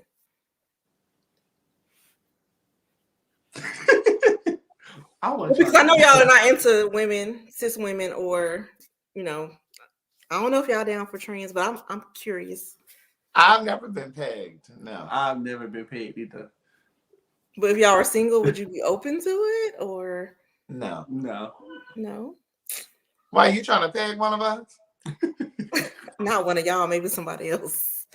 Because I know y'all are not into women, cis women, or you know, I don't know if y'all down for trans, but I'm curious. I've never been pegged. No. I've never been pegged either. But if y'all are single, would you be open to it, or No. no? Why, you trying to peg one of us? Not one of y'all, maybe somebody else.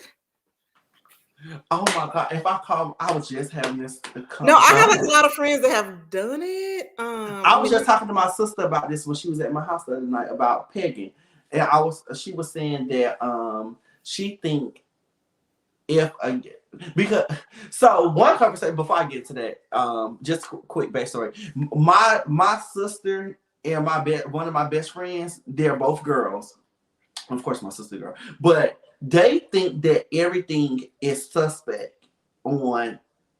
Oh my God! If I call, I was just having this conversation. No, I have like a lot of friends that have done it. I was just talking to my sister about this when she was at my house the other night about pegging, and she was saying that she think if because so one conversation before I get to that, just quick backstory. My sister and one of my best friends, they're both girls. Of course, my sister girl, but they think that everything is suspect on.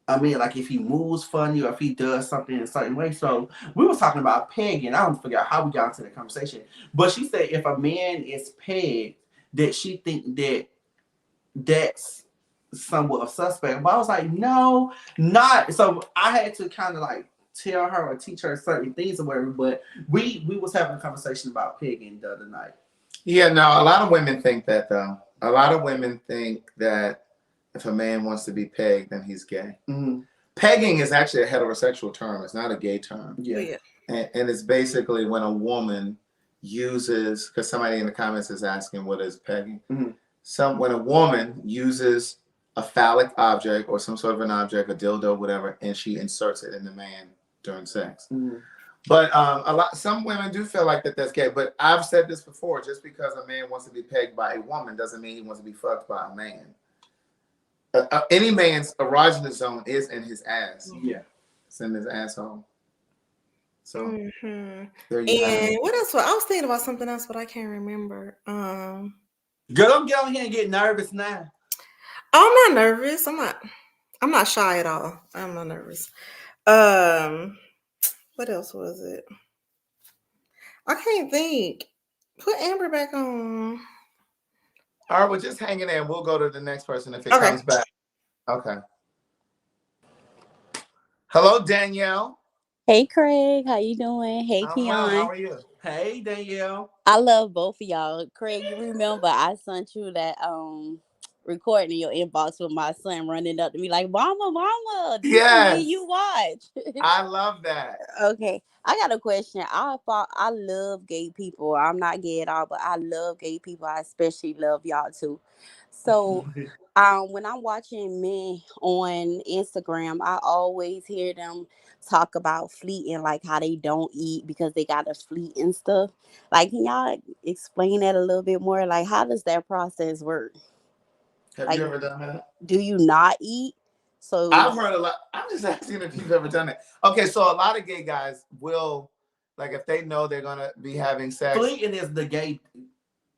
I mean, like if he moves funny or if he does something in a certain way. So we were talking about pegging. I don't forget how we got into the conversation, but she said if a man is pegged, that she think that that's somewhat of suspect. But I was like, no, not. So I had to kind of like tell her or teach her certain things or whatever. But we was having a conversation about pegging the other night. Yeah, no, a lot of women think that, though. A lot of women think that if a man wants to be pegged, then he's gay. Mm-hmm. Pegging is actually a heterosexual term. It's not a gay term. Yeah. And it's basically when a woman uses, because somebody in the comments is asking what is pegging. Mm-hmm. When a woman uses a phallic object or some sort of an object, a dildo, whatever, and she inserts it in the man during sex. Mm-hmm. But some women do feel like that's gay. But I've said this before: just because a man wants to be pegged by a woman doesn't mean he wants to be fucked by a man. Any man's erogenous zone is in his ass. Yeah, it's in his asshole. So mm-hmm. There you have it. What else? I was thinking about something else, but I can't remember. Girl, don't get on here and get nervous now. Oh, I'm not nervous. I'm not shy at all. I'm not nervous. What else was it? I can't think. Put Amber back on. All right, well, just hang in there and we'll go to the next person if it comes back. Okay. Hello, Danielle. Hey, Craig. How you doing? Hey, Keon. Well, how are you? Hey, Danielle. I love both of y'all. Craig, you remember I sent you that recording in your inbox with my son running up to me like, Mama, this is me you watch. I love that. Okay. I got a question. I love gay people. I'm not gay at all, but I love gay people. I especially love y'all too. So when I'm watching men on Instagram, I always hear them talk about fleeting, like how they don't eat because they got to fleet and stuff. Like, can y'all explain that a little bit more? Like, how does that process work? Have you ever done that? Do you not eat? So I've heard a lot. I'm just asking if you've ever done it. Okay, so a lot of gay guys will, like, if they know they're gonna be having sex. Fleeting is the gay.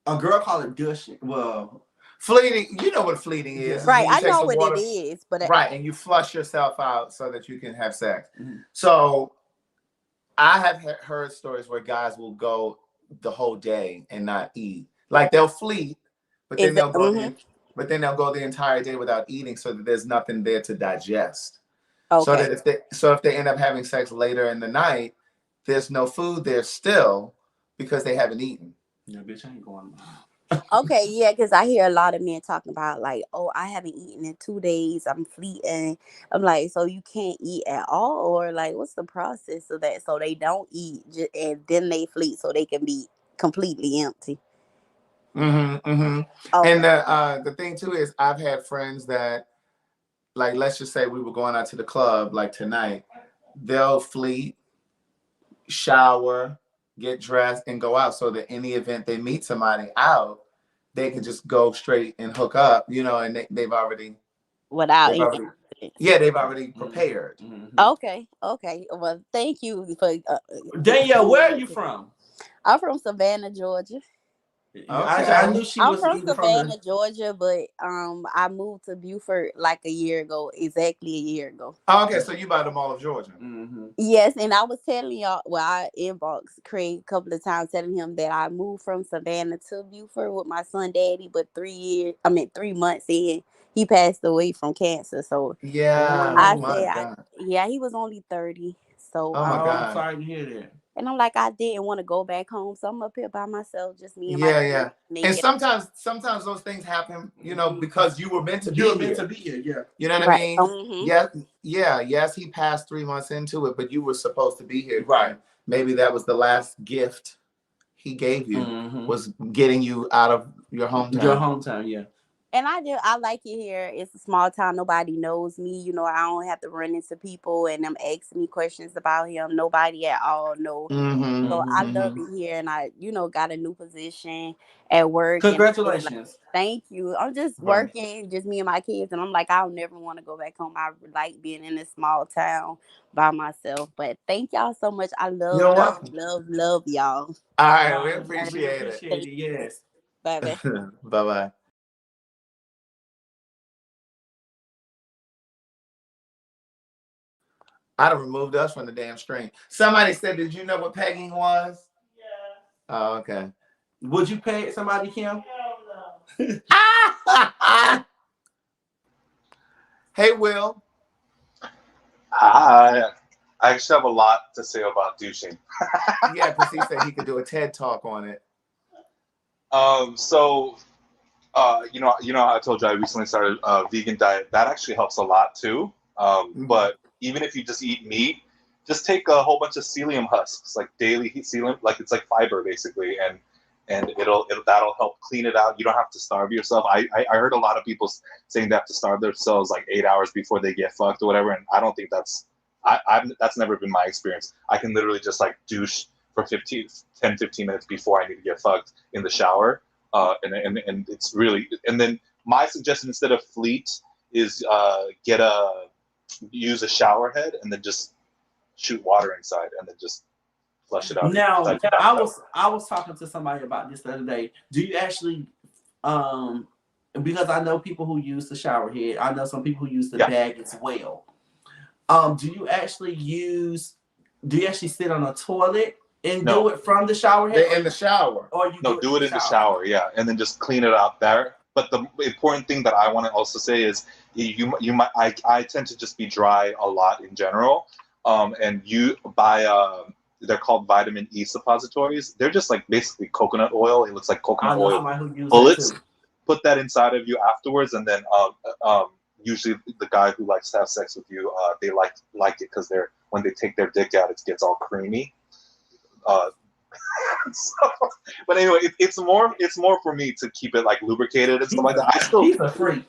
A girl call it dushing. Well, fleeting. You know what fleeting is, right? I know what it is, but right, and you flush yourself out so that you can have sex. Mm-hmm. So, I have heard stories where guys will go the whole day and not eat. Like they'll fleet, but then they'll go. But then they'll go the entire day without eating, so that there's nothing there to digest. Okay. So that if they end up having sex later in the night, there's no food there still because they haven't eaten. No, bitch, I ain't going. Okay, yeah, because I hear a lot of men talking about like, oh, I haven't eaten in 2 days. I'm fleeting. I'm like, so you can't eat at all, or like, what's the process of that? So they don't eat, and then they fleet, so they can be completely empty. Mm-hmm, mm-hmm. And Okay. the thing too is, I've had friends that, like, let's just say we were going out to the club, like tonight, they'll fleet, shower, get dressed, and go out, so that in the event they meet somebody out, they can just go straight and hook up, you know, and Without they've any already, accidents. yeah, they've already prepared. Okay, okay. Well, thank you for. Danielle, where are you from? I'm from Savannah, Georgia. I Okay. knew she I'm was from either from the. Savannah, Georgia, but I moved to Beaufort like a year ago, exactly a year ago. Okay, so you by the Mall of Georgia. Mm-hmm. Yes, and I was telling y'all, well, I inboxed Craig a couple of times telling him that I moved from Savannah to Beaufort with my son daddy, but 3 months in, he passed away from cancer. So Yeah. I Oh Oh, my said, God. yeah, he was only 30. So Oh my I'm God. sorry to hear that. and I'm like, I didn't want to go back home, so I'm up here by myself, just me and my Yeah, kids, yeah. And making sometimes those things happen, you know, because you were meant to You be were meant to here. be here, yeah. You know what I right. mean? Yeah, yeah, yes, he passed 3 months into it, but you were supposed to be here. Right. Maybe that was the last gift he gave you, Mm-hmm. was getting you out of your Your hometown. hometown, yeah. And I like it here. It's a small town. Nobody knows me. I don't have to run into people and them asking me questions about him. Nobody at all know. Mm-hmm. So I Mm-hmm. love Mm-hmm. it here, and I got a new position at work, and I feel like, Congratulations. thank you. I'm just Right. working, just me and my kids, and I'm like, I'll never want to go back home. I like being in a small town by myself. But thank y'all so much. I love, You're love, welcome. love, love y'all. All right, we We appreciate it. appreciate it, yes. Bye bye. Bye-bye. I'd have removed us from the damn screen. Somebody said, did you know what pegging was? Yeah. Oh, okay. Would you pay somebody, Kim? Hey, Will. I actually have a lot to say about douching. Yeah, because he said he could do a TED talk on it. So I told you I recently started a vegan diet. That actually helps a lot too. But even if you just eat meat, just take a whole bunch of psyllium husks, like daily psyllium, like it's like fiber basically, and that'll help clean it out. You don't have to starve yourself. I heard a lot of people saying they have to starve themselves like 8 hours before they get fucked or whatever, and I don't think that's that's never been my experience. I can literally just like douche for 15 minutes before I need to get fucked in the shower. And it's really, and then my suggestion instead of fleet is use a shower head and then just shoot water inside and then just flush it out Now, inside the bathtub. I was talking to somebody about this the other day. Do you actually because I know people who use the shower head. I know some people who use the bag as well. Do you actually sit on a toilet and do it from the shower head? They're in the shower. Or you do it in the shower, yeah, and then just clean it out there. But the important thing that I want to also say is you might I tend to just be dry a lot in general, and you buy they're called vitamin E suppositories. They're just like basically coconut oil. It looks like coconut oil bullets. Put that inside of you afterwards, and then usually the guy who likes to have sex with you, they like it because when they take their dick out, it gets all creamy. So, but anyway, it's more for me to keep it like lubricated and stuff like that. He's a freak.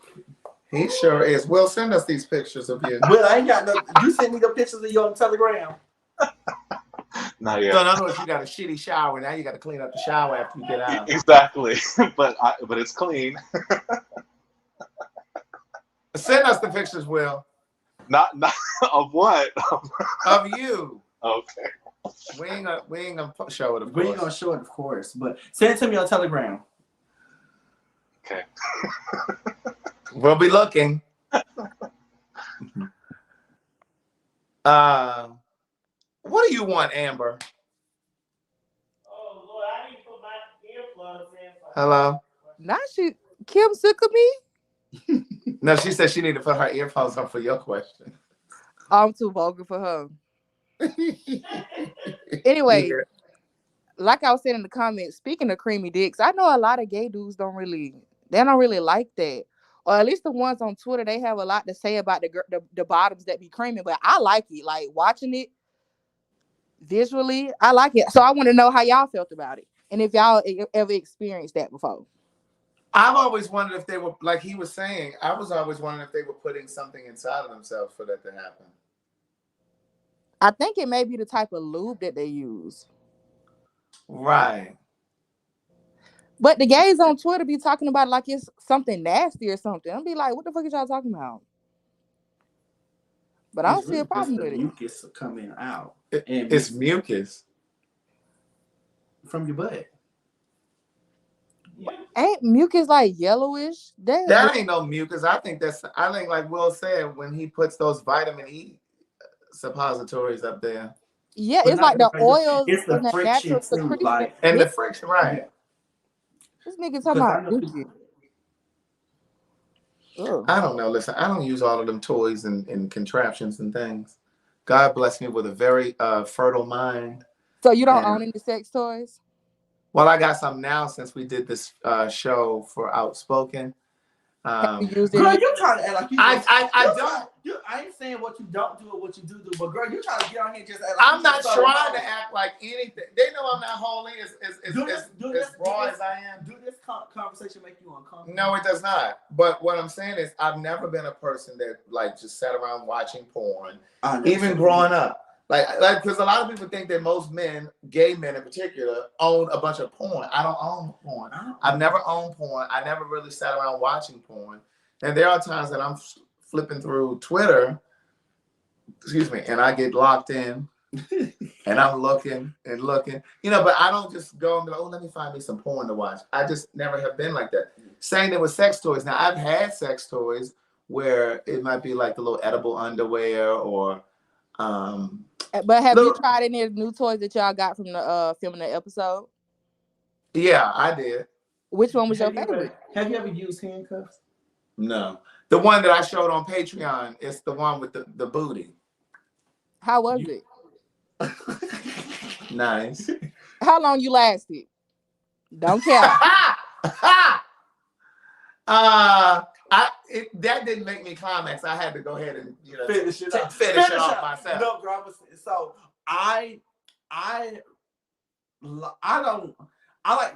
He sure is. Will, send us these pictures of you. Well, I ain't got no. You send me the pictures of you on Telegram. Not yet. So in other words, you got a shitty shower. Now you got to clean up the shower after you get out. Exactly, but it's clean. Send us the pictures, Will. Not of what? Of you. Okay. We ain't gonna show it, of course. We ain't gonna show it, of course, but send it to me on Telegram. Okay. We'll be looking. What do you want, Amber? Oh Lord, I need to put my earplugs in. Hello? Now Kim sick of me? No, she said she needed to put her earphones on for your question. I'm too vulgar for her. Anyway, like I was saying in the comments, speaking of creamy dicks, I know a lot of gay dudes don't really like that. Or at least the ones on Twitter, they have a lot to say about the bottoms that be creamy. But I like it. Like watching it visually, I like it. So I want to know how y'all felt about it. And if y'all ever experienced that before. I've always wondered if they were, like he was saying, I was always wondering if they were putting something inside of themselves for that to happen. I think it may be the type of lube that they use. Right. But the gays on Twitter be talking about it like it's something nasty or something. I'll be like, what the fuck is y'all talking about? But I don't see a problem with it. Mucus coming out. It's mucus from your butt. Ain't mucus like yellowish? That ain't no mucus. I think like Will said, when he puts those vitamin E suppositories up there. Yeah, it's like the oils. It's the friction too, like, and the friction, right? Yeah. This nigga talking about mucus. I don't know. Listen, I don't use all of them toys and contraptions and things. God bless me with a very fertile mind. So you don't own any sex toys? Well, I got some now since we did this show for Outspoken. Girl, you trying to act like you. I don't. I ain't saying what you don't do or what you do, but girl, you trying to get on here just act like I'm not trying to act like anything. They know I'm not holy as raw as I am. Do this conversation make you uncomfortable? No, it does not. But what I'm saying is, I've never been a person that like just sat around watching porn, even growing up. Like, because a lot of people think that most men, gay men in particular, own a bunch of porn. I don't own porn. I've never owned porn. I never really sat around watching porn. And there are times that I'm flipping through Twitter, and I get locked in, and I'm looking, but I don't just go and be like, oh, let me find me some porn to watch. I just never have been like that. Same thing with sex toys. Now, I've had sex toys where it might be like the little edible underwear or but have you tried any of the new toys that y'all got from the filming the episode? Yeah, I did. Which one was your favorite? Have you ever used handcuffs? No. The one that I showed on Patreon is the one with the booty. How was it? Nice. How long you lasted? Don't care. That didn't make me climax. I had to go ahead and finish it off myself. No, girl, so I like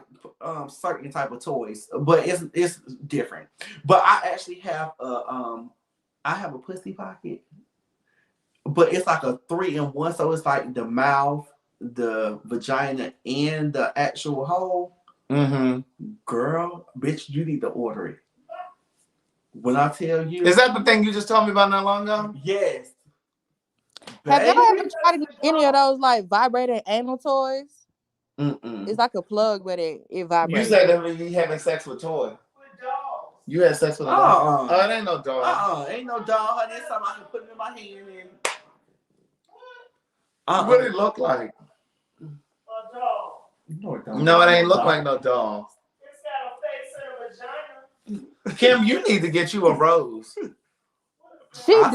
certain type of toys, but it's different. But I actually have I have a pussy pocket, but it's like a 3-in-1, so it's like the mouth, the vagina, and the actual hole. Girl, bitch, you need to order it. When I tell you, is that the thing you just told me about not long ago? Yes. Have y'all ever tried any of those like vibrating anal toys? It's like a plug, but it vibrates. You said that you having sex with toys. With dogs. You had sex with a dog? Oh, it ain't no dog. Ain't no dog. Honey, it's something I can put it in my hand and. What did it look like? A dog. No, it ain't look like no dog. It's got a face and a vagina. Kim, you need to get you a rose. She need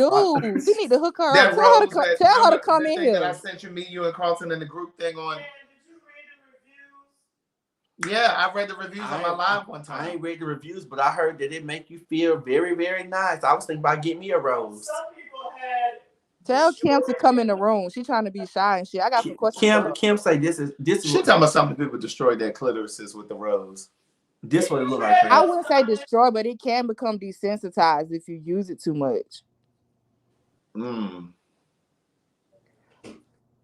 to hook her up. Tell her to come in here. That I sent you, me, you, and Carlton in the group thing on. Did you read the reviews? Yeah, I read the reviews on my live one time. I ain't read the reviews, but I heard that it make you feel very, very nice. I was thinking about getting me a rose. Some people had. Tell Kim to come in the room. She trying to be shy and shit. I got some questions. Kim say this is. She talking about some people destroyed their clitorises with the rose. This what it look like. I wouldn't say destroy, but it can become desensitized if you use it too much. And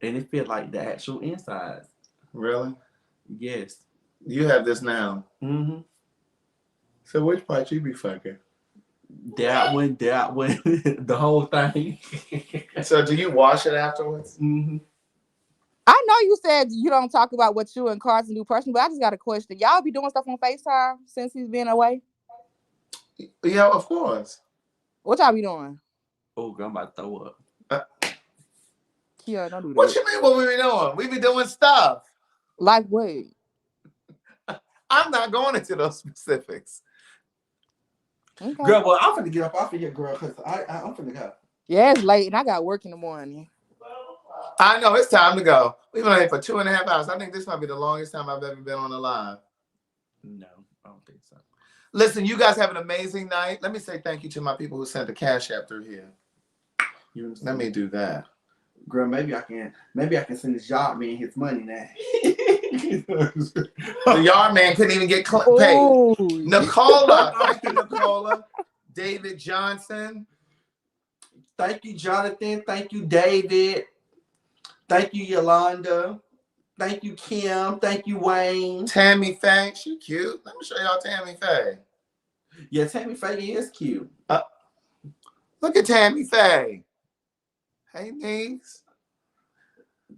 it feel like the actual insides. Really? Yes. You have this now. So which part you be fucking? That one, the whole thing. So do you wash it afterwards? I know you said you don't talk about what you and Carson do personally, but I just got a question. Y'all be doing stuff on FaceTime since he's been away? Yeah, of course. What y'all be doing? Oh, I'm about to throw up. Keon, don't do that. What you mean what we be doing? We be doing stuff. Like what? I'm not going into those specifics. Okay. Girl, well, I'm finna get up off of here, girl, because I'm finna go. Yeah, it's late and I got work in the morning. I know it's time to go. We've been on here for 2.5 hours. I think this might be the longest time I've ever been on a live. No, I don't think so. Listen, you guys have an amazing night. Let me say thank you to my people who sent the Cash App through here. Let me do that. Girl, maybe I can send this yard man his money now. The yard man couldn't even get paid. Ooh. Nicola, thank you, Nicola. David Johnson. Thank you, Jonathan. Thank you, David. Thank you, Yolanda. Thank you, Kim. Thank you, Wayne. Tammy Faye, she cute. Let me show y'all Tammy Faye. Yeah, Tammy Faye is cute. Look at Tammy Faye. Hey, niece.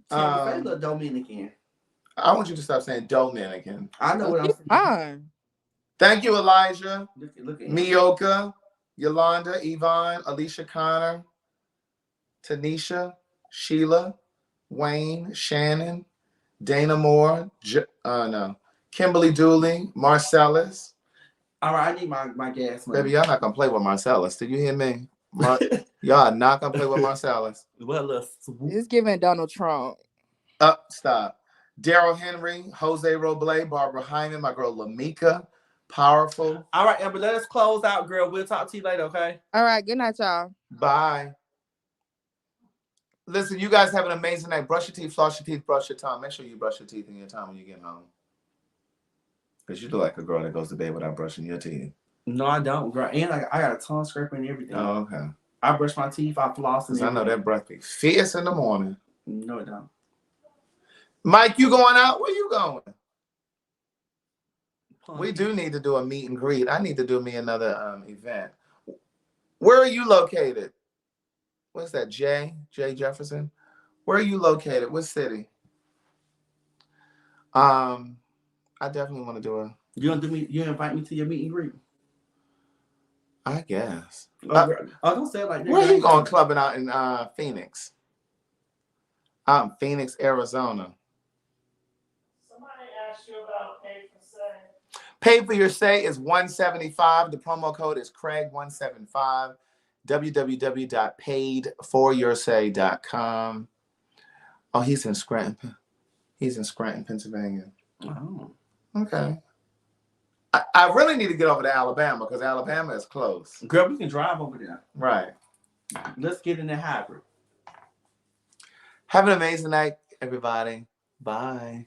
Tammy Faye look Dominican. I want you to stop saying Dominican. I know what I'm saying. Fine. Thank you, Elijah. Look at Mioka, Yolanda, Yvonne, Alicia Connor, Tanisha, Sheila, Wayne, Shannon, Dana Moore, Kimberly Dooley, Marcellus. All right, I need my gas money. Baby, y'all not gonna play with Marcellus. Did you hear me? Y'all are not gonna play with Marcellus. It's giving Donald Trump. Stop. Daryl Henry, Jose Roble, Barbara Hyman, my girl Lamika, Powerful. All right, Amber, let us close out, girl. We'll talk to you later, okay? All right, good night, y'all. Bye. Listen, you guys have an amazing night. Brush your teeth, floss your teeth, brush your tongue. Make sure you brush your teeth in your tongue when you get home. Because you look like a girl that goes to bed without brushing your teeth. No, I don't, girl. And I got a tongue scraper and everything. Oh, okay. I brush my teeth, I floss. Because I know that breath be fierce in the morning. No, it don't. Mike, you going out? Where you going? We do need to do a meet and greet. I need to do me another event. Where are you located? What's that, Jay Jefferson? Where are you located? What city? I definitely want to do a... You invite me to your meet and greet? I guess. Don't say it like that. Where are you going clubbing out in Phoenix? Out in Phoenix, Arizona. Somebody asked you about pay for say. Pay for your say is $175. The promo code is Craig175. www.paidforyoursay.com. Oh, he's in Scranton. He's in Scranton, Pennsylvania. Oh. Okay. I really need to get over to Alabama because Alabama is close. Girl, we can drive over there. Right. Let's get in that hybrid. Have an amazing night, everybody. Bye.